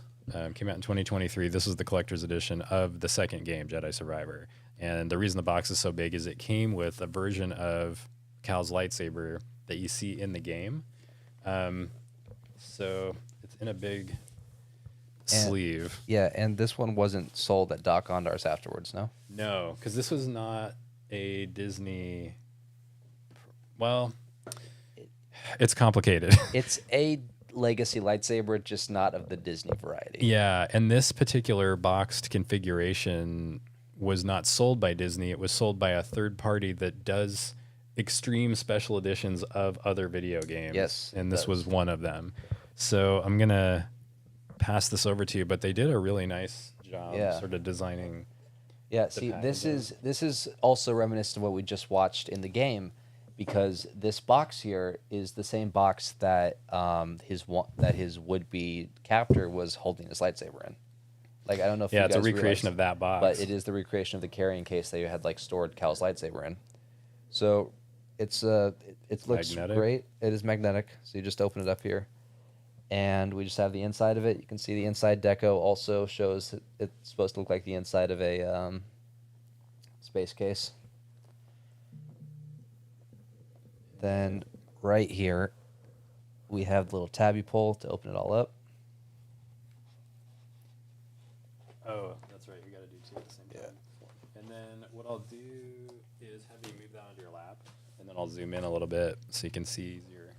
S1: came out in 2023. This is the collector's edition of the second game, Jedi Survivor. And the reason the box is so big is it came with a version of Cal's lightsaber that you see in the game. So it's in a big sleeve.
S2: Yeah, and this one wasn't sold at Doc Ondar's afterwards, no?
S1: No, because this was not a Disney. Well, it's complicated.
S2: It's a legacy lightsaber, just not of the Disney variety.
S1: Yeah, and this particular boxed configuration was not sold by Disney. It was sold by a third party that does extreme special editions of other video games.
S2: Yes,
S1: and this was one of them. So I'm gonna pass this over to you, but they did a really nice job sort of designing.
S2: Yeah, see, this is also reminiscent of what we just watched in the game, because this box here is the same box that his would-be captor was holding his lightsaber in. Like, I don't know if you
S1: it's a
S2: guys
S1: recreation
S2: realized,
S1: of that box,
S2: but it is the recreation of the carrying case that you had like stored Cal's lightsaber in. So it looks
S1: magnetic.
S2: great. It is magnetic. So you just open it up here, and we just have the inside of it. You can see the inside deco also shows it's supposed to look like the inside of a space case. Then right here, we have the little tabby pull to open it all up.
S1: Oh, that's right. You got to do two at the same time. And then what I'll do is have you move that onto your lap, and then I'll zoom in a little bit so you can see easier.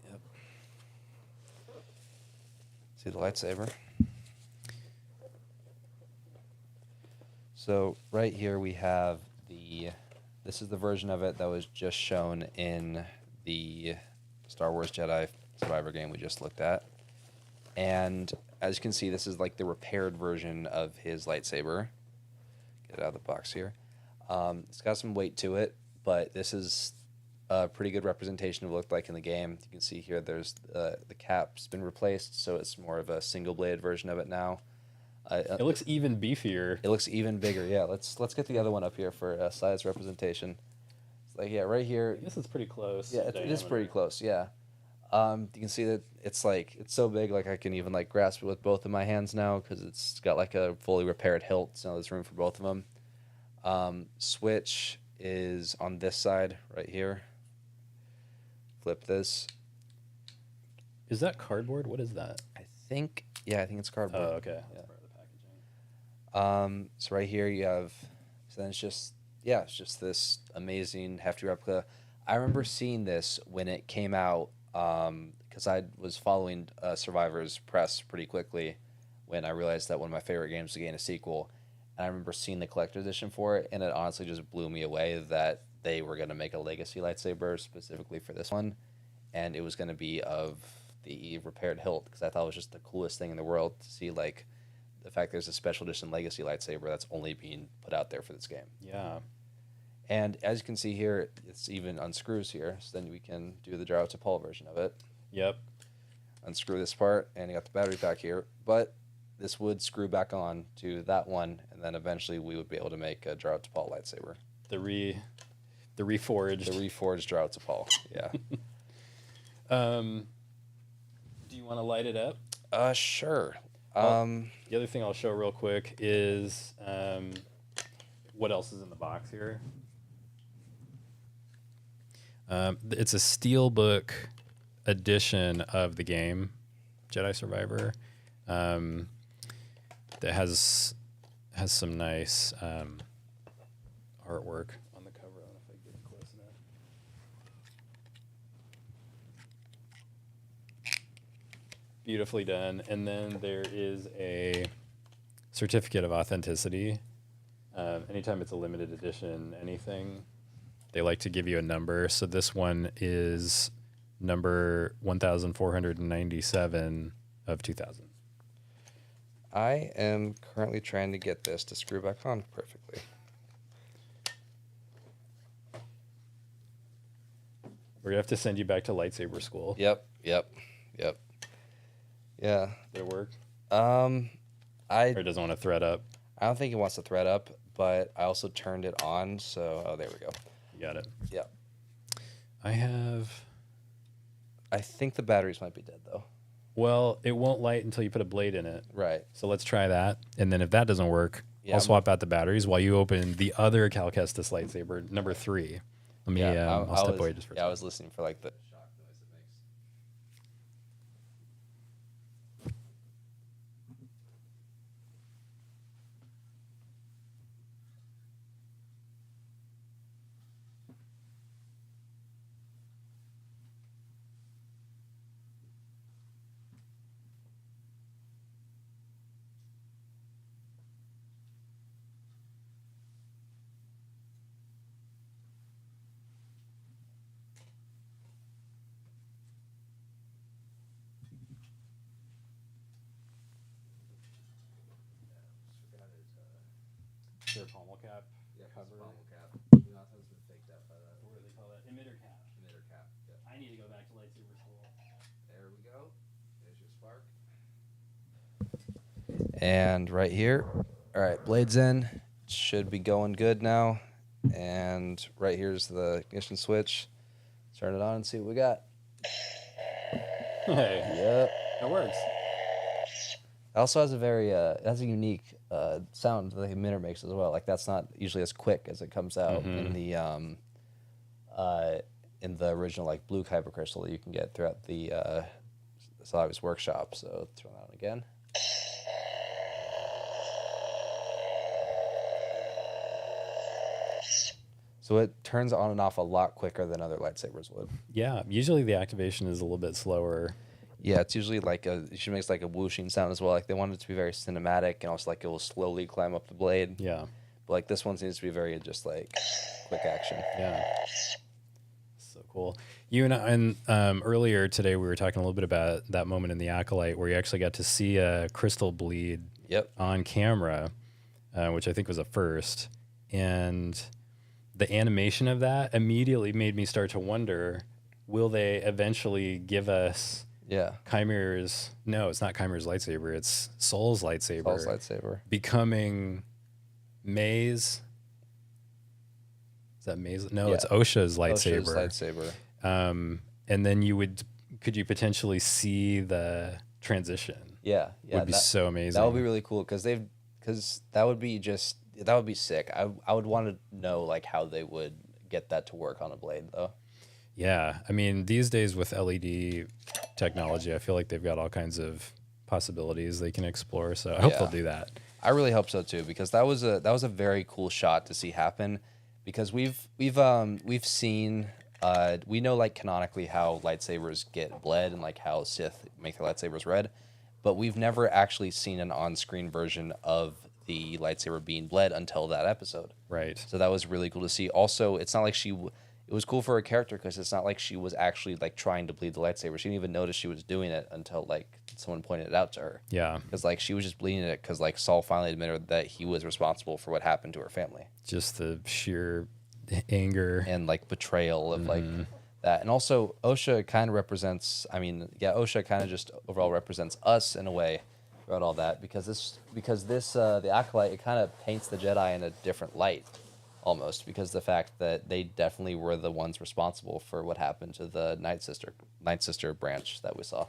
S2: Yep. See the lightsaber. So right here we have this is the version of it that was just shown in the Star Wars Jedi Survivor game we just looked at. And as you can see, this is like the repaired version of his lightsaber. Get it out of the box here. It's got some weight to it, but this is a pretty good representation of what it looked like in the game. You can see here there's the cap's been replaced, so it's more of a single-bladed version of it now.
S1: It looks even beefier.
S2: It looks even bigger. Yeah, let's get the other one up here for size representation. It's like, yeah, right here.
S1: I guess it's pretty close.
S2: Yeah, it is pretty close. Yeah. You can see that it's so big, like I can even like grasp it with both of my hands now because it's got like a fully repaired hilt, so there's room for both of them. Switch is on this side right here. Flip this.
S1: Is that cardboard? What is that?
S2: I think it's cardboard.
S1: Oh, okay.
S2: Yeah.
S1: That's part of the packaging.
S2: So right here you have, so then it's just this amazing hefty replica. I remember seeing this when it came out because I was following Survivor's press pretty quickly when I realized that one of my favorite games was getting a sequel. And I remember seeing the collector's edition for it, and it honestly just blew me away that they were going to make a legacy lightsaber specifically for this one, and it was going to be of the repaired hilt, because I thought it was just the coolest thing in the world to see like the fact there's a special edition Legacy lightsaber that's only being put out there for this game.
S1: Yeah.
S2: And as you can see here, it's even unscrews here, so then we can do the Draw to Paul version of it.
S1: Yep.
S2: Unscrew this part, and you got the battery pack here, but this would screw back on to that one, and then eventually we would be able to make a Draw to Paul lightsaber.
S1: The reforged.
S2: The reforged Draw to Paul, yeah.
S1: Do you want to light it up?
S2: Sure.
S1: The other thing I'll show real quick is what else is in the box here. It's a steelbook edition of the game, Jedi Survivor, that has some nice artwork on the cover. I don't know if I can get it close enough. Beautifully done. And then there is a certificate of authenticity. Anytime it's a limited edition, anything, they like to give you a number. So this one is number 1497 of 2000.
S2: I am currently trying to get this to screw back on perfectly.
S1: We're going to have to send you back to lightsaber school.
S2: Yep. Yeah.
S1: Did it work?
S2: I
S1: Or it doesn't want to thread up?
S2: I don't think it wants to thread up, but I also turned it on, so oh, there we go.
S1: You got it.
S2: Yeah.
S1: I
S2: think the batteries might be dead though.
S1: Well, it won't light until you put a blade in it.
S2: Right.
S1: So let's try that. And then if that doesn't work,
S2: Yeah,
S1: I'll swap out the batteries while you open the other Cal Kestis lightsaber, number 3. Let me, I'll step away just for a second.
S2: I was listening for like the shock noise it makes.
S1: Their pommel cap cover.
S2: Cap. It's been faked out by that.
S1: What do they call that? Emitter cap.
S2: Emitter cap. Yep.
S1: I need to go back to lightsaber school.
S2: There we go. There's your spark. And right here. All right, blades in. Should be going good now. And right here's the ignition switch. Turn it on and see what we got.
S1: Hey,
S2: Yep.
S1: it works.
S2: It also has a very it has a unique sound that the emitter makes as well. Like that's not usually as quick as it comes out in the original like blue kyber crystal that you can get throughout the Salavi's workshop. So turn that on again. So it turns on and off a lot quicker than other lightsabers would.
S1: Yeah, usually the activation is a little bit slower.
S2: Yeah, it's usually like she makes like a whooshing sound as well. Like they want it to be very cinematic and also like it will slowly climb up the blade.
S1: Yeah.
S2: But like this one seems to be very just like quick action.
S1: Yeah. So cool. You and earlier today we were talking a little bit about that moment in the Acolyte where you actually got to see a crystal bleed on camera, which I think was a first. And the animation of that immediately made me start to wonder, will they eventually give us Chimere's... No, it's not Chimere's lightsaber. It's Soul's lightsaber.
S2: Soul's lightsaber.
S1: Becoming May's... Is that May's? No, it's Osha's lightsaber.
S2: Osha's lightsaber.
S1: And then could you potentially see the transition?
S2: Yeah.
S1: Would be so amazing.
S2: That would be really cool because that would be sick. I would want to know like how they would get that to work on a blade though.
S1: Yeah, I mean these days with LED technology, I feel like they've got all kinds of possibilities they can explore. So I hope they'll do that.
S2: I really hope so too because that was a very cool shot to see happen. Because we've seen we know like canonically how lightsabers get bled and like how Sith make their lightsabers red, but we've never actually seen an on-screen version of the lightsaber being bled until that episode.
S1: Right.
S2: So that was really cool to see. Also, it's not like it it was cool for her character because it's not like she was actually like trying to bleed the lightsaber. She didn't even notice she was doing it until like someone pointed it out to her.
S1: Yeah.
S2: Because like she was just bleeding it because like Saul finally admitted that he was responsible for what happened to her family.
S1: Just the sheer anger
S2: And like betrayal of like that. And also Osha kind of represents, Osha kind of just overall represents us in a way throughout all that because this the Acolyte, it kind of paints the Jedi in a different light almost because the fact that they definitely were the ones responsible for what happened to the Night Sister branch that we saw.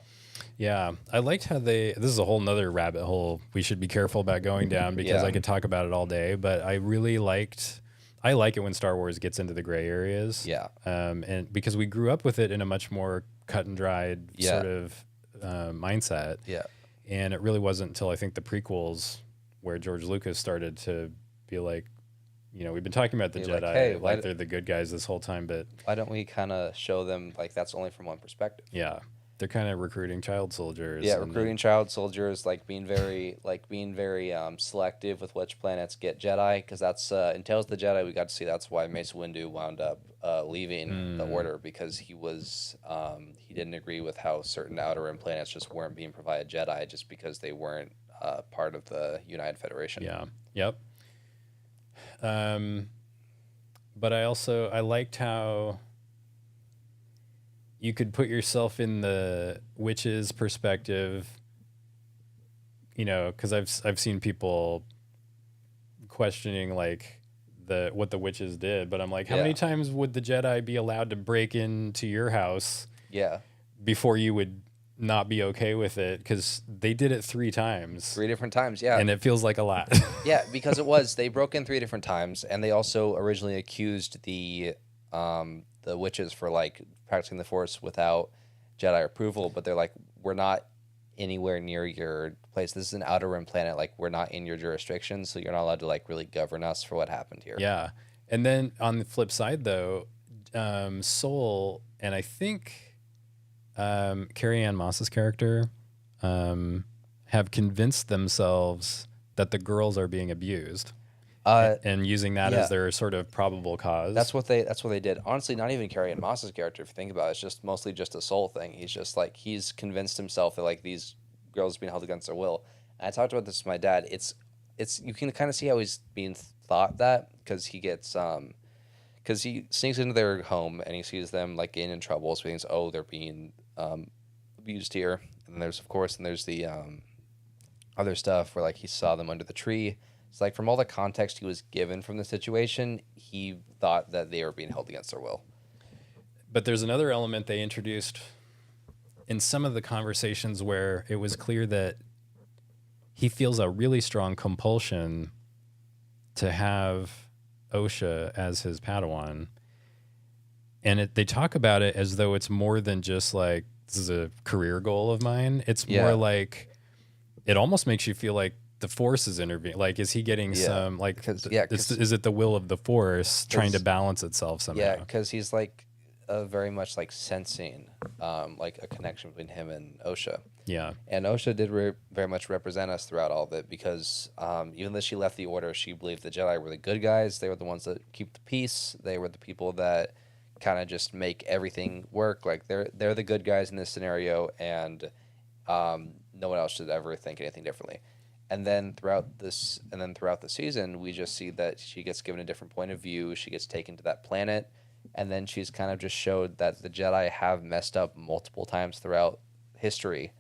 S1: Yeah, I liked how this is a whole nother rabbit hole we should be careful about going down because
S2: Yeah.
S1: I could talk about it all day, but I like it when Star Wars gets into the gray areas.
S2: Yeah.
S1: And because we grew up with it in a much more cut and dried sort of mindset.
S2: Yeah.
S1: And it really wasn't until I think the prequels where George Lucas started to be like, we've been talking about the
S2: Be
S1: Jedi
S2: like, hey,
S1: like they're the good guys this whole time, but
S2: Why don't we kind of show them like that's only from one perspective?
S1: yeah, they're kind of recruiting child soldiers.
S2: Yeah,
S1: and
S2: recruiting child soldiers, like being very selective with which planets get Jedi, because that's in Tales of the Jedi we got to see that's why Mace Windu wound up leaving the Order because he didn't agree with how certain Outer Rim planets just weren't being provided Jedi just because they weren't part of the United Federation.
S1: Yeah. Yep. But I liked how you could put yourself in the witch's perspective, because I've seen people questioning like what the witches did, but I'm like, how many times would the Jedi be allowed to break into your house
S2: Yeah.
S1: before you would not be okay with it? Because they did it 3 times.
S2: 3 different times, yeah.
S1: And it feels like a lot.
S2: Yeah, because they broke in 3 different times, and they also originally accused the witches for like practicing the Force without Jedi approval, but they're like, we're not anywhere near your place. This is an Outer Rim planet. Like, we're not in your jurisdiction, so you're not allowed to like really govern us for what happened here.
S1: Yeah. And then on the flip side, though, Soul and I think Carrie Ann Moss's character have convinced themselves that the girls are being abused and using that as their sort of probable cause.
S2: That's what they did. Honestly, not even Carrie Ann Moss's character, if you think about it, it's just mostly just a Soul thing. He's just like, he's convinced himself that like these girls are being held against their will. And I talked about this with my dad. It's you can kind of see how he's being thought that because he gets because he sneaks into their home and he sees them like getting in trouble, so he thinks, oh, they're being abused here. And there's the other stuff where like he saw them under the tree. It's like from all the context he was given from the situation, he thought that they were being held against their will.
S1: But there's another element they introduced in some of the conversations where it was clear that he feels a really strong compulsion to have Osha as his Padawan. And they talk about it as though it's more than just like, this is a career goal of mine. It's more like, it almost makes you feel like the Force is intervening. Like, is he getting some, like, is it the will of the Force trying to balance itself somehow?
S2: Yeah, because he's like very much like sensing like a connection between him and Osha.
S1: Yeah.
S2: And Osha did very much represent us throughout all of it because even though she left the Order, she believed the Jedi were the good guys. They were the ones that keep the peace. They were the people that kind of just make everything work. Like they're the good guys in this scenario, and no one else should ever think anything differently. And then throughout the season, we just see that she gets given a different point of view. She gets taken to that planet, and then she's kind of just showed that the Jedi have messed up multiple times throughout history,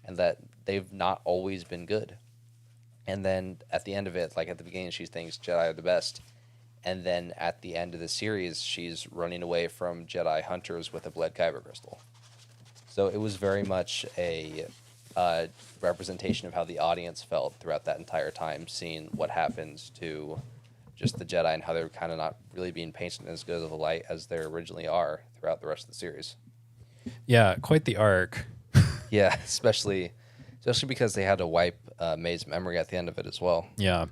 S2: and that they've not always been good. And then at the end of it, like at the beginning, she thinks Jedi are the best. And then at the end of the series, she's running away from Jedi hunters with a Bled Kyber crystal. So it was very much a representation of how the audience felt throughout that entire time, seeing what happens to just the Jedi and how they're kind of not really being painted in as good of a light as they originally are throughout the rest of the series.
S1: Yeah, quite the arc.
S2: Yeah, especially because they had to wipe May's memory at the end of it as well.
S1: Yeah.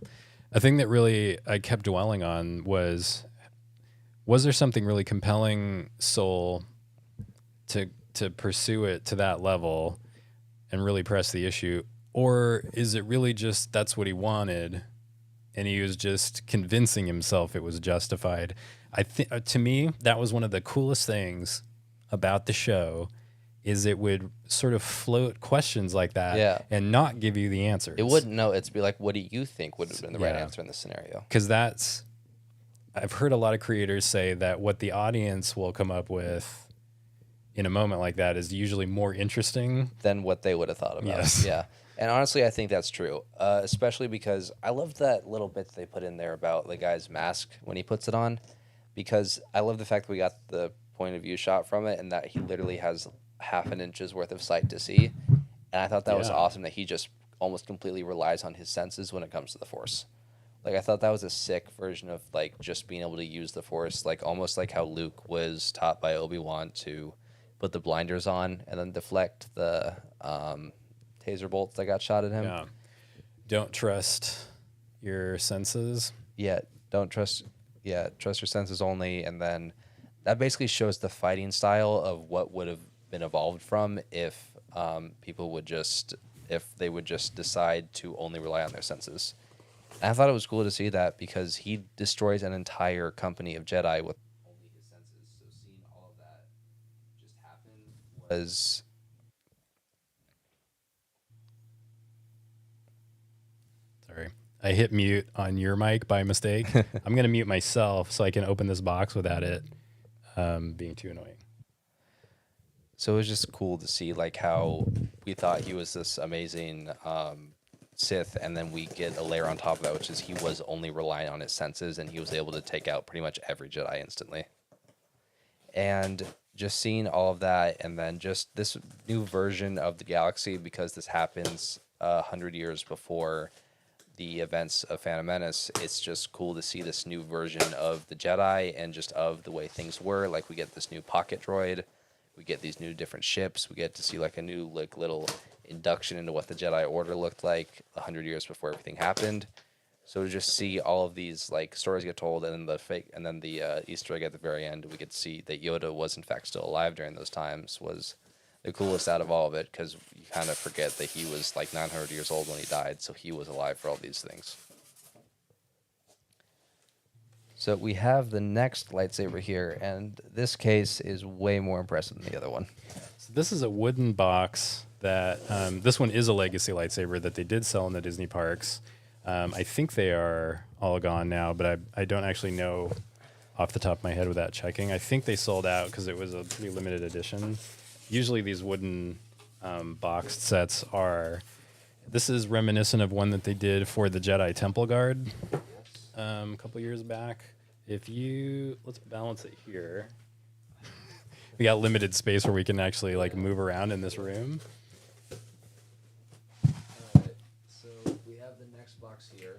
S1: A thing that really I kept dwelling on was there something really compelling Soul to pursue it to that level and really press the issue? Or is it really just that's what he wanted and he was just convincing himself it was justified? I think to me that was one of the coolest things about the show is it would sort of float questions like that
S2: Yeah.
S1: and not give you the answers.
S2: It wouldn't know. It's be like, what do you think would have been the right
S1: Yeah.
S2: answer in this scenario?
S1: Because I've heard a lot of creators say that what the audience will come up with in a moment like that is usually more interesting.
S2: Than what they would have thought about.
S1: Yes.
S2: Yeah. And honestly, I think that's true, especially because I love that little bit that they put in there about the guy's mask when he puts it on, because I love the fact that we got the point of view shot from it and that he literally has half an inch's worth of sight to see. And I thought that was
S1: Yeah.
S2: awesome that he just almost completely relies on his senses when it comes to the Force. Like, I thought that was a sick version of, like, just being able to use the Force, like, almost like how Luke was taught by Obi-Wan to put the blinders on and then deflect the taser bolts that got shot at him.
S1: Yeah. Don't trust your senses.
S2: Yeah, trust your senses only. And then that basically shows the fighting style of what would have been evolved from if they would just decide to only rely on their senses. And I thought it was cool to see that because he destroys an entire company of Jedi with only his senses. So seeing all of that just happen was
S1: Sorry. I hit mute on your mic by mistake. I'm going to mute myself so I can open this box without it being too annoying.
S2: So it was just cool to see like how we thought he was this amazing Sith, and then we get a layer on top of that, which is he was only relying on his senses, and he was able to take out pretty much every Jedi instantly. And just seeing all of that, and then just this new version of the galaxy, because this happens 100 years before the events of Phantom Menace, it's just cool to see this new version of the Jedi and just of the way things were. Like, we get this new pocket droid. We get these new different ships. We get to see like a new like little induction into what the Jedi Order looked like 100 years before everything happened. So to just see all of these like stories get told, and then the Easter egg at the very end, we get to see that Yoda was in fact still alive during those times, was the coolest out of all of it, because you kind of forget that he was like 900 years old when he died, so he was alive for all these things. So we have the next lightsaber here, and this case is way more impressive than the other one.
S1: So this is a wooden box that this one is a legacy lightsaber that they did sell in the Disney parks. I think they are all gone now, but I don't actually know off the top of my head without checking. I think they sold out because it was a pretty limited edition. Usually these wooden boxed sets are... This is reminiscent of one that they did for the Jedi Temple Guard a couple years back. Let's balance it here. We got limited space where we can actually like move around in this room.
S2: So we have the next box here,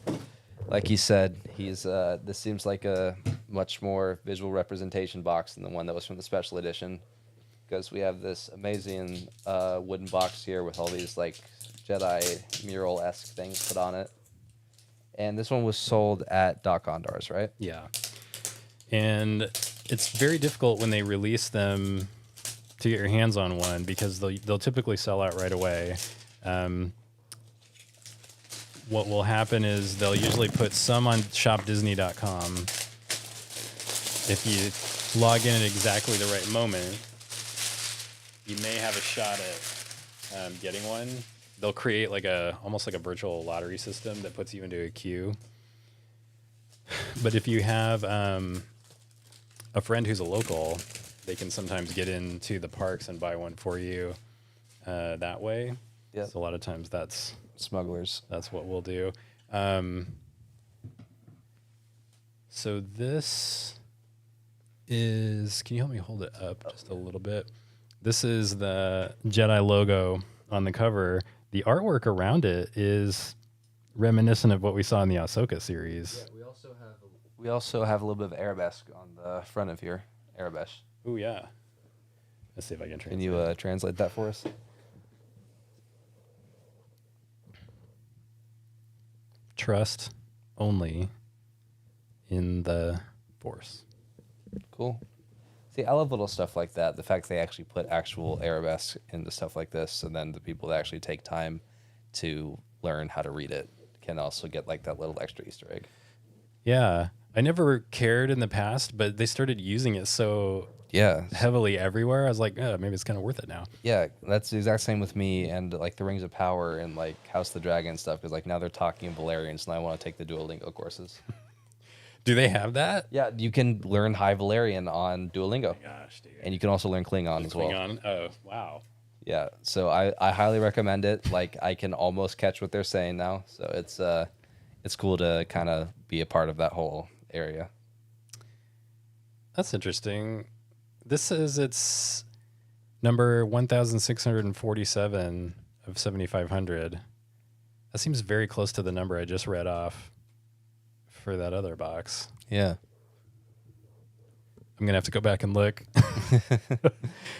S2: and like he said, this seems like a much more visual representation box than the one that was from the special edition, because we have this amazing wooden box here with all these like Jedi mural-esque things put on it. And this one was sold at Doc Ondar's, right?
S1: Yeah. And it's very difficult when they release them to get your hands on one because they'll typically sell out right away. What will happen is they'll usually put some on shopdisney.com. If you log in at exactly the right moment, you may have a shot at getting one. They'll create like almost like a virtual lottery system that puts you into a queue. But if you have a friend who's a local, they can sometimes get into the parks and buy one for you that way.
S2: Yep.
S1: So a lot of times that's
S2: Smugglers.
S1: That's what we'll do. So this is, can you help me hold it up just a little bit? This is the Jedi logo on the cover. The artwork around it is reminiscent of what we saw in the Ahsoka series.
S2: Yeah, we also have a little bit of arabesque on the front of here. Arabesh.
S1: Oh yeah. Let's see if I can translate.
S2: Can you translate that for us?
S1: Trust only in the Force.
S2: Cool. See, I love little stuff like that. The fact they actually put actual arabesque into stuff like this, and then the people that actually take time to learn how to read it can also get like that little extra Easter egg.
S1: Yeah. I never cared in the past, but they started using it so
S2: Yeah.
S1: heavily everywhere. I was like, oh, maybe it's kind of worth it now.
S2: Yeah, that's the exact same with me and like the Rings of Power and like House of the Dragon and stuff. Because like now they're talking in Valerian, so now I want to take the Duolingo courses.
S1: Do they have that?
S2: Yeah, you can learn High Valerian on Duolingo,
S1: Gosh, dude.
S2: and you can also learn Klingon as well.
S1: Klingon? Oh, wow.
S2: Yeah, so I highly recommend it. Like I can almost catch what they're saying now, so it's cool to kind of be a part of that whole area.
S1: That's interesting. This says it's number 1647 of 7500. That seems very close to the number I just read off for that other box.
S2: Yeah.
S1: I'm going to have to go back and look.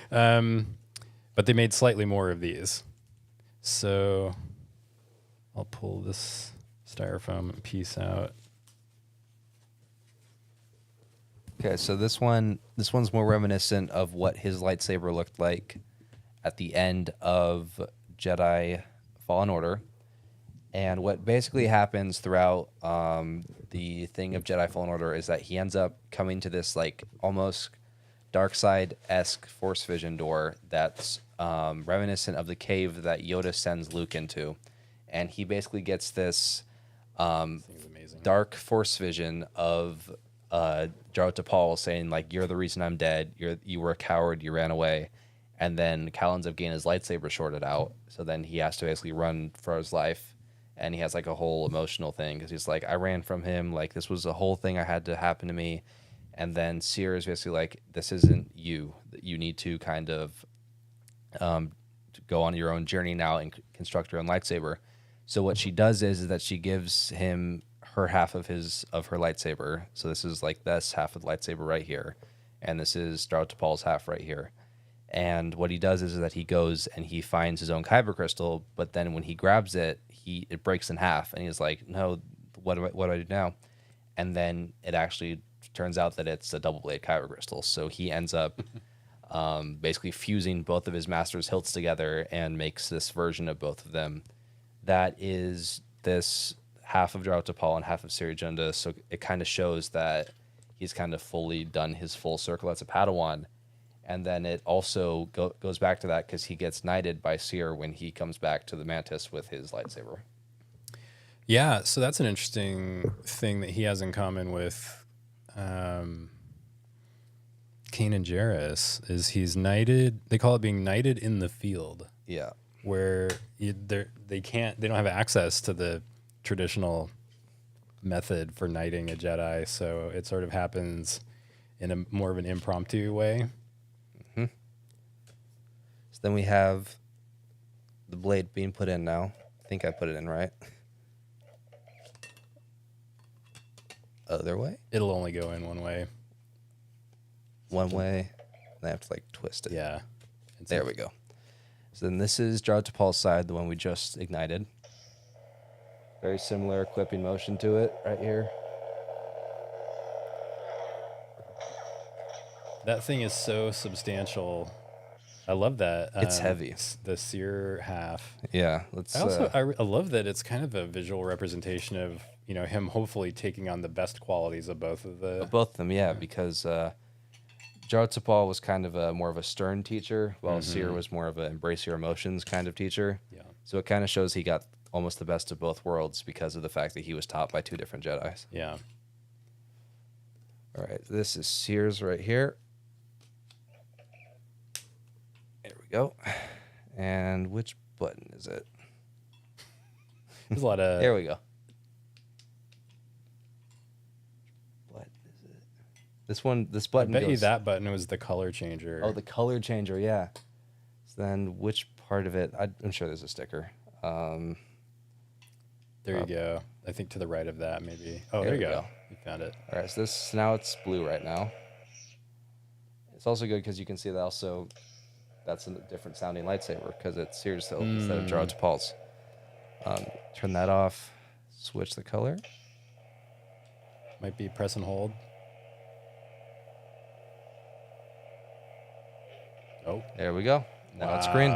S1: But they made slightly more of these. So I'll pull this styrofoam piece out.
S2: Okay, so this one's more reminiscent of what his lightsaber looked like at the end of Jedi Fallen Order. And what basically happens throughout the thing of Jedi Fallen Order is that he ends up coming to this like almost dark side-esque force vision door that's reminiscent of the cave that Yoda sends Luke into. And he basically gets this dark force vision of Jaro Tapal saying like, "You're the reason I'm dead. You were a coward. You ran away." And then Cal ends up getting his lightsaber shorted out. So then he has to basically run for his life. And he has like a whole emotional thing because he's like, I ran from him. Like this was a whole thing I had to happen to me. And then Seer is basically like, this isn't you. You need to kind of to go on your own journey now and construct your own lightsaber. So what she does is that she gives him her half of her lightsaber. So this is like this half of the lightsaber right here. And this is Jaro Tapal's half right here. And what he does is that he goes and he finds his own kyber crystal, but then when he grabs it, it breaks in half, and he's like, "No, what do I do now?" And then it actually turns out that it's a double blade kyber crystal. So he ends up basically fusing both of his master's hilts together and makes this version of both of them. That is this half of Jaro Tapal and half of Siri Junda. So it kind of shows that he's kind of fully done his full circle as a Padawan. And then it also goes back to that because he gets knighted by Seer when he comes back to the Mantis with his lightsaber.
S1: Yeah, so that's an interesting thing that he has in common with Kanan Jarrus, is he's knighted. They call it being knighted in the field.
S2: Yeah.
S1: Where they don't have access to the traditional method for knighting a Jedi, so it sort of happens in a more of an impromptu way.
S2: So then we have the blade being put in now. I think I put it in right. Other way?
S1: It'll only go in one way.
S2: One way. And I have to like twist it.
S1: Yeah.
S2: There we go. So then this is Jaro Tapal's side, the one we just ignited. Very similar equipping motion to it right here.
S1: That thing is so substantial. I love that.
S2: It's heavy.
S1: The Seer half.
S2: Yeah. Let's.
S1: I love that it's kind of a visual representation of him hopefully taking on the best qualities of both of
S2: them. Yeah, because Jaro Tapal was kind of more of a stern teacher, while Seer was more of an embrace your emotions kind of teacher.
S1: Yeah.
S2: So it kind of shows he got almost the best of both worlds because of the fact that he was taught by two different Jedis.
S1: Yeah.
S2: All right, this is Seer's right here. There we go. And which button is it?
S1: There's a lot of.
S2: There we go. What is it? This button.
S1: I bet you that button was the color changer.
S2: Oh, the color changer, yeah. So then which part of it? I'm sure there's a sticker.
S1: There you go. I think to the right of that, maybe. Oh, there you go. You found it.
S2: All right, so now it's blue right now. It's also good because you can see that also that's a different sounding lightsaber because it's Seer's still instead of Jaro Tapal's. Turn that off. Switch the color.
S1: Might be press and hold. Oh,
S2: there we go. Now it's green.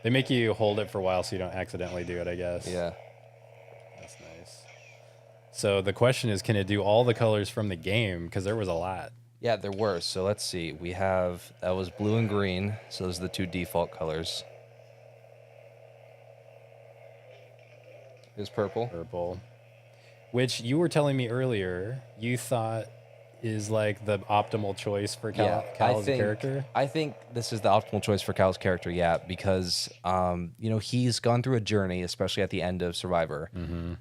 S1: They make you hold it for a while so you don't accidentally do it, I guess.
S2: Yeah.
S1: That's nice. So the question is, can it do all the colors from the game? Because there was a lot.
S2: Yeah, there were. So let's see. We have, that was blue and green. So those are the 2 default colors. Here's purple.
S1: Purple, which you were telling me earlier you thought is like the optimal choice for Cal as a character.
S2: I think this is the optimal choice for Cal's character, yeah, because he's gone through a journey, especially at the end of Survivor.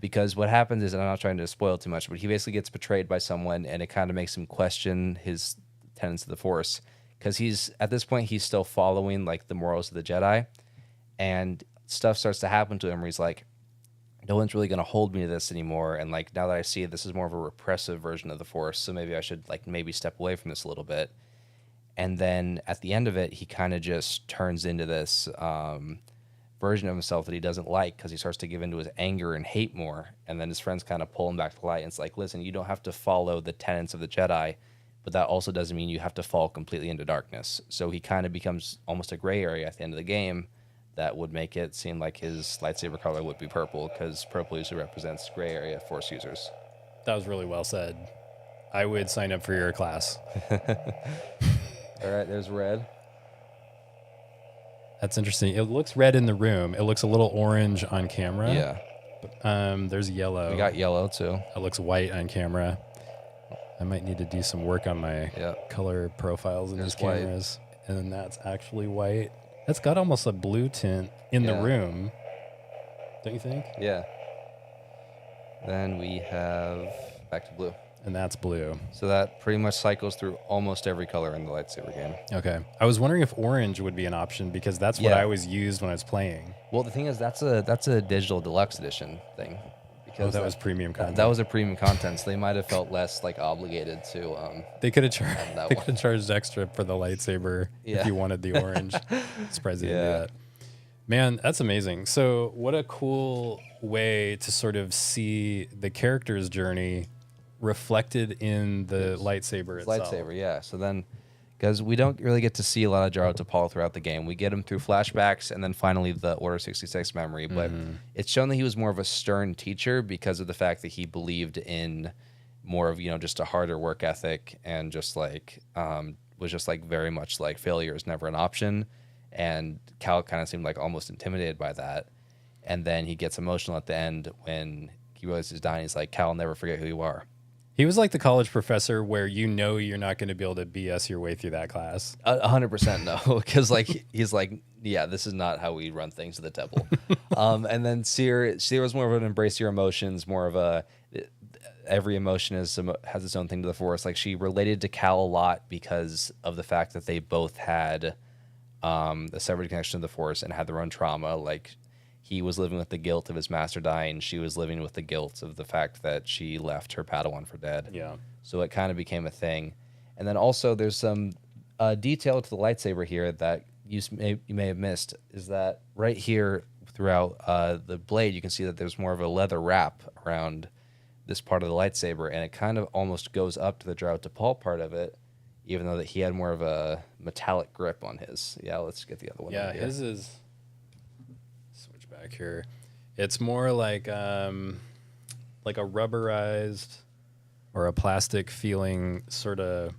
S2: Because what happens is, and I'm not trying to spoil too much, but he basically gets betrayed by someone, and it kind of makes him question his tenets of the Force. Because he's at this point he's still following like the morals of the Jedi, and stuff starts to happen to him where he's like, no one's really going to hold me to this anymore. And like, now that I see it, this is more of a repressive version of the Force. So maybe I should like maybe step away from this a little bit. And then at the end of it, he kind of just turns into this version of himself that he doesn't like, because he starts to give into his anger and hate more. And then his friends kind of pull him back to light. And it's like, listen, you don't have to follow the tenets of the Jedi, but that also doesn't mean you have to fall completely into darkness. So he kind of becomes almost a gray area at the end of the game. That would make it seem like his lightsaber color would be purple, because purple usually represents gray area Force users.
S1: That was really well said. I would sign up for your class.
S2: All right, there's red.
S1: That's interesting. It looks red in the room. It looks a little orange on camera.
S2: Yeah.
S1: There's yellow.
S2: We got yellow too.
S1: It looks white on camera. I might need to do some work on my color profiles in
S2: There's
S1: these cameras. And then that's actually white. That's got almost a blue tint in the room. Don't you think?
S2: Yeah. Then we have back to blue.
S1: And that's blue.
S2: So that pretty much cycles through almost every color in the lightsaber game.
S1: Okay. I was wondering if orange would be an option, because that's what I always used when I was playing.
S2: Well, the thing is, that's a digital deluxe edition thing. Because
S1: that was premium content.
S2: That was a premium content, so they might have felt less like obligated to.
S1: They could have charged extra for the lightsaber if you wanted the orange. Surprised they didn't do that. Man, that's amazing. So, what a cool way to sort of see the character's journey reflected in the lightsaber itself.
S2: Lightsaber, yeah. So then, because we don't really get to see a lot of Jaro Tapal throughout the game. We get him through flashbacks and then finally the Order 66 memory. But it's shown that he was more of a stern teacher because of the fact that he believed in more of, just a harder work ethic, and just like, was just like very much like failure is never an option. And Cal kind of seemed like almost intimidated by that. And then he gets emotional at the end when he realizes he's dying. He's like, Cal, never forget who you are.
S1: He was like the college professor where you're not going to be able to BS your way through that class.
S2: 100% no, because like he's like, yeah, this is not how we run things at the temple. And then Seer was more of an embrace your emotions, more of a every emotion has its own thing to the Force. Like she related to Cal a lot because of the fact that they both had a severed connection to the Force and had their own trauma. Like he was living with the guilt of his master dying. She was living with the guilt of the fact that she left her Padawan for dead.
S1: Yeah.
S2: So it kind of became a thing. And then also there's some detail to the lightsaber here that you may have missed, is that right here throughout the blade, you can see that there's more of a leather wrap around this part of the lightsaber, and it kind of almost goes up to the Jaro Tapal part of it, even though that he had more of a metallic grip on his. Yeah, let's get the other one.
S1: Yeah, his is... Switch back here. It's more like a rubberized or a plastic feeling, sort of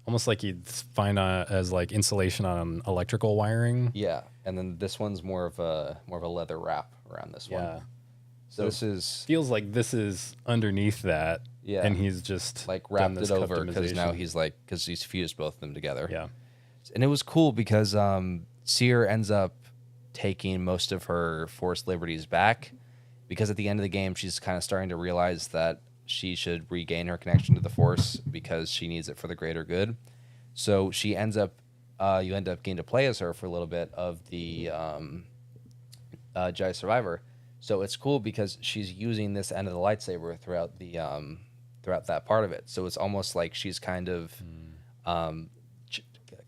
S1: almost like you'd find as like insulation on electrical wiring.
S2: Yeah, and then this one's more of a leather wrap around this one.
S1: Yeah.
S2: So this
S1: feels like this is underneath that.
S2: Yeah.
S1: And he's just
S2: like wrapped it over because now because he's fused both of them together.
S1: Yeah.
S2: And it was cool because Seer ends up taking most of her forced liberties back, because at the end of the game she's kind of starting to realize that she should regain her connection to the Force because she needs it for the greater good. So she ends up you end up getting to play as her for a little bit of the Jedi Survivor. So it's cool because she's using this end of the lightsaber throughout the throughout that part of it. So it's almost like she's kind of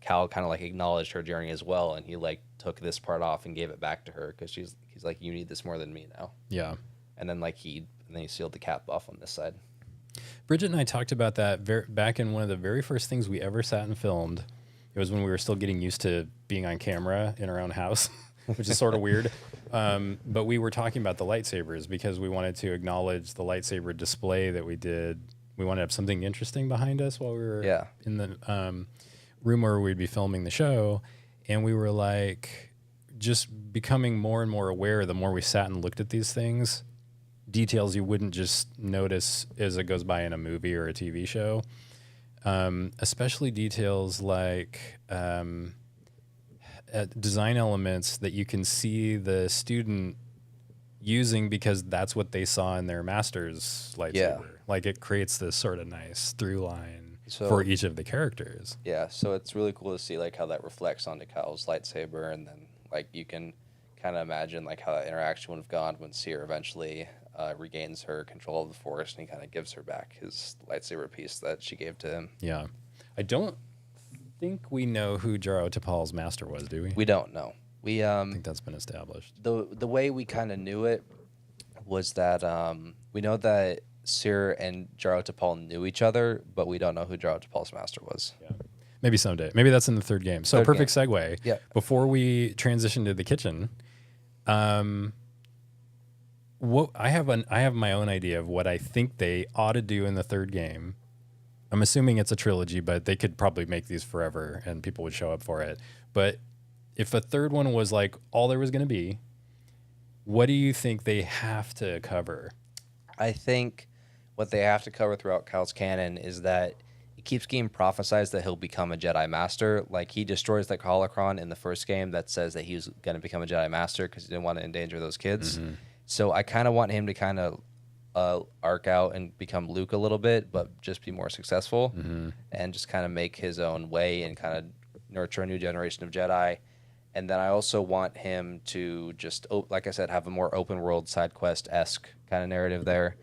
S2: Cal kind of like acknowledged her journey as well, and he like took this part off and gave it back to her because he's like, you need this more than me now.
S1: Yeah.
S2: And then he sealed the cap off on this side.
S1: Bridget and I talked about that back in one of the very first things we ever sat and filmed. It was when we were still getting used to being on camera in our own house. which is sort of weird. But we were talking about the lightsabers because we wanted to acknowledge the lightsaber display that we did. We wanted to have something interesting behind us while we were in the room where we'd be filming the show. And we were like just becoming more and more aware the more we sat and looked at these things, details you wouldn't just notice as it goes by in a movie or a TV show. Especially details like design elements that you can see the student using because that's what they saw in their master's lightsaber.
S2: Yeah.
S1: Like it creates this sort of nice through line
S2: So-
S1: for each of the characters.
S2: Yeah, so it's really cool to see like how that reflects onto Kyle's lightsaber, and then like you can kind of imagine like how that interaction would have gone when Seer eventually regains her control of the Force, and he kind of gives her back his lightsaber piece that she gave to him.
S1: Yeah. I don't think we know who Jaro Tapal's master was, do we?
S2: We don't know. We
S1: I think that's been established.
S2: the way we kind of knew it was that we know that Seer and Jaro Tapal knew each other, but we don't know who Jaro Tapal's master was.
S1: Yeah. Maybe someday. Maybe that's in the third game. So
S2: Third
S1: perfect segue.
S2: Yeah.
S1: Before we transition to the kitchen, what I have my own idea of what I think they ought to do in the third game. I'm assuming it's a trilogy, but they could probably make these forever and people would show up for it. But if a third one was like all there was going to be, what do you think they have to cover?
S2: I think what they have to cover throughout Kyle's canon is that it keeps getting prophesized that he'll become a Jedi Master. Like he destroys that holocron in the first game that says that he was going to become a Jedi Master because he didn't want to endanger those kids.
S1: Mm-hmm.
S2: So I kind of want him to kind of arc out and become Luke a little bit, but just be more successful and just kind of make his own way and kind of nurture a new generation of Jedi. And then I also want him to just, like I said, have a more open world side quest-esque kind of narrative there.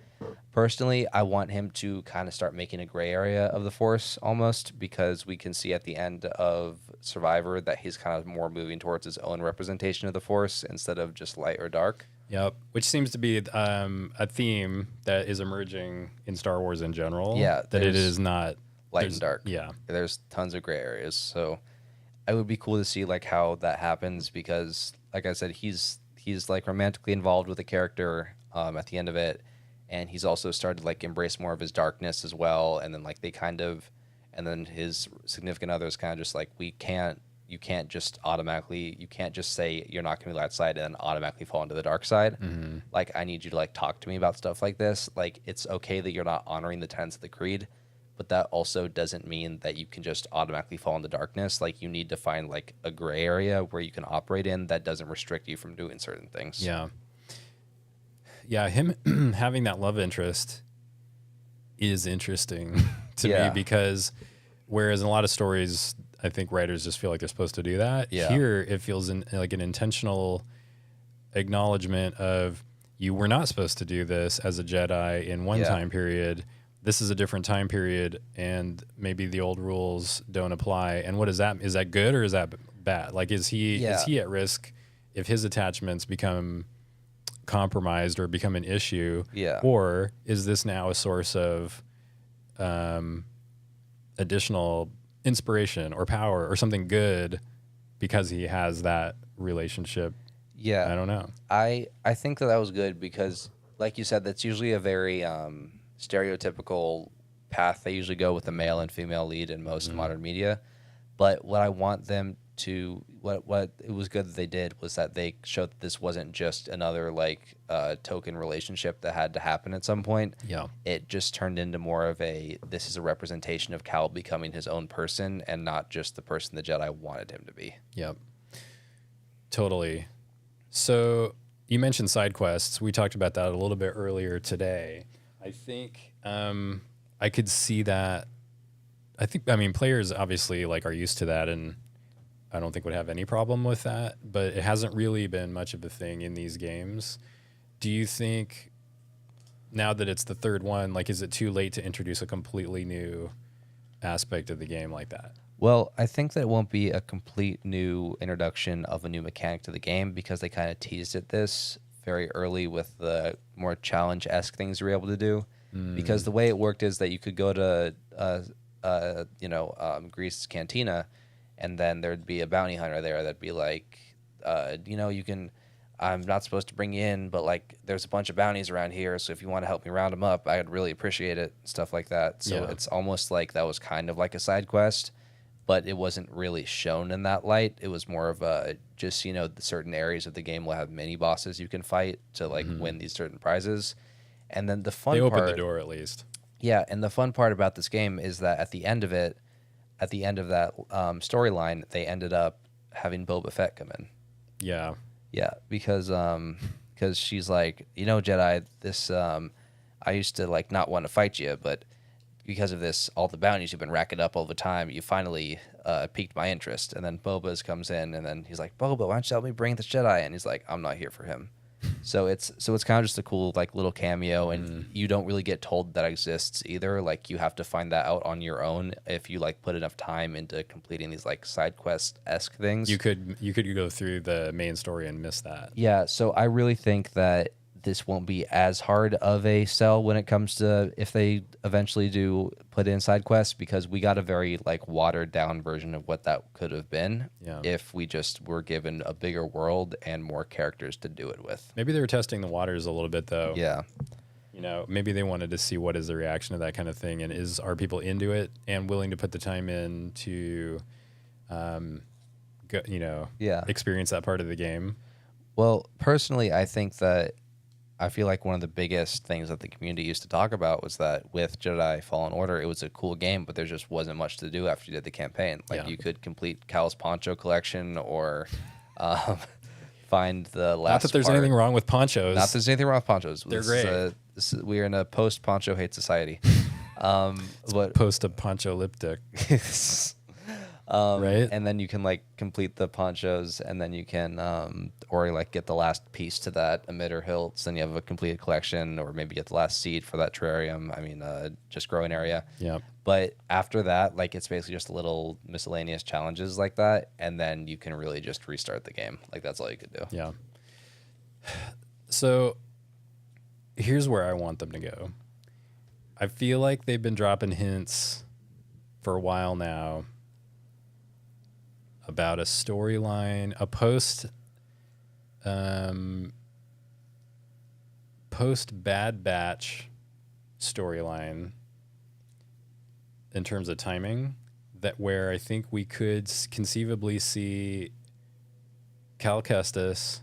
S2: Personally, I want him to kind of start making a gray area of the Force almost, because we can see at the end of Survivor that he's kind of more moving towards his own representation of the Force instead of just light or dark.
S1: Yep, which seems to be a theme that is emerging in Star Wars in general.
S2: Yeah,
S1: that it
S2: there's
S1: is not
S2: light and dark.
S1: Yeah,
S2: There's tons of gray areas. So it would be cool to see like how that happens, because like I said, he's like romantically involved with the character at the end of it, and he's also started to like embrace more of his darkness as well. And then like and then his significant other is kind of just like, you can't just say you're not going to be light side and then automatically fall into the dark side. Like, I need you to like talk to me about stuff like this. Like, it's okay that you're not honoring the tenets of the creed, but that also doesn't mean that you can just automatically fall into darkness. Like, you need to find like a gray area where you can operate in that doesn't restrict you from doing certain things.
S1: Yeah, him having that love interest is interesting to me, because whereas in a lot of stories, I think writers just feel like they're supposed to do that.
S2: Yeah.
S1: Here, it feels like an intentional acknowledgement of, you were not supposed to do this as a Jedi in one time period. This is a different time period, and maybe the old rules don't apply. And what is that? Is that good or is that bad? Like, is he at risk if his attachments become compromised or become an issue?
S2: Yeah.
S1: Or is this now a source of additional inspiration or power or something good because he has that relationship?
S2: Yeah.
S1: I don't know.
S2: I think that was good because, like you said, that's usually a very stereotypical path they usually go with a male and female lead in most modern media. But what I want them to, what it was good that they did was that they showed that this wasn't just another like token relationship that had to happen at some point.
S1: Yeah.
S2: It just turned into more of this is a representation of Cal becoming his own person and not just the person the Jedi wanted him to be.
S1: Yep. Totally. So you mentioned side quests. We talked about that a little bit earlier today. I think I could see that. I mean, players obviously like are used to that, and I don't think would have any problem with that, but it hasn't really been much of a thing in these games. Do you think now that it's the third one, like, is it too late to introduce a completely new aspect of the game like that?
S2: Well, I think that it won't be a complete new introduction of a new mechanic to the game, because they kind of teased at this very early with the more challenge-esque things you were able to do. Because the way it worked is that you could go to Grease's Cantina, and then there'd be a bounty hunter there that'd be like, you can. I'm not supposed to bring you in, but like there's a bunch of bounties around here, so if you want to help me round them up, I'd really appreciate it. Stuff like that. So
S1: Yeah.
S2: it's almost like that was kind of like a side quest, but it wasn't really shown in that light. It was more of a just the certain areas of the game will have mini bosses you can fight to like win these certain prizes, and then the fun
S1: They opened
S2: part,
S1: the door at least.
S2: yeah, and the fun part about this game is that at the end of that storyline, they ended up having Boba Fett come in.
S1: Yeah.
S2: Yeah, because she's like, Jedi, this I used to like not want to fight you, but because of this, all the bounties you've been racking up all the time, you finally piqued my interest. And then Boba's comes in, and then he's like, Boba, why don't you help me bring this Jedi? And he's like, I'm not here for him. So it's kind of just a cool like little cameo, and you don't really get told that exists either. Like you have to find that out on your own if you like put enough time into completing these like side quest-esque things.
S1: You could go through the main story and miss that.
S2: Yeah, so I really think that this won't be as hard of a sell when it comes to if they eventually do put in side quests, because we got a very like watered down version of what that could have been if we just were given a bigger world and more characters to do it with.
S1: Maybe they were testing the waters a little bit though.
S2: Yeah.
S1: Maybe they wanted to see what is the reaction to that kind of thing, and are people into it and willing to put the time in to experience that part of the game.
S2: Well, personally, I feel like one of the biggest things that the community used to talk about was that with Jedi Fallen Order, it was a cool game, but there just wasn't much to do after you did the campaign. Like you could complete Cal's poncho collection or find the last.
S1: Not that there's
S2: part.
S1: anything wrong with ponchos.
S2: Not that there's anything wrong with ponchos.
S1: They're great.
S2: We're in a post poncho hate society. But
S1: Post-poncholyptic. Right?
S2: And then you can like complete the ponchos, and then you can or like get the last piece to that emitter hilts, then you have a completed collection, or maybe get the last seed for that terrarium. I mean, just growing area.
S1: Yeah.
S2: But after that, like it's basically just little miscellaneous challenges like that, and then you can really just restart the game. Like that's all you could do.
S1: Yeah. So here's where I want them to go. I feel like they've been dropping hints for a while now about a storyline, a post Bad Batch storyline in terms of timing, that where I think we could conceivably see Cal Kestis,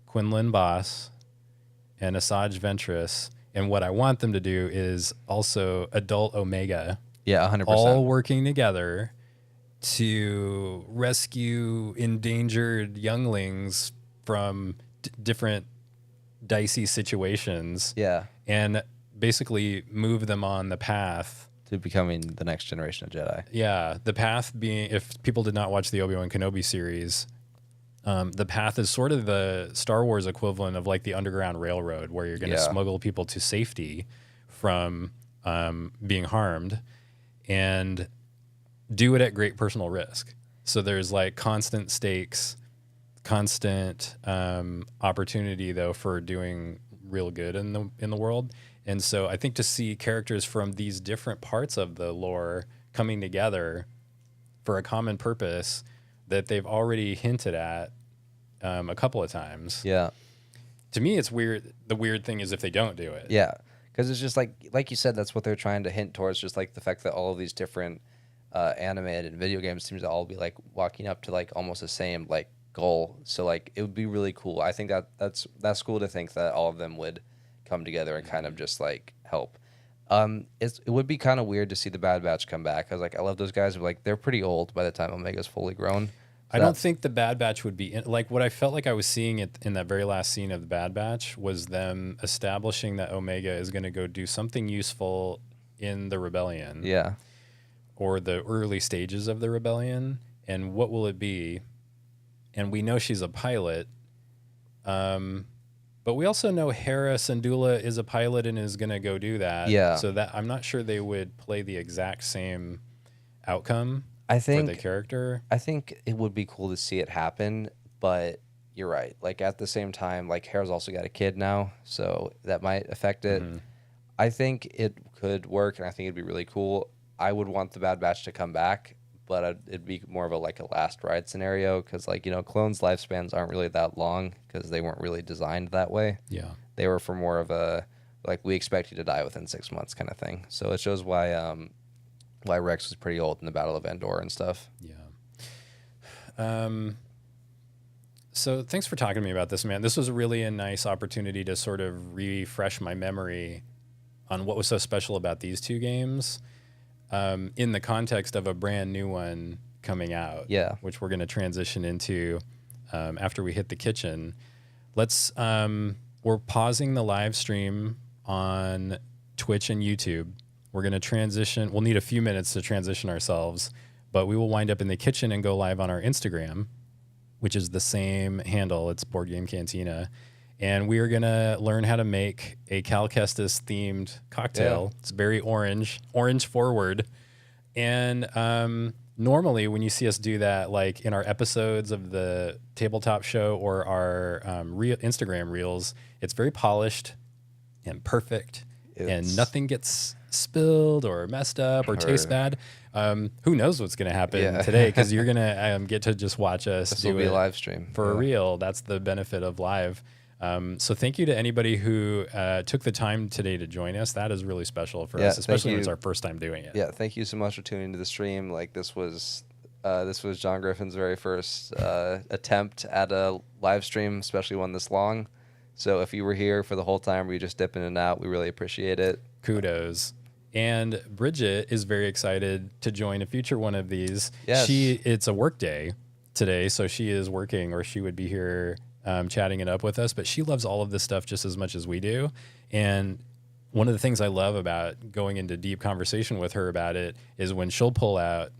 S1: Quinlan Boss, and Asajj Ventress. And what I want them to do is also Adult Omega.
S2: Yeah, 100%.
S1: All working together to rescue endangered younglings from different dicey situations.
S2: Yeah.
S1: And basically move them on the path
S2: To becoming the next generation of Jedi.
S1: Yeah, the path being, if people did not watch the Obi-Wan Kenobi series, the path is sort of the Star Wars equivalent of like the Underground Railroad, where you're going to smuggle people to safety from being harmed and do it at great personal risk. So there's like constant stakes, constant opportunity though for doing real good in the world. And so I think to see characters from these different parts of the lore coming together for a common purpose that they've already hinted at a couple of times.
S2: Yeah.
S1: To me, it's weird. The weird thing is if they don't do it.
S2: Yeah. Because it's just like you said, that's what they're trying to hint towards, just like the fact that all of these different animated video games seems to all be like walking up to like almost the same like goal. So like it would be really cool. I think that's cool to think that all of them would come together and kind of just like help. It would be kind of weird to see the Bad Batch come back. I was like, I love those guys, but like they're pretty old by the time Omega's fully grown.
S1: I don't think the Bad Batch would be like what I felt like I was seeing it in that very last scene of the Bad Batch was them establishing that Omega is going to go do something useful in the rebellion.
S2: Yeah.
S1: Or the early stages of the rebellion. And what will it be? And we know she's a pilot. But we also know Hera Syndulla is a pilot and is going to go do that.
S2: Yeah.
S1: So that I'm not sure they would play the exact same outcome for the character.
S2: I think it would be cool to see it happen, but you're right. Like at the same time, like Hera's also got a kid now, so that might affect it.
S1: Mm-hmm.
S2: I think it could work, and I think it'd be really cool. I would want the Bad Batch to come back, but it'd be more of a like a last ride scenario because like clones' lifespans aren't really that long because they weren't really designed that way.
S1: Yeah.
S2: They were for more of a like we expect you to die within 6 months kind of thing. So it shows why Rex was pretty old in the Battle of Endor and stuff.
S1: Yeah. So thanks for talking to me about this, man. This was really a nice opportunity to sort of refresh my memory on what was so special about these two games in the context of a brand new one coming out.
S2: Yeah.
S1: Which we're going to transition into after we hit the kitchen. We're pausing the live stream on Twitch and YouTube. We're going to transition. We'll need a few minutes to transition ourselves, but we will wind up in the kitchen and go live on our Instagram, which is the same handle. It's Board Game Cantina. And we are going to learn how to make a Cal Kestis themed cocktail. Yeah. It's very orange forward. And normally when you see us do that, like in our episodes of the tabletop show or our Instagram reels, it's very polished and perfect and nothing gets spilled or messed up or tastes bad. Who knows what's going to happen today because you're going to get to just watch us
S2: this
S1: do
S2: will be
S1: it
S2: a live stream
S1: for real. That's the benefit of live. So thank you to anybody who took the time today to join us. That is really special for us, especially when it's our first time doing it.
S2: Yeah, thank you so much for tuning into the stream. Like this was John Griffin's very first attempt at a live stream, especially one this long. So if you were here for the whole time, were you just dipping in and out? We really appreciate it.
S1: Kudos. And Bridget is very excited to join a future one of these.
S2: Yes.
S1: It's a work day today, so she is working, or she would be here chatting it up with us. But she loves all of this stuff just as much as we do. And one of the things I love about going into deep conversation with her about it is when she'll pull out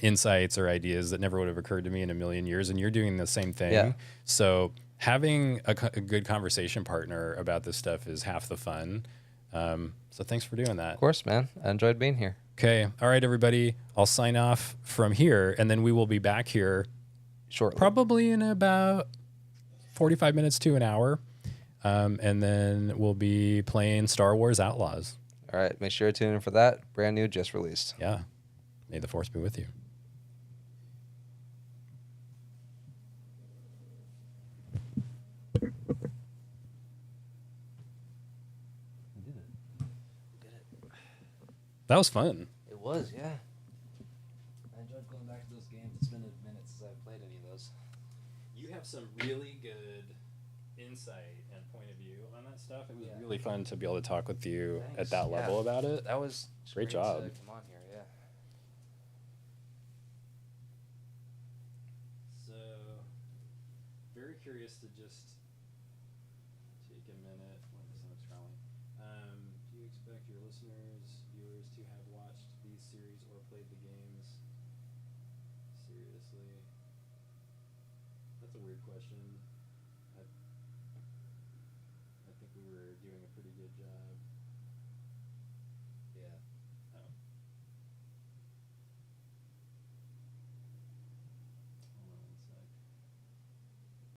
S1: insights or ideas that never would have occurred to me in a million years. And you're doing the same thing.
S2: Yeah.
S1: So having a good conversation partner about this stuff is half the fun. So thanks for doing that.
S2: Of course, man. I enjoyed being here.
S1: Okay. All right, everybody. I'll sign off from here, and then we will be back here
S2: shortly.
S1: Probably in about 45 minutes to an hour. And then we'll be playing Star Wars Outlaws.
S2: All right. Make sure to tune in for that. Brand new, just released.
S1: Yeah. May the Force be with you. That was fun.
S2: It was, yeah. I enjoyed going back to those games. It's been a minute since I've played any of those.
S1: You have some really good insight and point of view on that stuff. It was really fun to be able to talk with you at that level about it.
S2: That was
S1: great job.
S2: To come on here, yeah.
S1: So, very curious to just take a minute. What is that scrolling? Do you expect your listeners, viewers, to have watched these series or played the games? Seriously, that's a weird question. I think we were doing a pretty good job.